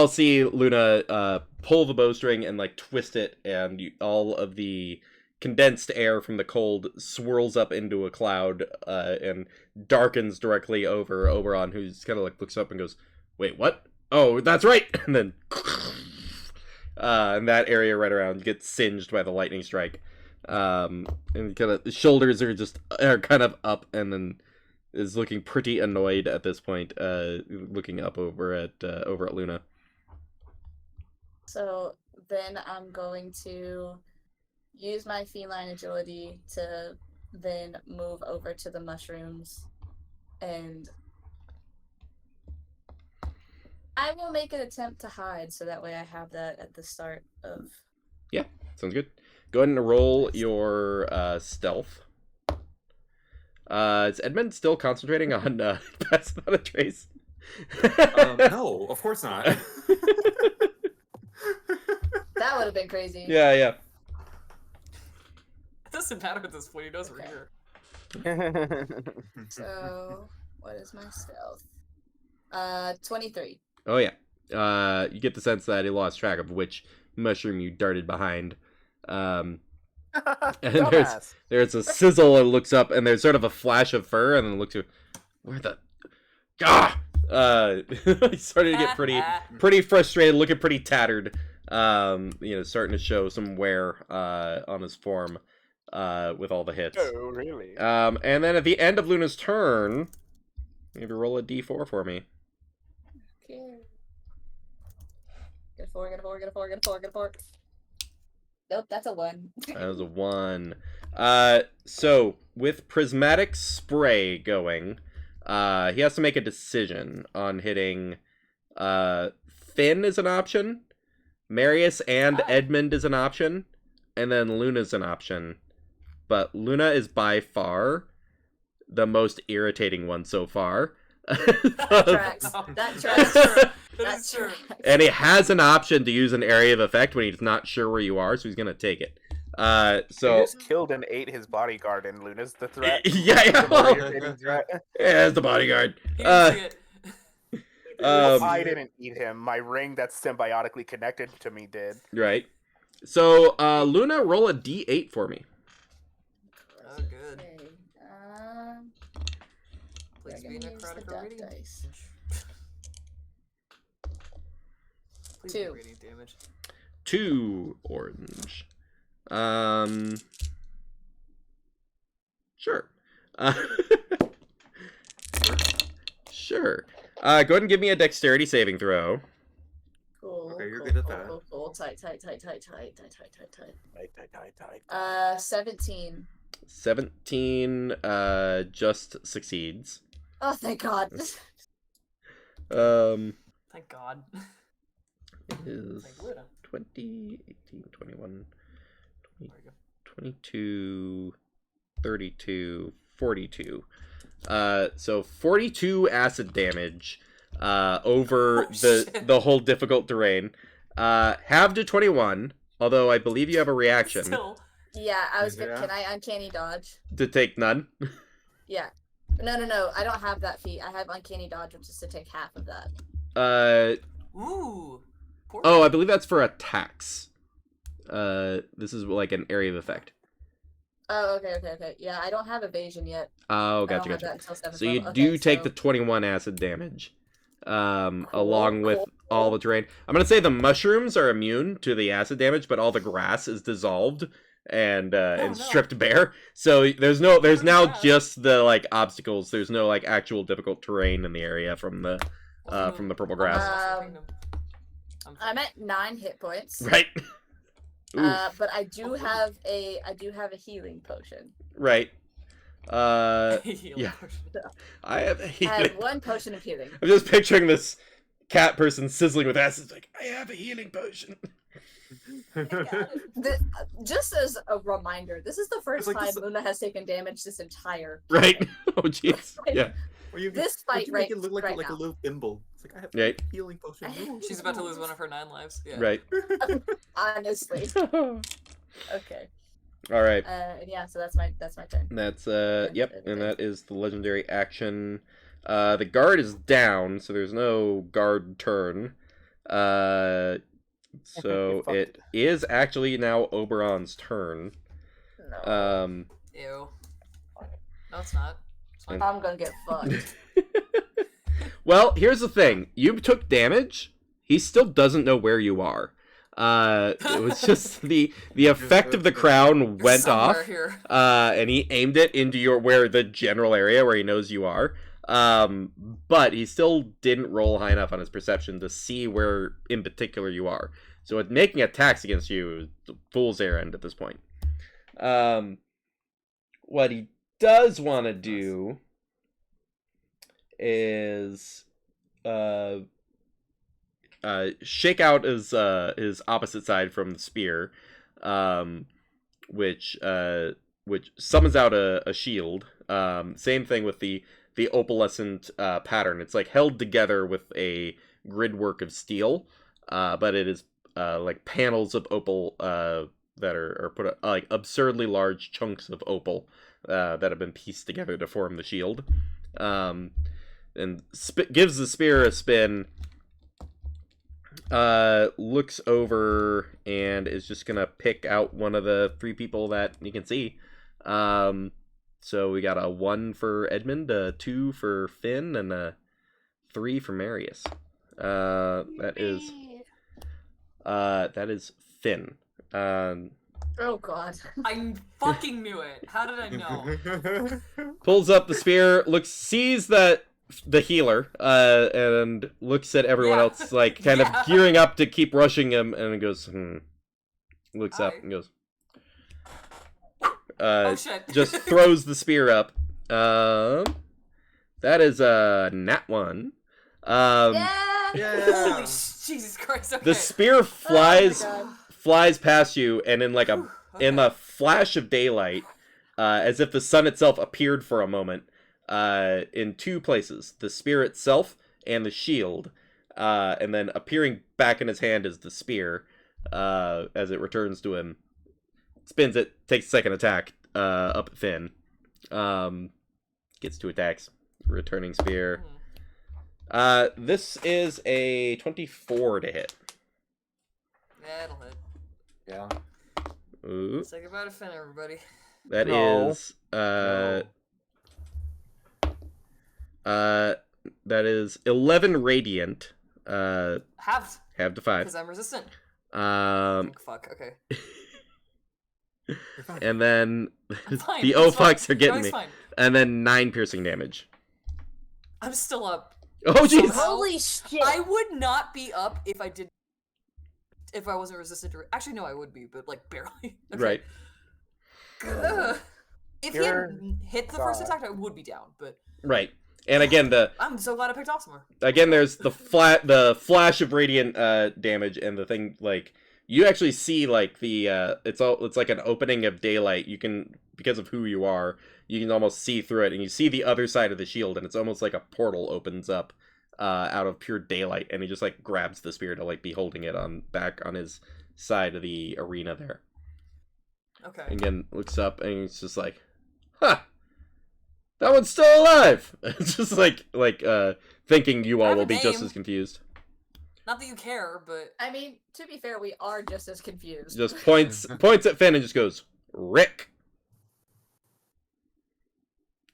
see Luna pull the bowstring and twist it, and all of the condensed air from the cold swirls up into a cloud and darkens directly over Oberon, who's kind of looks up and goes, "Wait, what? Oh, that's right!" And then and that area right around gets singed by the lightning strike. And kind of the shoulders are kind of up, and then is looking pretty annoyed at this point, looking up over at Luna. So then I'm going to use my feline agility to then move over to the mushrooms, and I will make an attempt to hide so that way I have that at the start of... Yeah, sounds good. Go ahead and roll your stealth. Is Edmund still concentrating on passing on a trace? No, of course not. That would have been crazy. Yeah. It doesn't matter at this point. He knows we're here. So, what is my stealth? 23. Oh yeah. You get the sense that he lost track of which mushroom you darted behind. And there's a sizzle, and looks up, and there's sort of a flash of fur, and then looks to where the he started to get pretty frustrated, looking pretty tattered. Starting to show some wear on his form with all the hits. Oh, really? And then at the end of Luna's turn, you have to roll a d4 for me. Okay. Get a 4, get a 4, get a 4, get a 4, get a 4. Nope, that's a 1. That was a 1. So with Prismatic Spray going, he has to make a decision on hitting Finn is an option, Marius and Edmund is an option, and then Luna's an option. But Luna is by far the most irritating one so far. That tracks. That tracks. That is true. And he has an option to use an area of effect when he's not sure where you are, so he's gonna take it. He So just killed and ate his bodyguard, and Luna's the threat. yeah, The motivating threat. yeah, it's the bodyguard. He didn't see it. I didn't eat him. My ring that's symbiotically connected to me did. Right. So Luna, roll a d8 for me. Oh, good. Okay. Please We're be gonna use the necrotic or duck radiant dice. damage. Please be 2. radiant damage. 2 orange. Sure. Sure. Go ahead and give me a dexterity saving throw. Cool. Okay, you're cool, good at cool, that. Cool, cool. Tight. Tight. 17. 17 just succeeds. Oh, thank God. Thank God. It is Thank Luna. 20, 18, 21, There we go. 22, 32, 42. So 42 acid damage over Oh, shit. the whole difficult terrain. Halved to 21, although I believe you have a reaction Still. Yeah, I was gonna. Yeah. Can I uncanny dodge? to take none. Yeah. No. I don't have that feat. I have uncanny dodge, which is to take half of that. Ooh. Poor Oh, I believe that's for attacks. This is like an area of effect. Oh, okay. Yeah, I don't have evasion yet. Oh, I gotcha, don't have gotcha. that until 7th So you level. do Okay, take so- the 21 acid damage, along with cool. all the terrain. I'm gonna say the mushrooms are immune to the acid damage, but all the grass is dissolved and no. stripped bare. So there's now grass. just the like obstacles. There's no like actual difficult terrain in the area from the Welcome to purple Mushroom grass. Kingdom. I'm at 9 hit points. Right. Oof. But I do have a healing potion. Right. Healing Yeah. potion. I have a I healing. have 1 potion of healing. I'm just picturing this cat person sizzling with acid. It's like, I have a healing potion. Just as a reminder, this is the first like time this- Luna has taken damage this entire. Right? Oh, jeez. Yeah. Or you, This or fight you make right- it look like, right like a now. little thimble. It's like I have Right. a healing potion. She's about to lose one of her 9 lives. Yeah. Right. Honestly. All Okay. right. Yeah. So that's my turn. That's yep, and that is the legendary action. The guard is down, so there's no guard turn. So Fuck. it is actually now Oberon's turn. No. Ew. No, it's not. It's fine. I'm gonna get fucked. Well, here's the thing. You took damage. He still doesn't know where you are. It was just the effect of the crown went Somewhere off. here. And he aimed it into the general area where he knows you are. But he still didn't roll high enough on his perception to see where in particular you are. So making attacks against you is a fool's errand at this point. What he does want to do is shake out his opposite side from the spear, which summons out a shield. Same thing with the opalescent pattern. It's like held together with a gridwork of steel, but it is like panels of opal that are put like absurdly large chunks of opal that have been pieced together to form the shield. And gives the spear a spin. Looks over and is just gonna pick out one of the 3 people that you can see. So we got a 1 for Edmund, a 2 for Finn, and a 3 for Marius. That is Finn. Oh god. I fucking knew it. How did I know? Pulls up the spear, sees that the healer, and looks at everyone Yeah. else, like kind Yeah. of gearing up to keep rushing him, and goes, looks up Hi. and goes, Oh shit. just throws the spear up. That is a nat 1. Yeah. Holy Jesus Christ. Okay. The spear Oh flies past you, and in like Whew, in okay. a flash of daylight, as if the sun itself appeared for a moment, in 2 places, the spear itself and the shield, and then appearing back in his hand is the spear, as it returns to him. Spins it, takes a second attack, up at Finn. Gets 2 attacks. Returning spear. This is a 24 to hit. That'll hit. Yeah. Ooh, Say goodbye to Finn, everybody. that No. is that is 11 radiant. Halved. Have to 5. Because I'm resistant. Um, Fuck, okay. You're fine. and then I'm fine. the it's fine. O-fucks are getting Everything's me. Fine. And then 9 piercing damage. I'm still up. Oh jeez. Holy shit. I would not be up if I wasn't resistant to. Actually, no, I would be, but like barely. Okay. Right. Ugh. If he had You're hit the first God. attack, I would be down. But Right. And again, I'm so glad I picked Oxmore. there's the flash of radiant damage, and the thing like you actually see like the it's like an opening of daylight. You can, because of who you are, you can almost see through it, and you see the other side of the shield, and it's almost like a portal opens up out of pure daylight, and he just like grabs the spear to like be holding it back on his side of the arena there. Okay. And again, looks up, and it's just like, huh. That one's still alive. It's just like thinking you I all have will a be just name. as confused. Not that you care, but I mean, to be fair, we are just as confused. Just points at Finn and just goes, Rick.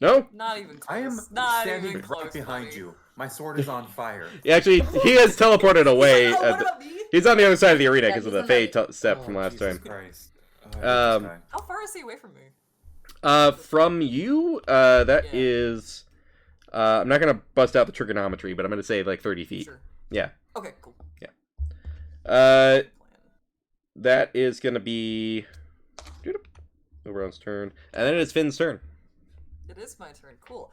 No? not even close. I am not standing even close, right behind buddy. you. My sword is on fire. Actually, he has teleported away. He's like, oh, what about me? He's on the other side of the arena Yeah, because of he's the on Fey the- step from last Jesus time. Christ. Oh, I hate this Um, guy. How far is he away from me? From you, that Yeah. is. I'm not gonna bust out the trigonometry, but I'm gonna say like 30 feet. Sure. Yeah. Okay, cool. Uh, that is gonna be Oberon's turn, and then it's Finn's turn. It is my turn. Cool.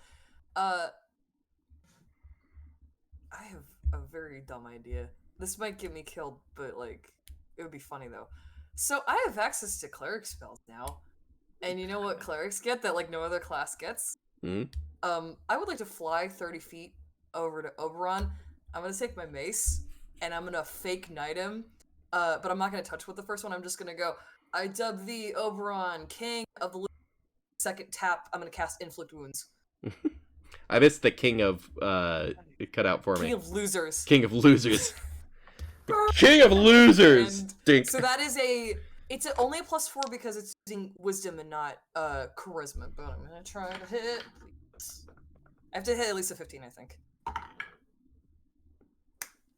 I have a very dumb idea. This might get me killed, but like, it would be funny though. So I have access to cleric spells now, and you know what clerics get that like no other class gets? Hmm? I would like to fly 30 feet over to Oberon. I'm gonna take my mace, and I'm gonna fake knight him. But I'm not gonna touch with the first one. I'm just gonna go. I dub thee Oberon, King of the. Second tap. I'm gonna cast Inflict Wounds. I missed the king of it cut out for King me. of Losers. King of losers. King of losers. And Dink. So that is only a +4 because it's using wisdom and not charisma. But I'm gonna try to hit. Please. I have to hit at least a 15, I think.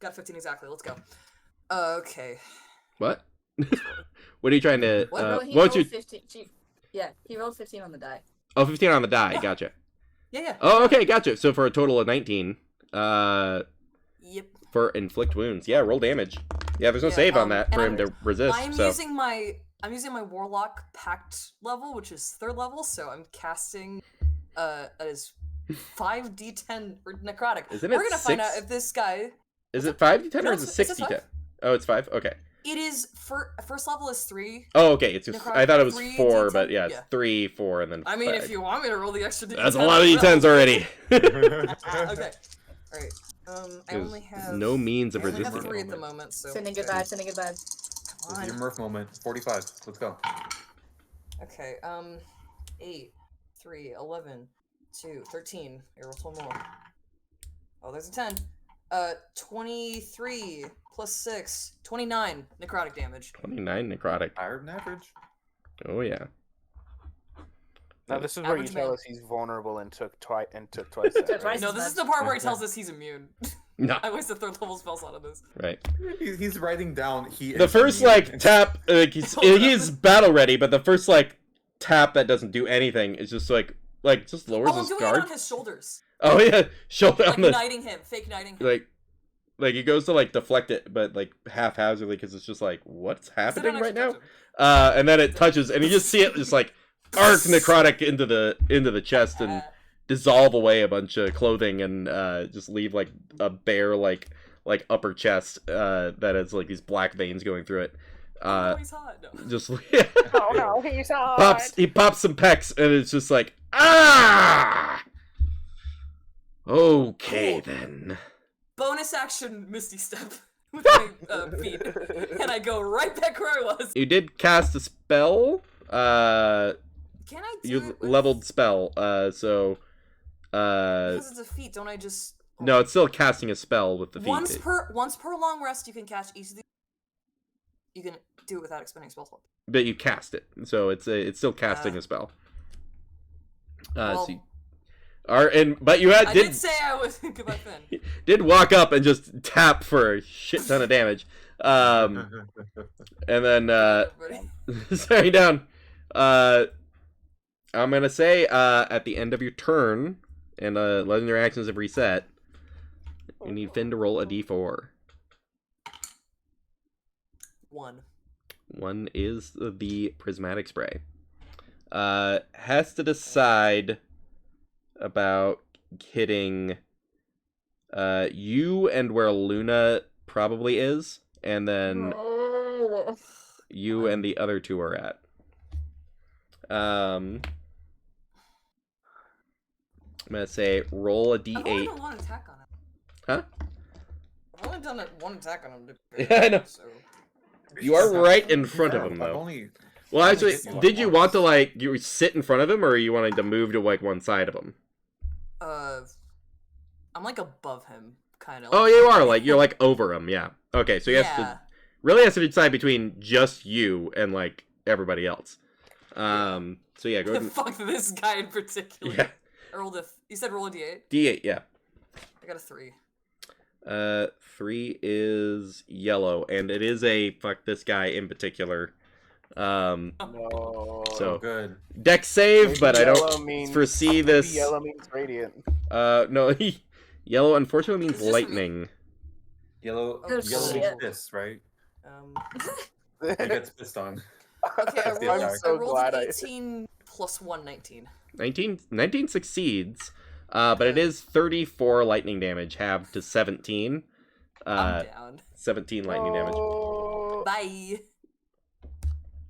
Got 15 exactly. Let's go. Okay. What? What are you trying to? What? No, he What's rolled your? 15. Yeah, he rolled 15 on the die. Oh, 15 on the die. Yeah. Gotcha. Yeah. Oh, okay, gotcha. So for a total of 19. Yep. For inflict wounds. Yeah, roll damage. Yeah, there's no Yeah, save on that and for him to resist. I'm so using my Warlock Pact level, which is 3rd level, so I'm casting that is 5d10 or necrotic. Isn't We're it gonna find out 6? if this guy. Is it 5d10 or No, is it it's 6d10? 5. Oh, it's 5. Okay. It is first level is 3. Oh, okay. It's just, Necrotic I thought it was 3 4, D10? but yeah, it's Yeah. 3, 4, and then. I mean, 5. if you want me to roll the extra d10, That's a lot of I will. d10s already. Okay. All right. I There's only have no means of I only have resisting 3 it. at the moment, so. Sending good vibes, sending good vibes. This Come is your on. Murph moment. 45. Let's go. Okay. 8, 3, 11, 2, 13. Here, roll 1 more. Oh, there's a 10. 23 plus 6, 29 necrotic damage. 29 necrotic. Higher than average. Oh, yeah. Now this is where you Average tell man. us he's vulnerable and took twice that, right? Twice. No, this is the part where he tells us he's immune. No, I wasted 3rd level spell slot on this. right. He's writing down. The first, like, tap, like, he's battle ready, but the first, like, tap that doesn't do anything is just, like just lowers Oh, I'm his doing guard. it on his shoulders. Oh, yeah. Shoulder Like on the. knighting him, fake knighting him. Like, he goes to, like, deflect it, but, like, haphazardly, because it's just like, what's So don't happening right actually now? touch him. And then it touches, and you just see it just, like, arc necrotic into the chest and dissolve away a bunch of clothing and just leave, like, a bare, like upper chest that has, like, these black veins going through it. Oh, he's hot. No. Just Oh no, he's he pops some pecs, and it's just like, ah! Okay, Cool. then. Bonus action Misty Step with my feet. And I go right back where I was. You did cast a spell. Can I do You it with... leveled spell. So. Because it's a feat, don't I just... No, it's still casting a spell with the feet. Once per long rest, you can cast each of these. You can do it without expending spell slot. But you cast it, so it's still casting Ah. a spell. Well, So but you I did say I was goodbye, Finn. did walk up and just tap for a shit ton of damage. And then Everybody. sorry down. I'm gonna say at the end of your turn, and legendary actions have reset. You need Finn to roll a d4. 1. 1 is the prismatic spray. Has to decide about hitting you and where Luna probably is, and then you and the other two are at. I'm gonna say roll a I've only d8. done one attack on him. Huh? I've only done one attack on him. Yeah, I know. So. You are right in front of him, I've though. only Well, only actually, hit you did you once. want to, like, you sit in front of him, or are you wanting to move to, like, one side of him? I'm like above him, kind of. Oh, you are, like, you're, like, over him, yeah. Okay, so you have yeah. to, really has to decide between just you and, like, everybody else. So yeah, go ahead and, Fuck this guy in particular. yeah, I rolled you said roll a d8? d8, yeah. I got a 3. 3 is yellow, and it is a fuck this guy in particular. No. So- good. Dex save, Maybe but I yellow don't means- foresee maybe this. Yellow means radiant. No, yellow unfortunately means It's just me. lightning. Yellow, Oh, yellow shit. means piss, right? Okay, He gets pissed on. I That's the rolled, attack. I so rolled glad an I- 18 plus 1, 19. 19 succeeds, but it is 34 lightning damage, halved to 17. I'm down. 17 lightning damage. Oh. Bye.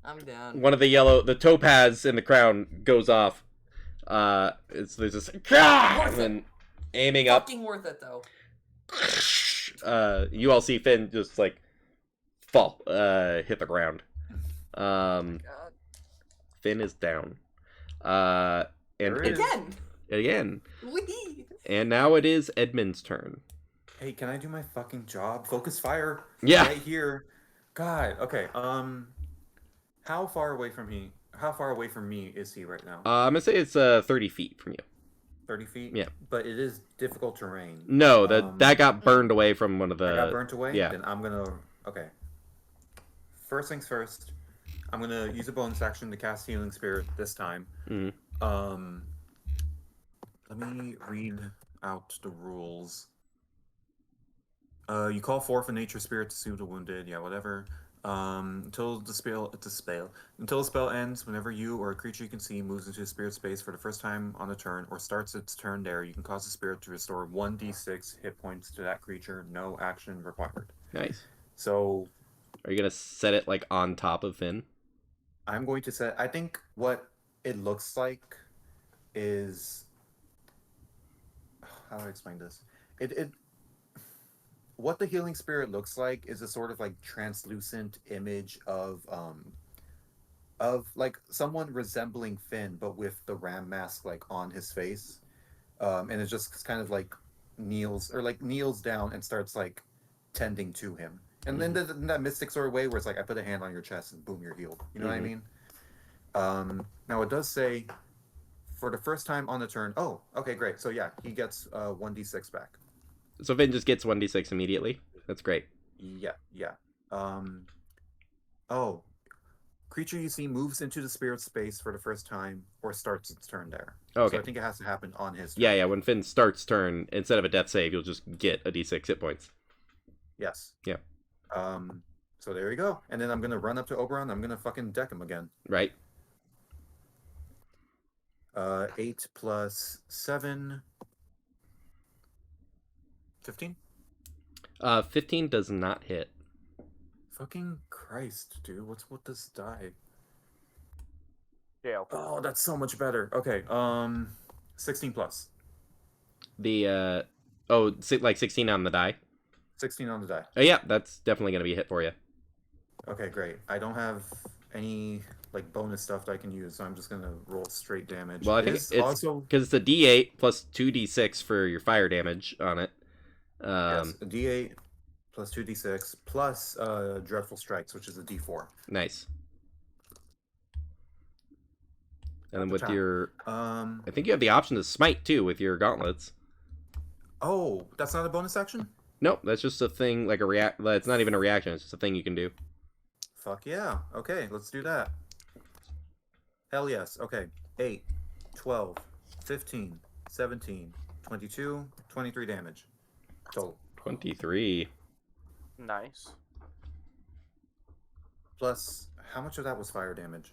I'm down. One of the topaz in the crown goes off. There's this and then aiming up. Fucking worth it though. You all see Finn just like fall, hit the ground. God. Finn is down. And There it is. Again. again, Wee. and now it is Edmund's turn. Hey, can I do my fucking job? Focus fire. Yeah. Right here. God. Okay. How far away from me? How far away from me is he right now? I'm gonna say it's 30 feet from you. 30 feet. Yeah. But it is difficult terrain. No, Um, that got burned away from one of the. I got burnt away. yeah. Then I'm gonna. Okay. First things first. I'm gonna use a bonus action to cast Healing Spirit this time. Mhm. Let me read out the rules. You call forth a nature spirit to soothe the wounded. Yeah, whatever. Until the spell ends, whenever you or a creature you can see moves into spirit space for the first time on a turn or starts its turn there, you can cause the spirit to restore 1d6 hit points to that creature. No action required. Nice. So Are you gonna set it like on top of Finn? I'm going to set. I think what it looks like is. How do I explain this? What the healing spirit looks like is a sort of like translucent image of like someone resembling Finn, but with the ram mask like on his face, and it just kind of like kneels down and starts like tending to him, and then in that mystic sort of way where it's like I put a hand on your chest and boom, you're healed. You know what I mean? Now it does say for the first time on the turn. Oh, okay, great. So yeah, he gets 1d6 back. So Finn just gets 1d6 immediately. That's great. Yeah. Oh, creature you see moves into the spirit space for the first time or starts its turn there. Okay. So I think it has to happen on his turn. Yeah. When Finn starts turn, instead of a death save, you'll just get a d6 hit points. Yes. Yeah. So there you go. And then I'm gonna run up to Oberon. I'm gonna fucking deck him again. Right. 8 plus 7. 15? 15 does not hit. Fucking Christ, dude. What's with this die? Jail. Oh, that's so much better. Okay, 16 plus. The like 16 on the die. 16 on the die. Oh yeah, that's definitely gonna be a hit for you. Okay, great. I don't have any like bonus stuff that I can use, so I'm just gonna roll straight damage. Well, I think Is it's also because it's a d8 plus 2d6 for your fire damage on it. yes, a D8 plus 2d6 plus dreadful strikes, which is a D4. Nice. And then At the with top. your, I I think you have the option to smite too with your gauntlets. Oh, that's not a bonus action? Nope, that's just a thing like a react. It's not even a reaction. It's just a thing you can do. Fuck yeah. Okay, let's do that. Hell yes. Okay. 8, 12, 15, 17, 22, 23 damage. Total. 23. Nice. Plus, how much of that was fire damage?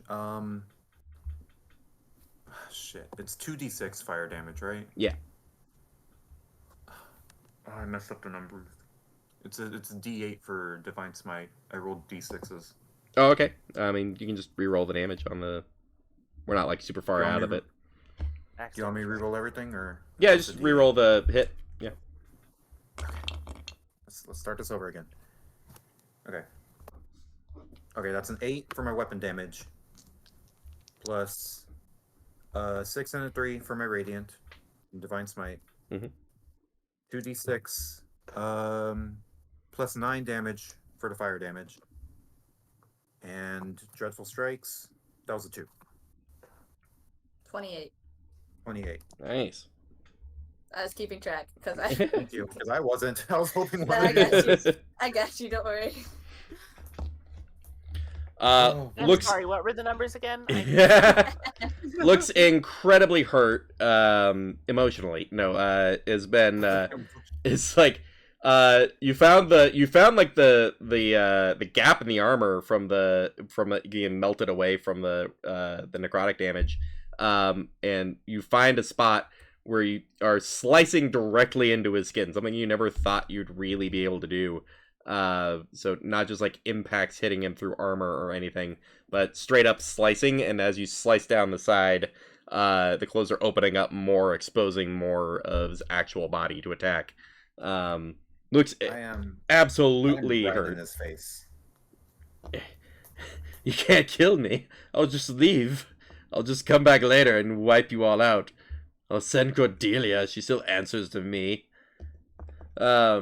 Shit. It's 2d6 fire damage, right? Yeah. messed up the numbers. It's a D8 for Divine Smite. I rolled D6s. Oh, okay. I mean, you can just re-roll the damage on the. We're not like super far You want out me of it. Do you want me to re-roll everything, or Yeah, just just the D8? re-roll the hit. Yeah. Let's start this over again. Okay. Okay, that's an 8 for my weapon damage. Plus 6 and a 3 for my Radiant. And Divine Smite. Mhm. 2d6. Plus 9 damage for the fire damage. And Dreadful Strikes. That was a 2. 28. 28. Nice. I was keeping track because I Thank you, because I wasn't. I was hoping No, one I of got you. you. I got you. Don't worry. Oh. I'm Looks sorry, what were the numbers again? I- looks incredibly hurt emotionally. No, has been it's like you found like the gap in the armor from it getting melted away from the necrotic damage, and you find a spot where you are slicing directly into his skin, something you never thought you'd really be able to do. So not just like impacts hitting him through armor or anything, but straight up slicing, and as you slice down the side, the clothes are opening up more, exposing more of his actual body to attack. Looks I am absolutely right in hurt. his face. You can't kill me. I'll just leave. I'll just come back later and wipe you all out. I'll send Cordelia. She still answers to me. I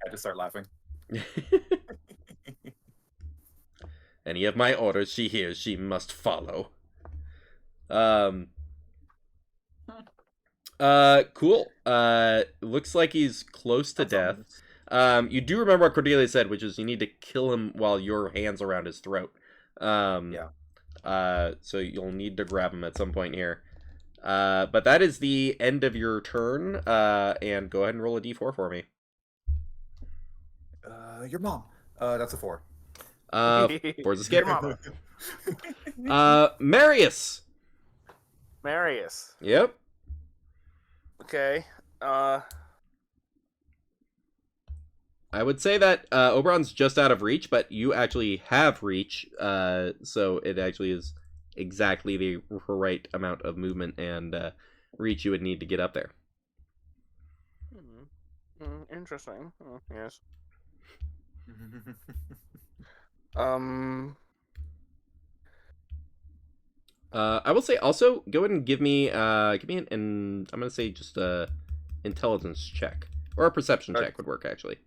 just start laughing. Any of my orders she hears, she must follow. Cool. Looks like he's close to death. You do remember what Cordelia said, which is you need to kill him while your hand's around his throat. Yeah. So you'll need to grab him at some point here. But that is the end of your turn. And go ahead and roll a d4 for me. Your mom. That's a 4. Four's escape. Your mama. Marius. Marius. Yep. Okay. I would say that Oberon's just out of reach, but you actually have reach, so it actually is exactly the right amount of movement and reach you would need to get up there. Interesting. Yes. I will say also go ahead and give me an I'm gonna say just a intelligence check or a perception check would work actually.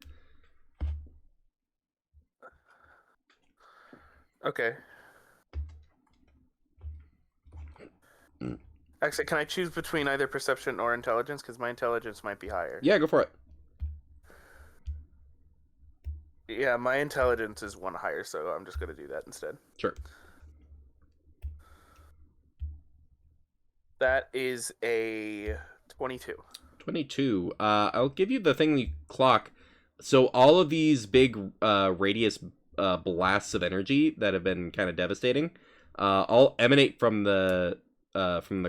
Okay. Actually, can I choose between either perception or intelligence? Because my intelligence might be higher. Yeah, go for it. Yeah, my intelligence is 1 higher, so I'm just going to do that instead. Sure. That is a 22. 22. I'll give you the thing you clock. So all of these big radius blasts of energy that have been kind of devastating all emanate from the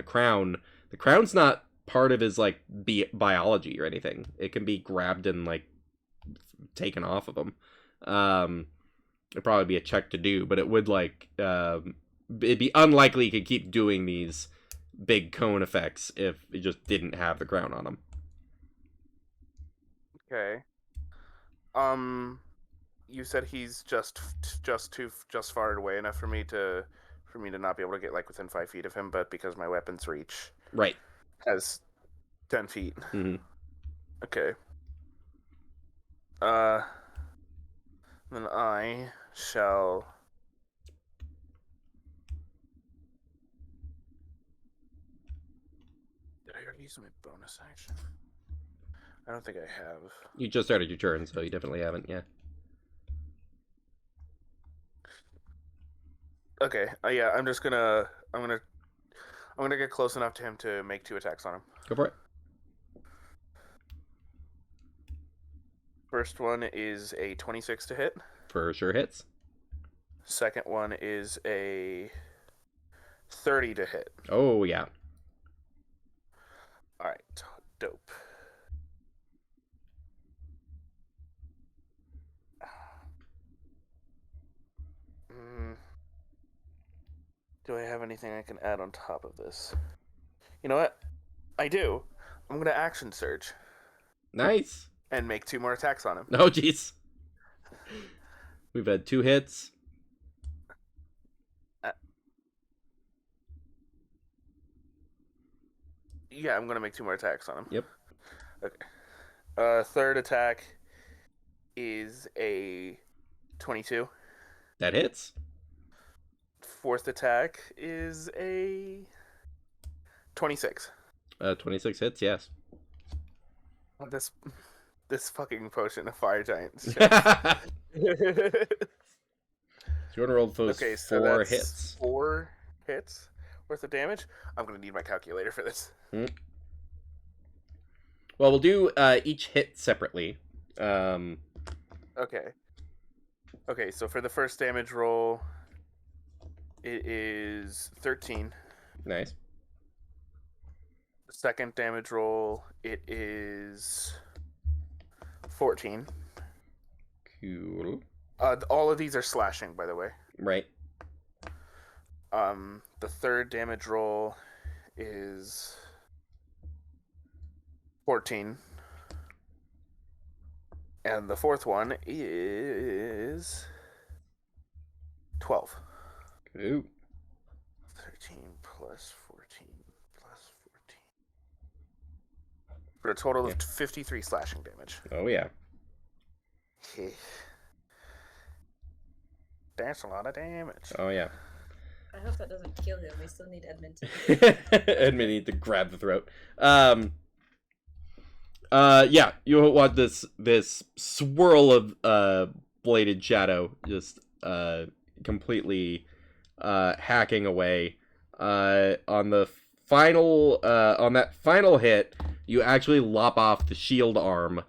crown. The crown's not part of his like biology or anything. It can be grabbed and like taken off of him. It'd probably be a check to do, but it would like it'd be unlikely he could keep doing these big cone effects if it just didn't have the crown on him. Okay. You said he's just far away enough for me to not be able to get like within 5 feet of him, but because my weapon's reach Right. has 10 feet. Mm-hmm. Okay. Then I shall. Did I already use my bonus action? I don't think I have. You just started your turn, so you definitely haven't. Yeah. Okay. Yeah. I'm gonna get close enough to him to make 2 attacks on him. Go for it. First one is a 26 to hit. For sure hits. Second one is a 30 to hit. Oh yeah. All right. Dope. Do I have anything I can add on top of this? You know what? I do. I'm gonna action surge Nice. and make 2 more attacks on him. Oh, jeez. We've had 2 hits. Yeah, I'm gonna make 2 more attacks on him. Yep. Okay. Third attack is a 22. That hits. Fourth attack is a 26. 26 hits, yes. This fucking potion of fire giant. So shit. you want to roll those Okay, so 4 that's hits. 4 hits worth of damage. I'm gonna need my calculator for this. Well, we'll do each hit separately. Okay. Okay, so for the first damage roll, it is 13. Nice. The second damage roll, it is 14. Cool. All of these are slashing, by the way. Right. The third damage roll is 14. And the fourth one is 12. Ooh. 13 plus 14 plus 14. For a total of 53 slashing damage. Oh, yeah. That's a lot of damage. Oh, yeah. I hope that doesn't kill him. We still need Edmund to. Edmund need to grab the throat. Yeah, you want this swirl of bladed shadow just completely hacking away. On the final on that final hit, you actually lop off the shield arm,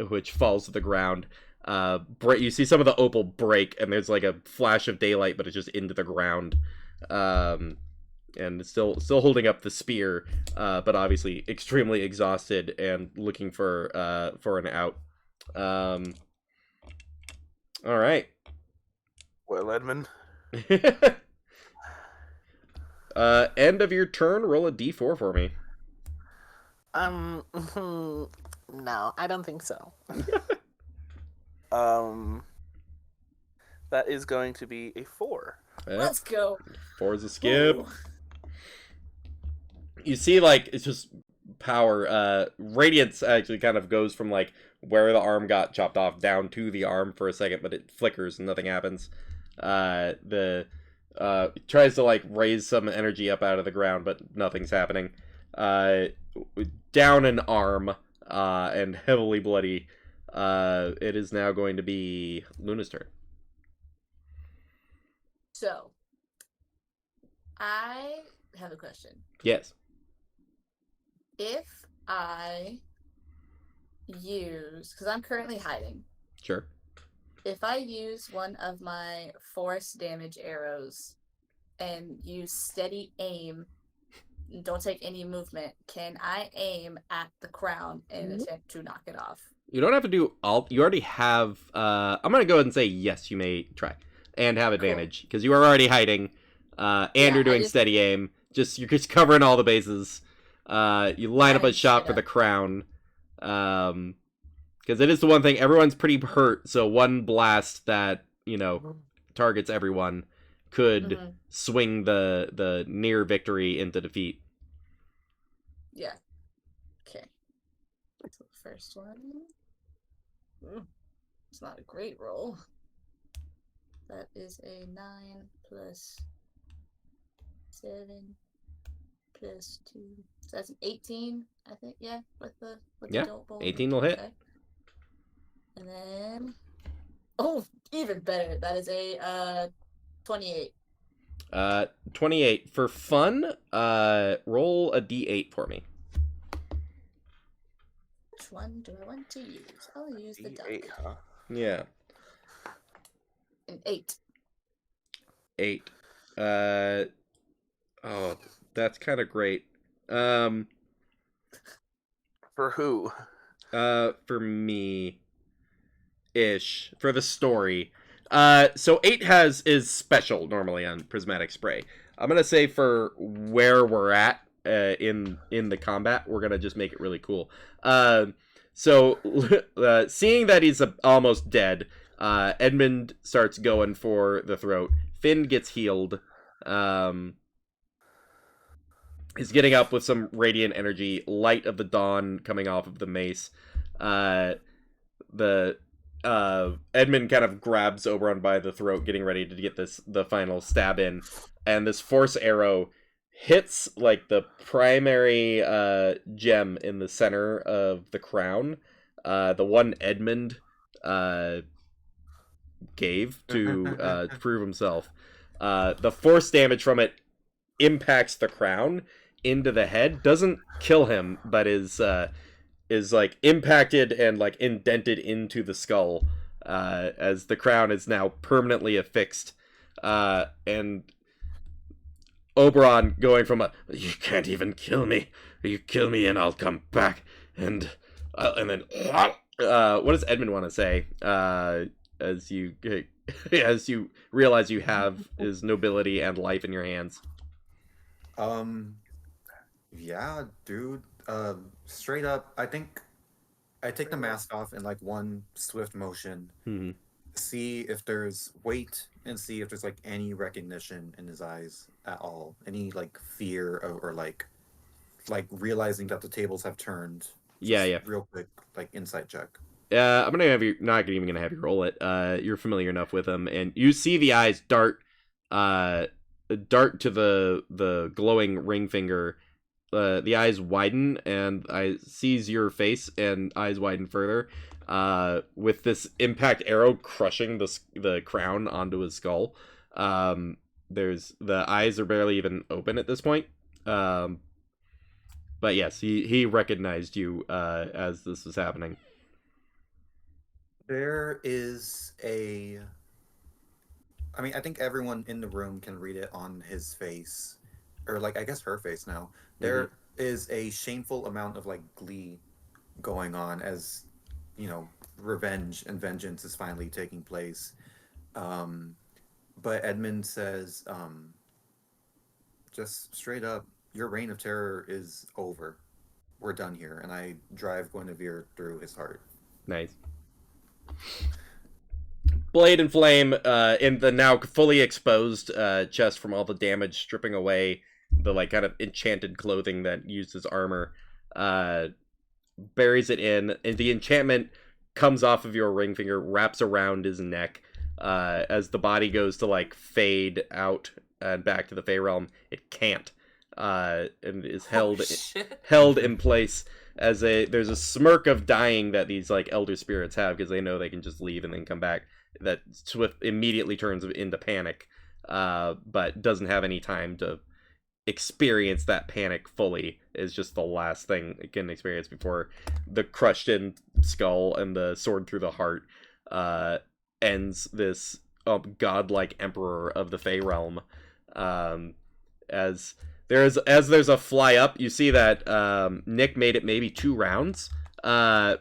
which falls to the ground. You see some of the opal break, and there's like a flash of daylight, but it's just into the ground. And it's still holding up the spear, but obviously extremely exhausted and looking for an out. All right. Well, Edmund. End of your turn. Roll a d4 for me. No, I don't think so. That is going to be a 4. Let's go. 4 is a skip. Ooh. You see, like, it's just power. Radiance actually kind of goes from, like, where the arm got chopped off down to the arm for a second, but it flickers and nothing happens. Tries to, like, raise some energy up out of the ground, but nothing's happening. Down an arm, and heavily bloody. It is now going to be Luna's turn. So, I have a question. Yes. If I use, because I'm currently hiding, Sure. if I use one of my force damage arrows and use steady aim, don't take any movement, can I aim at the crown and attempt to knock it off? You don't have to do all. You already have. I'm going to go ahead and say yes, you may try. And have advantage. Because you are already hiding. And you're doing steady aim. You're just covering all the bases. You line up a shot for the crown. Because it is the one thing, everyone's pretty hurt, so one blast that, targets everyone could swing the near victory into defeat. Yeah. Okay. So the first one. It's not a great roll. That is a 9 plus 7 plus 2. So that's an 18, I think. Yeah, with the adult bowl. 18 will hit. Okay. And then, even better. That is a 28. 28 for fun. Roll a d8 for me. Which one do I want to use? I'll use the duck. 8, huh? Yeah. An 8. 8. Oh, that's kind of great. For who? For me ish. For the story. So 8 is special normally on prismatic spray. I'm gonna say for where we're at in the combat, we're gonna just make it really cool. So seeing that he's almost dead, Edmund starts going for the throat. Finn gets healed. He's getting up with some radiant energy, light of the dawn coming off of the mace. Edmund kind of grabs Oberon by the throat, getting ready to get the final stab in, and this force arrow hits like the primary gem in the center of the crown, the one Edmund gave to prove himself. The force damage from it impacts the crown into the head, doesn't kill him, but is like impacted and like indented into the skull, as the crown is now permanently affixed, and Oberon going from "you can't even kill me, you kill me and I'll come back," and then what does Edmund want to say as you realize you have his nobility and life in your hands? Yeah, dude. Straight up, I think I take the mask off in like one swift motion, Mm-hmm. see if there's weight, and see if there's like any recognition in his eyes at all, any like fear or like realizing that the tables have turned. Yeah. Real quick, like insight check. I'm gonna have you. Not even gonna have you roll it. You're familiar enough with him, and you see the eyes dart to the glowing ring finger. The eyes widen, and I sees your face, and eyes widen further. With this impact arrow crushing the crown onto his skull. The eyes are barely even open at this point. But yes, he recognized you as this was happening. There is I think everyone in the room can read it on his face, or like I guess her face now. There is a shameful amount of like glee going on as, revenge and vengeance is finally taking place. But Edmund says, just straight up, your reign of terror is over. We're done here. And I drive Guinevere through his heart. Nice. Blade and flame in the now fully exposed chest from all the damage, stripping away the like kind of enchanted clothing that used as armor, buries it in, and the enchantment comes off of your ring finger, wraps around his neck. As the body goes to like fade out and back to the Fey realm, it can't, and is held in place as there's a smirk of dying that these like elder spirits have, because they know they can just leave and then come back. That Swift immediately turns into panic, but doesn't have any time to experience that panic fully. Is just the last thing it can experience before the crushed in skull and the sword through the heart ends this godlike emperor of the Fey realm. As there's a fly up, you see that Nick made it maybe 2 rounds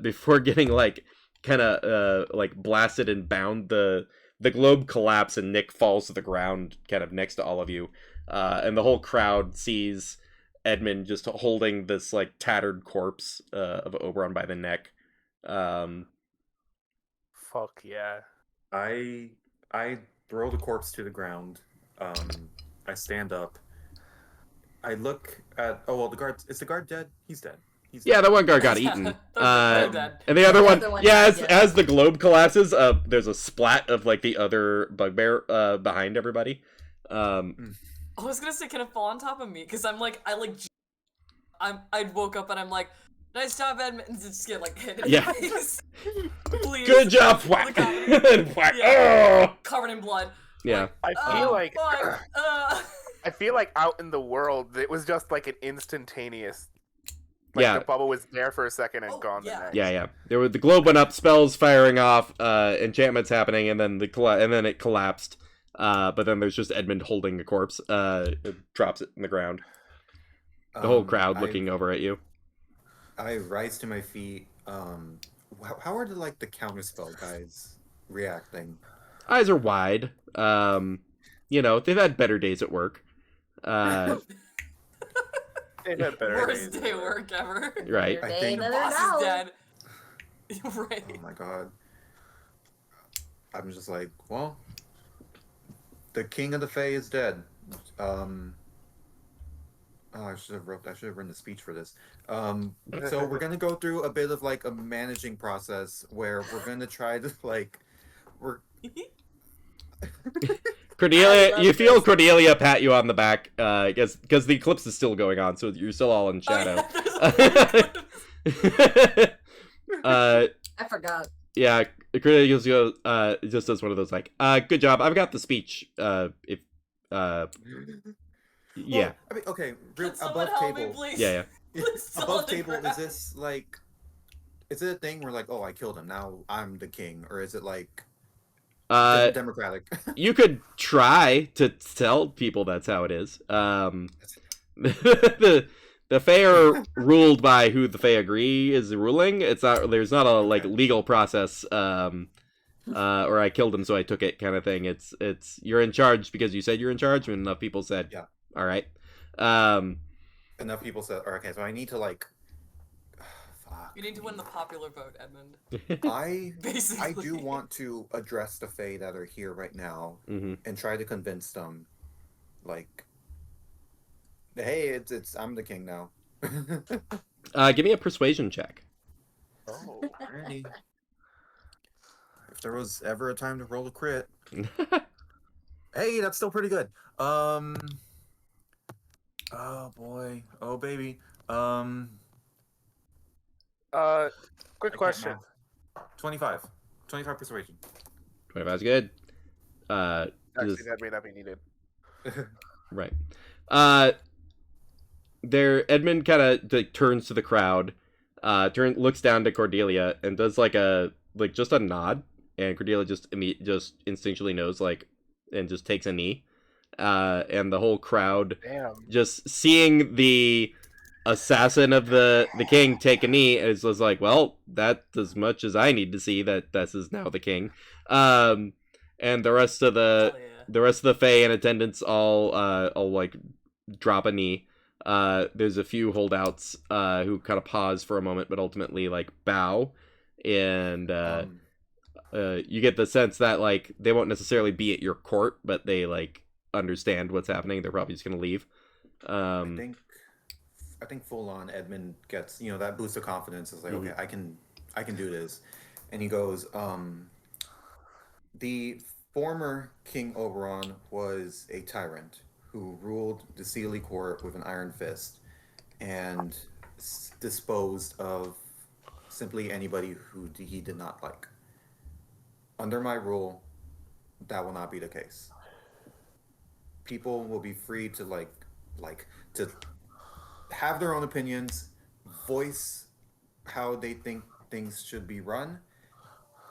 before getting like kind of like blasted and bound. The globe collapses and Nick falls to the ground kind of next to all of you, and the whole crowd sees Edmund just holding this like tattered corpse of Oberon by the neck. Fuck yeah. I throw the corpse to the ground. I stand up. I look at the guard. Is the guard dead? He's dead. Yeah, the one guard got eaten. They're dead. And the other one, yeah, as the globe collapses, there's a splat of like the other bugbear behind everybody. I was gonna say, can it fall on top of me? Because I woke up and I'm like, nice job, Edmund. And just get like hit in the face. Please. Good job, whack. Whack. Yeah. Covered in blood. Yeah. I feel like Fuck. I feel like out in the world it was just like an instantaneous. Like the bubble was there for a second and gone the next. Yeah. The globe went up, spells firing off, enchantments happening, and then it collapsed. But then there's just Edmund holding a corpse. It drops it in the ground. The whole crowd looking over at you. I rise to my feet. How are the counterspell guys reacting? eyes are wide. You know, they've had better days at work. They've had better Worst days. day of work ever. Right. I Day think- another Boss now. is dead. Right. Oh my god. I'm just like, well, the king of the Fae is dead. Oh, I should have written a speech for this. So we're gonna go through a bit of like a managing process where we're gonna try to like, we're Cordelia, I you love feel this. Cordelia pat you on the back, because the eclipse is still going on, so you're still all in shadow. I forgot. Yeah, Cordelia just does one of those like, good job, I've got the speech. If yeah, Well, I mean, okay, Can someone above help me, table. please? yeah. Please tell Above the table, is crowd. this like, is it a thing where like, oh, I killed him, now I'm the king, or is it like democratic? You could try to tell people that's how it is. The Fae are ruled by who the Fae agree is ruling. It's not. There's not a like legal process. Or I killed him, so I took it, kind of thing. It's you're in charge because you said you're in charge, and enough people said, Yeah. all right. Enough people said, okay, so I need to like, fuck. You need to win the popular vote, Edmund. I Basically. do want to address the Fae that are here right now hmm and try to convince them, like, hey, it's I'm the king now. Give me a persuasion check. Oh. Alrighty. If there was ever a time to roll a crit, hey, that's still pretty good. Oh boy, oh baby. Quick question. 25 persuasion. 25 is good. Actually, Just- that may not be needed. Right. There, Edmund kind of like, turns to the crowd, looks down to Cordelia, and does like just a nod, and Cordelia just instinctually knows, like, and just takes a knee, and the whole crowd Damn. just seeing the assassin of the king take a knee is like, well, that's as much as I need to see that this is now the king. And the rest of Hell yeah. the rest of the Fae in attendance all like drop a knee. There's a few holdouts who kind of pause for a moment, but ultimately like bow, and you get the sense that like they won't necessarily be at your court, but they like understand what's happening. They're probably just gonna leave. I think full on Edmund gets, that boost of confidence. Is like, Mhm. okay, I can do this, and he goes, the former King Oberon was a tyrant who ruled the Sealy court with an iron fist and disposed of simply anybody who he did not like. Under my rule, that will not be the case. People will be free to to have their own opinions, voice how they think things should be run,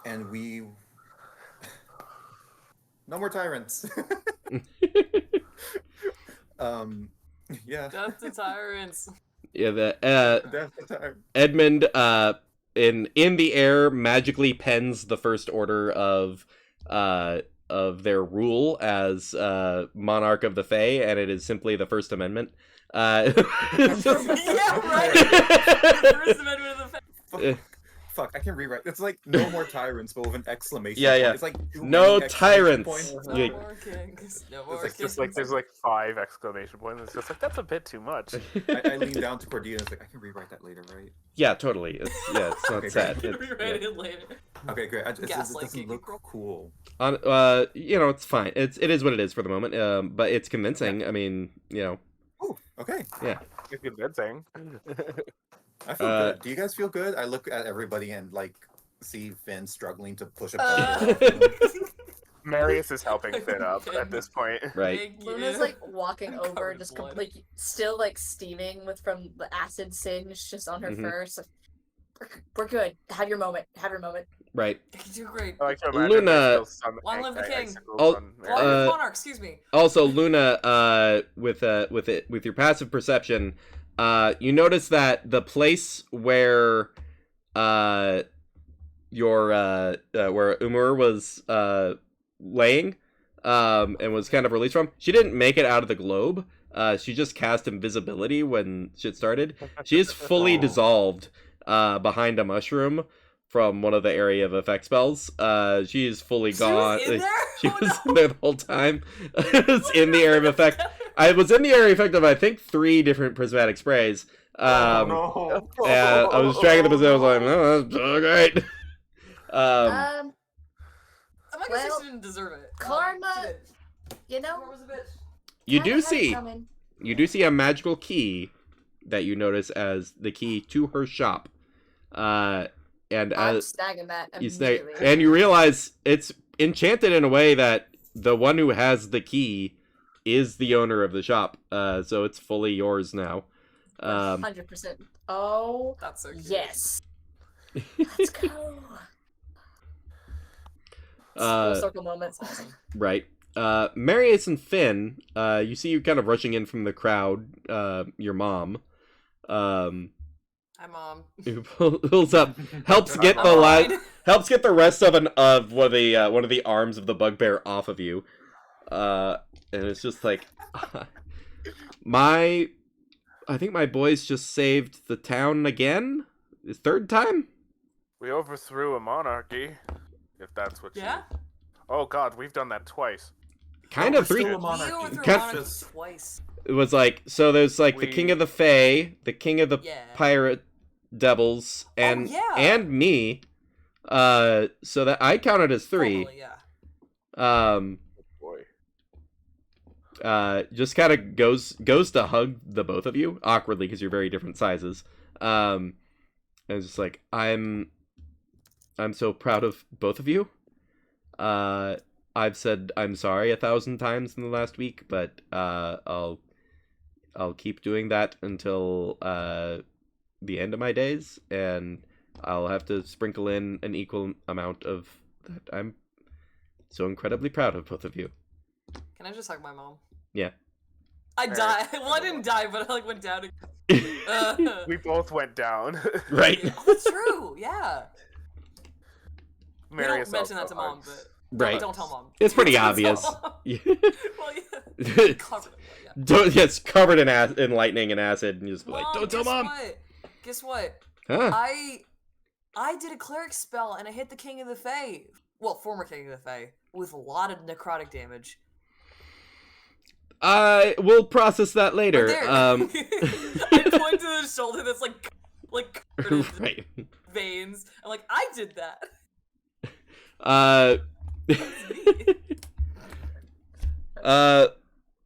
and no more tyrants. Yeah. Death to tyrants. Yeah, That's the time. Edmund in the air magically pens the first order of their rule as monarch of the Fae, and it is simply the First Amendment. Yeah, right. The First Amendment of the Fae. Fuck, I can rewrite. It's like no more tyrants, but with an exclamation Yeah, point. yeah. It's like too No many exclamation tyrants. points. No Yeah. more kings. No more It's like, kings. just like there's like 5 exclamation points. It's just like that's a bit too much. I lean down to Cordelia and it's like, I can rewrite that later, right? Yeah, totally. It's not Okay, sad. great. It's, Rewrite yeah. it later. Okay, great. It Gaslighting. doesn't look cool. It's fine. It is what it is for the moment. But it's convincing. I mean, Oh, okay. It's convincing. I feel good. Do you guys feel good? I look at everybody and see Finn struggling to push a Uh, button. Marius is helping Finn up at this point. right. Thank Luna's you. like walking I'm over, covered in just blood. still steaming from the acid singe just on her Mhm. fur. So, we're good. Have your moment. Have your moment. Right. You do great. I like to imagine Luna- there's still some Long live the king. icicles Oh, on Monarch, Marius. Monarch, excuse me. Also, Luna, with your passive perception, you notice that the place where where Umur was laying, and was kind of released from. She didn't make it out of the globe. She just cast invisibility when shit started. She is fully dissolved behind a mushroom from one of the area of effect spells. She is fully gone. She was in there? She Oh, was no. in there the whole time. It's in the area of effect. I was in the area of effect of, I think, 3 different prismatic sprays. Oh, no. And I was tracking the position. I was like, oh, that's great. I'm not gonna say Well, she didn't deserve it. karma- She did. You know, Karma's a bitch. You kinda do had it see. coming. You do see a magical key that you notice as the key to her shop. And I'm as snagging that you snag, immediately. and you realize it's enchanted in a way that the one who has the key is the owner of the shop. So it's fully yours now. 100%. Oh, That's so cute. yes. Let's go. Full Uh, circle moments. right. Marius and Finn, you see you kind of rushing in from the crowd. Your mom. Hi, Mom. Who pulls up, helps get the Alright. helps get the rest of one of the arms of the bugbear off of you, and it's just like, I think my boys just saved the town again, the 3rd time. We overthrew a monarchy, if that's what Yeah? you... Oh god, we've done that twice. Kind We're of 3. still a We monarchy. overthrew Can't- Monarchy twice. It was like, so there's like the We- king of the Fae, the king of the Yeah. pirate devils, and yeah. and me. So that I counted as 3. Totally, yeah. Boy. Just kind of goes to hug the both of you awkwardly because you're very different sizes. And it's just like, I'm so proud of both of you. I've said I'm sorry 1,000 times in the last week, but I'll keep doing that until the end of my days, and I'll have to sprinkle in an equal amount of that. I'm so incredibly proud of both of you. Can I just hug my mom? Yeah. I Alright. died. Well, I didn't die, but I like went down. To... We both went down. Right. Oh, that's true. Yeah. We Marius don't mention that also to Mom, hugs. but Right. don't tell Mom. It's pretty Don't tell obvious. Mom. Yeah. Well, yeah. Covered it, but yeah. Don't, yeah, it's covered in lightning and acid, and you just be like, Mom, don't tell guess Mom. What? Guess what? Huh? I did a cleric spell and I hit the King of the Fae. Well, former King of the Fae with a lot of necrotic damage. We'll process that later. Right there. I point to the shoulder that's like covered in Right. veins. I'm like, I did that.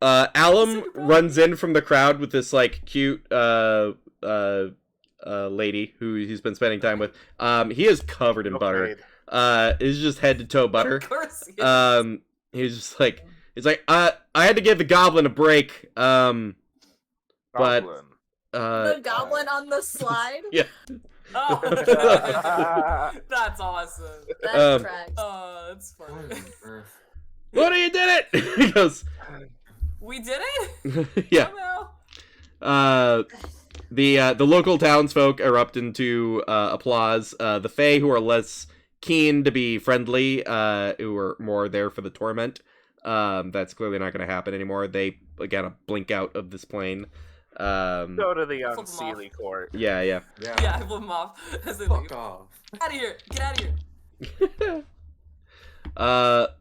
Alum Super runs in from the crowd with this like cute lady who he's been spending time with. He is covered in butter. Is just head to toe butter. Of course. he is. He's just like, I had to give the goblin a break. But Goblin. The goblin on the slide? yeah. Oh, that's awesome. That tracks. Oh, that's funny. What you did it? He goes, We did it? yeah. Somehow. The local townsfolk erupt into applause. The Fae, who are less keen to be friendly, who are more there for the torment. That's clearly not going to happen anymore. They again blink out of this plane. Go to the Flip 'em unseelie court. Yeah. Yeah, I flip them off as they Fuck leave. off. Get out of here! Get out of here!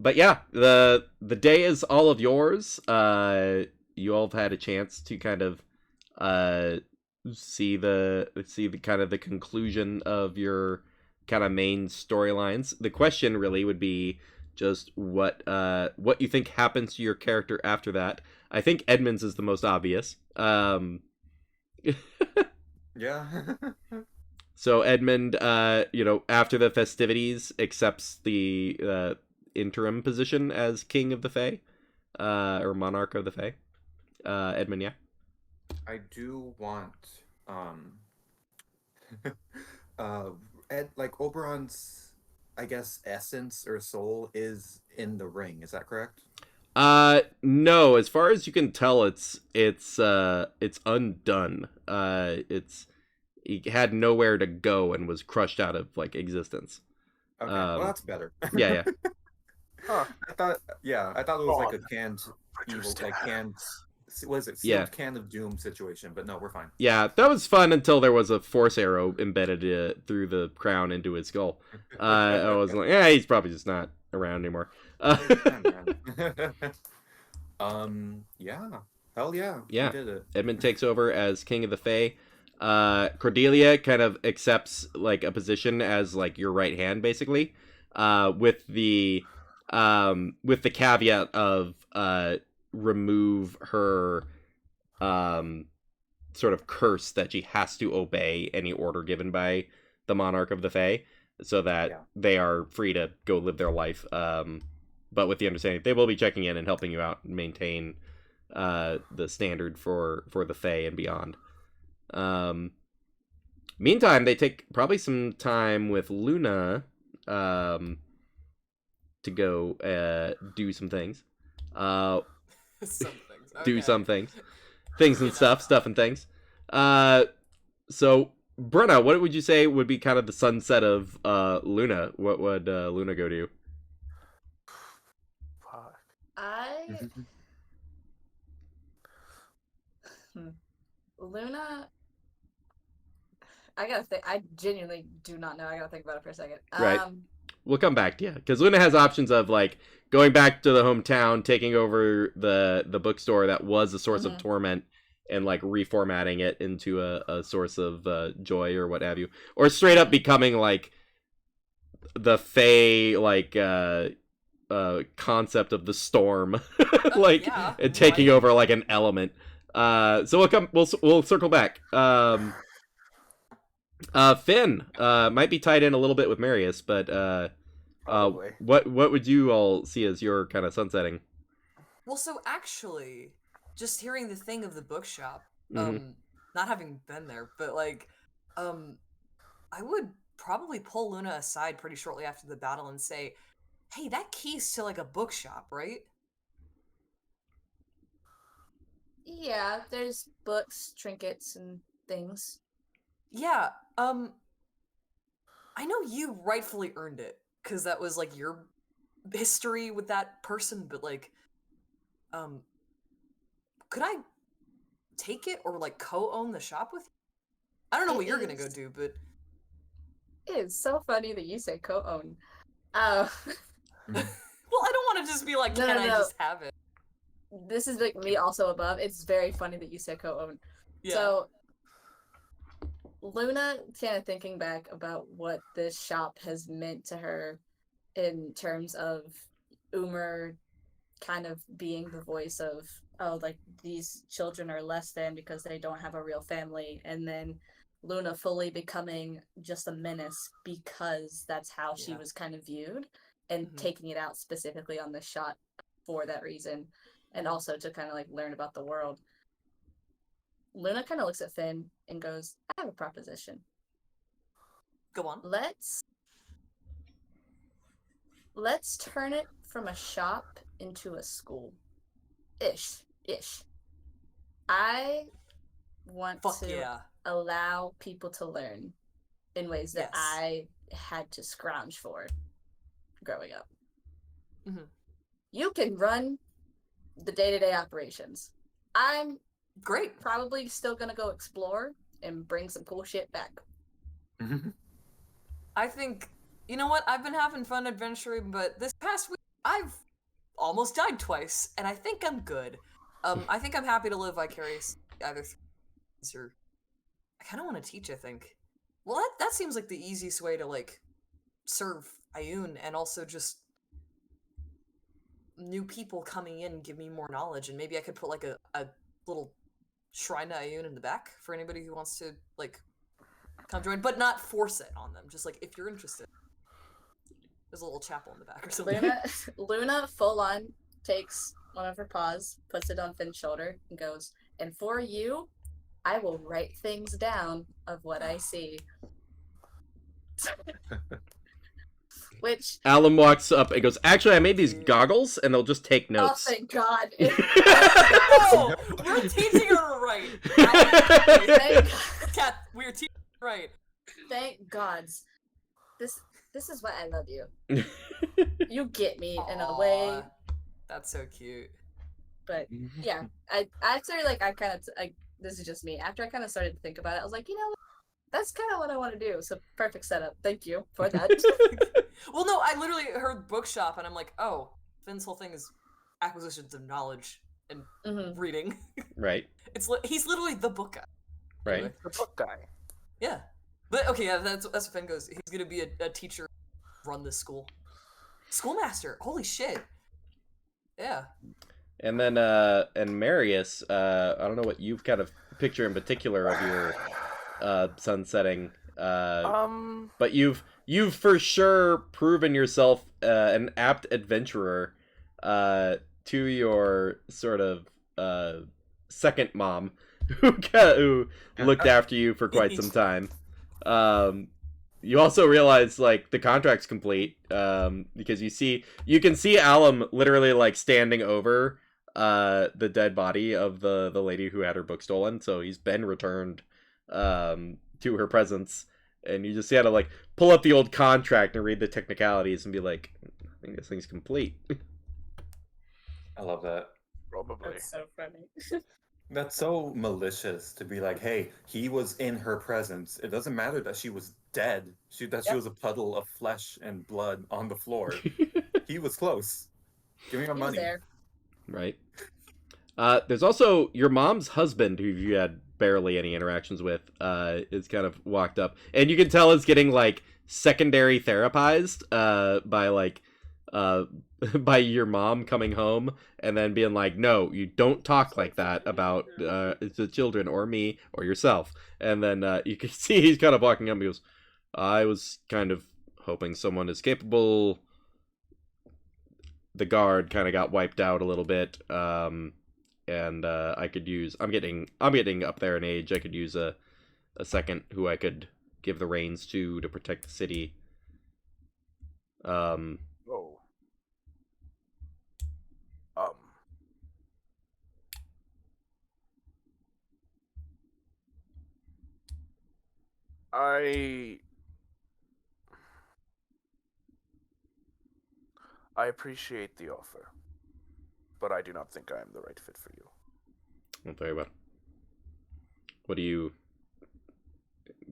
But yeah, the day is all of yours. You all have had a chance to kind of see the kind of the conclusion of your kind of main storylines. The question really would be just what you think happens to your character after that. I think Edmund's is the most obvious. Yeah. So Edmund, after the festivities, accepts the interim position as King of the Fae, or Monarch of the Fae. Edmund, yeah. I do want like Oberon's, I guess, essence or soul is in the ring. Is that correct? No. As far as you can tell, it's undone. He had nowhere to go and was crushed out of like existence. Okay, Um, well that's better. Yeah. Huh. I thought it was like a Oh, canned evil, produced like that. canned. What is it? Yeah. Sealed can of doom situation. But no, we're fine. Yeah, that was fun until there was a force arrow embedded through the crown into his skull. I was like, yeah, he's probably just not around anymore. Yeah. Hell yeah. Yeah. We did it. Edmund takes over as King of the Fae. Cordelia kind of accepts like a position as like your right hand, basically, with the caveat of remove her sort of curse that she has to obey any order given by the monarch of the Fae, so that they are free to go live their life. But with the understanding they will be checking in and helping you out and maintain the standard for the Fae and beyond. Meantime, they take probably some time with Luna to go do some things. Some things. Do Okay. some things. Things and stuff and things. So, Brenna, what would you say would be kind of the sunset of Luna? What would Luna go do? Fuck. Luna. I gotta think. I genuinely do not know. I gotta think about it for a second. Right. We'll come back to you, because Luna has options of like going back to the hometown, taking over the bookstore that was a source of torment, and like reformatting it into a source of joy or what have you, or straight up becoming like the Fae like concept of the storm, like yeah, and taking right. over like an element. So we'll circle back. Finn might be tied in a little bit with Marius, but Probably. what would you all see as your kind of sunsetting? Well, so actually, just hearing the thing of the bookshop, Mhm. not having been there, but like, I would probably pull Luna aside pretty shortly after the battle and say, "Hey, that key's to like a bookshop, right?" Yeah, there's books, trinkets, and things. Yeah, I know you rightfully earned it, because that was like your history with that person, but like, could I take it or like co-own the shop with you? I don't know what It you're gonna go is- do, but It is so funny that you say co-own. well, I don't want to just be like, No, can no, I no. just have it? This is like me also above. It's very funny that you said co-own. Yeah. So Luna kind of thinking back about what this shop has meant to her in terms of Umer kind of being the voice of, oh, like these children are less than because they don't have a real family, and then Luna fully becoming just a menace because that's how she Yeah. was kind of viewed, and Mhm. taking it out specifically on this shot for that reason, and also to kind of like learn about the world. Luna kind of looks at Finn and goes, I have a proposition. Go on. Let's turn it from a shop into a school. Ish. I want Fuck to yeah. allow people to learn in ways that Yes. I had to scrounge for growing up. Mhm. You can run the day-to-day operations. I'm Great. probably still gonna go explore and bring some cool shit back. I think, you know what? I've been having fun adventuring, but this past week I've almost died twice, and I think I'm good. I think I'm happy to live vicarious either or I kind of want to teach, I think. Well, that seems like the easiest way to like serve Ioun, and also just new people coming in give me more knowledge, and maybe I could put like a little shrine to Ioun in the back for anybody who wants to like come join, but not force it on them. Just like if you're interested. There's a little chapel in the back or something. Luna full on takes one of her paws, puts it on Finn's shoulder, and goes, and for you, I will write things down of what I see. Which, Alan walks up and goes, actually, I made these goggles, and they'll just take oh, notes. thank God. Oh, we're teaching her right. Thank, Cat, we're teaching her right. thank gods. this is why I love you. You get me in a way, Aw, that's so cute. but yeah, I actually like I kind of this is just me. After I kind of started to think about it, I was like, you know, what? That's kind of what I want to do. So perfect setup. Thank you for that. Well, no, I literally heard bookshop, and I'm like, oh, Finn's whole thing is acquisitions of knowledge and Mhm. reading. Right. He's literally the book guy. Right. Anyway. The book guy. Yeah, but okay, yeah, that's what Finn goes. He's gonna be a teacher, run this school, schoolmaster. Holy shit. Yeah. And then and Marius, I don't know what you've kind of picture in particular of your sun setting. But you've for sure proven yourself an apt adventurer to your sort of second mom who looked after you for quite some time. You also realize like the contract's complete because you can see Alum literally like standing over the dead body of the lady who had her book stolen, so he's been returned to her presence. And you just had to like pull up the old contract and read the technicalities and be like, I think this thing's complete. I love that. Probably. That's so funny. That's so malicious to be like, hey, he was in her presence. It doesn't matter that she was dead. She was a puddle of flesh and blood on the floor. He was close. Give me my He was money. there. Right. There's also your mom's husband, who you had barely any interactions with, is kind of walked up, and you can tell is getting like secondary therapized by like by your mom coming home and then being like, no, you don't talk like that about the children or me or yourself. And then you can see he's kind of walking up and he goes, I was kind of hoping someone is capable. The guard kind of got wiped out a little bit, and I could use. I'm getting up there in age. I could use a second who I could give the reins to protect the city. Oh. I appreciate the offer, but I do not think I am the right fit for you. Well, very well. What are you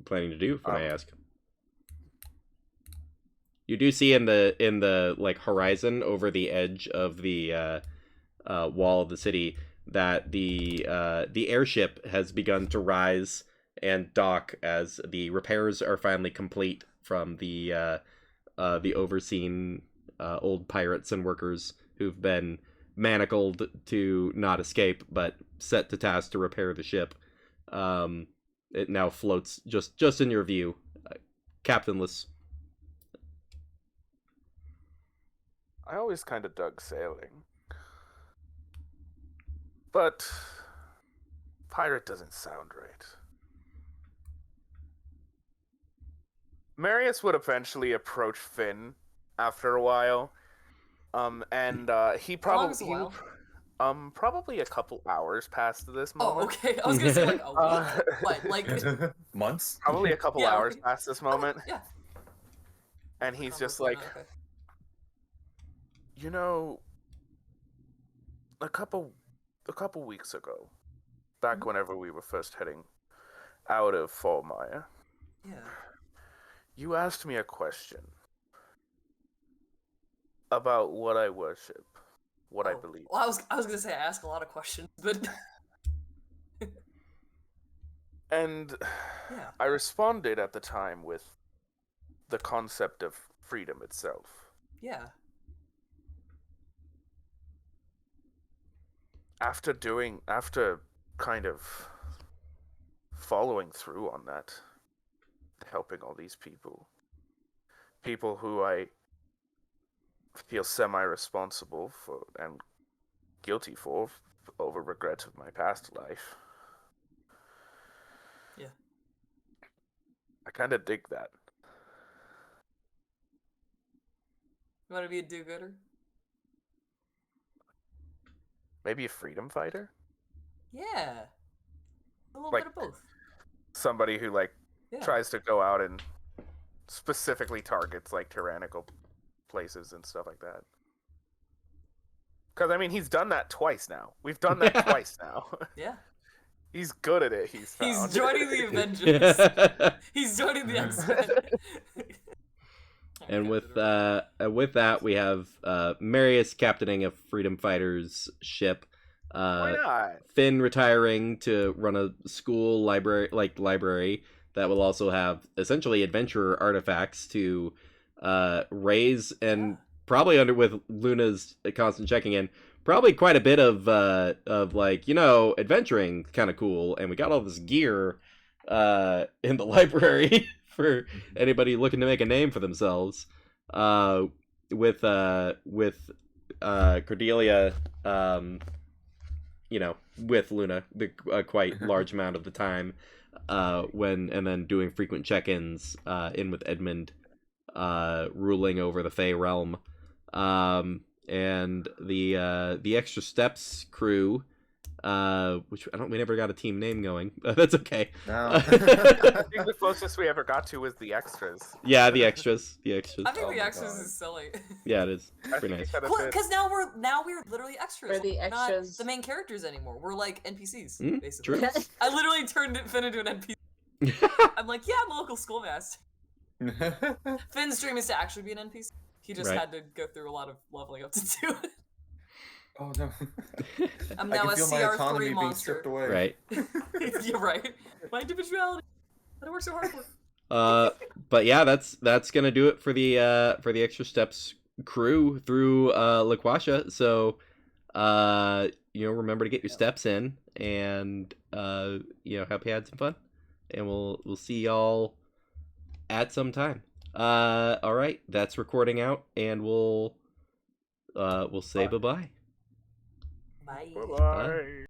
planning to do, if I may ask? You do see in the like horizon over the edge of the wall of the city that the airship has begun to rise and dock as the repairs are finally complete from the overseen old pirates and workers who've been manacled to not escape, but set to task to repair the ship. It now floats just in your view, captainless. I always kind of dug sailing. But pirate doesn't sound right. Marius would eventually approach Finn after a while. And he How long probably is a while? probably a couple hours past this moment. Oh, okay. I was gonna say like a week. What, like Months? Probably a couple Yeah, hours okay. past this moment. Yeah. And he's just Probably like, not, okay. you know, a couple weeks ago, back whenever we were first heading out of Fallmire, Yeah. you asked me a question about what I worship, what I Oh, believe. Well, I was gonna say I ask a lot of questions, but And yeah. I responded at the time with the concept of freedom itself. Yeah. After kind of following through on that, helping all these people who I feel semi-responsible for and guilty for over regrets of my past life. Yeah. I kind of dig that. You want to be a do-gooder? Maybe a freedom fighter? Yeah. A little Like- bit of both. Somebody who Yeah. tries to go out and specifically targets like tyrannical places and stuff like that. Because I mean, he's done that twice now. We've done that twice now. Yeah. He's good at it. He's He's joining the Avengers. He's joining the X-Men. And with that, we have Marius captaining a freedom fighters ship. Why not? Finn retiring to run a school library that will also have essentially adventurer artifacts to raise, and probably with Luna's constant checking in, probably quite a bit of adventuring kind of cool, and we got all this gear in the library for anybody looking to make a name for themselves. With Cordelia, with Luna, the quite large amount of the time, and then doing frequent check-ins in with Edmund, ruling over the Fey realm, and the Extra Steps crew, which we never got a team name going. That's okay. No. I think the closest we ever got to was the extras. Yeah, the extras. I think Oh the my extras God. is silly. Yeah, it is. I Pretty think nice. it kinda fits. Because now we're literally extras. We're the We're extras. not the main characters anymore. We're like NPCs, Mm, basically. true. I literally turned Finn into an NPC. I'm like, yeah, I'm a local schoolmaster. Finn's dream is to actually be an NPC. He just Right. had to go through a lot of leveling up to do it. Oh no. I'm I now can a feel my CR3 autonomy being monster. stripped away. Right. You're right. My individuality. That I work so hard for. But yeah, that's gonna do it for the Extra Steps crew through Laquasha. So remember to get your steps in, and hope you had some fun, and we'll see y'all at some time. All right, that's recording out, and we'll say bye-bye. Bye. Bye-bye.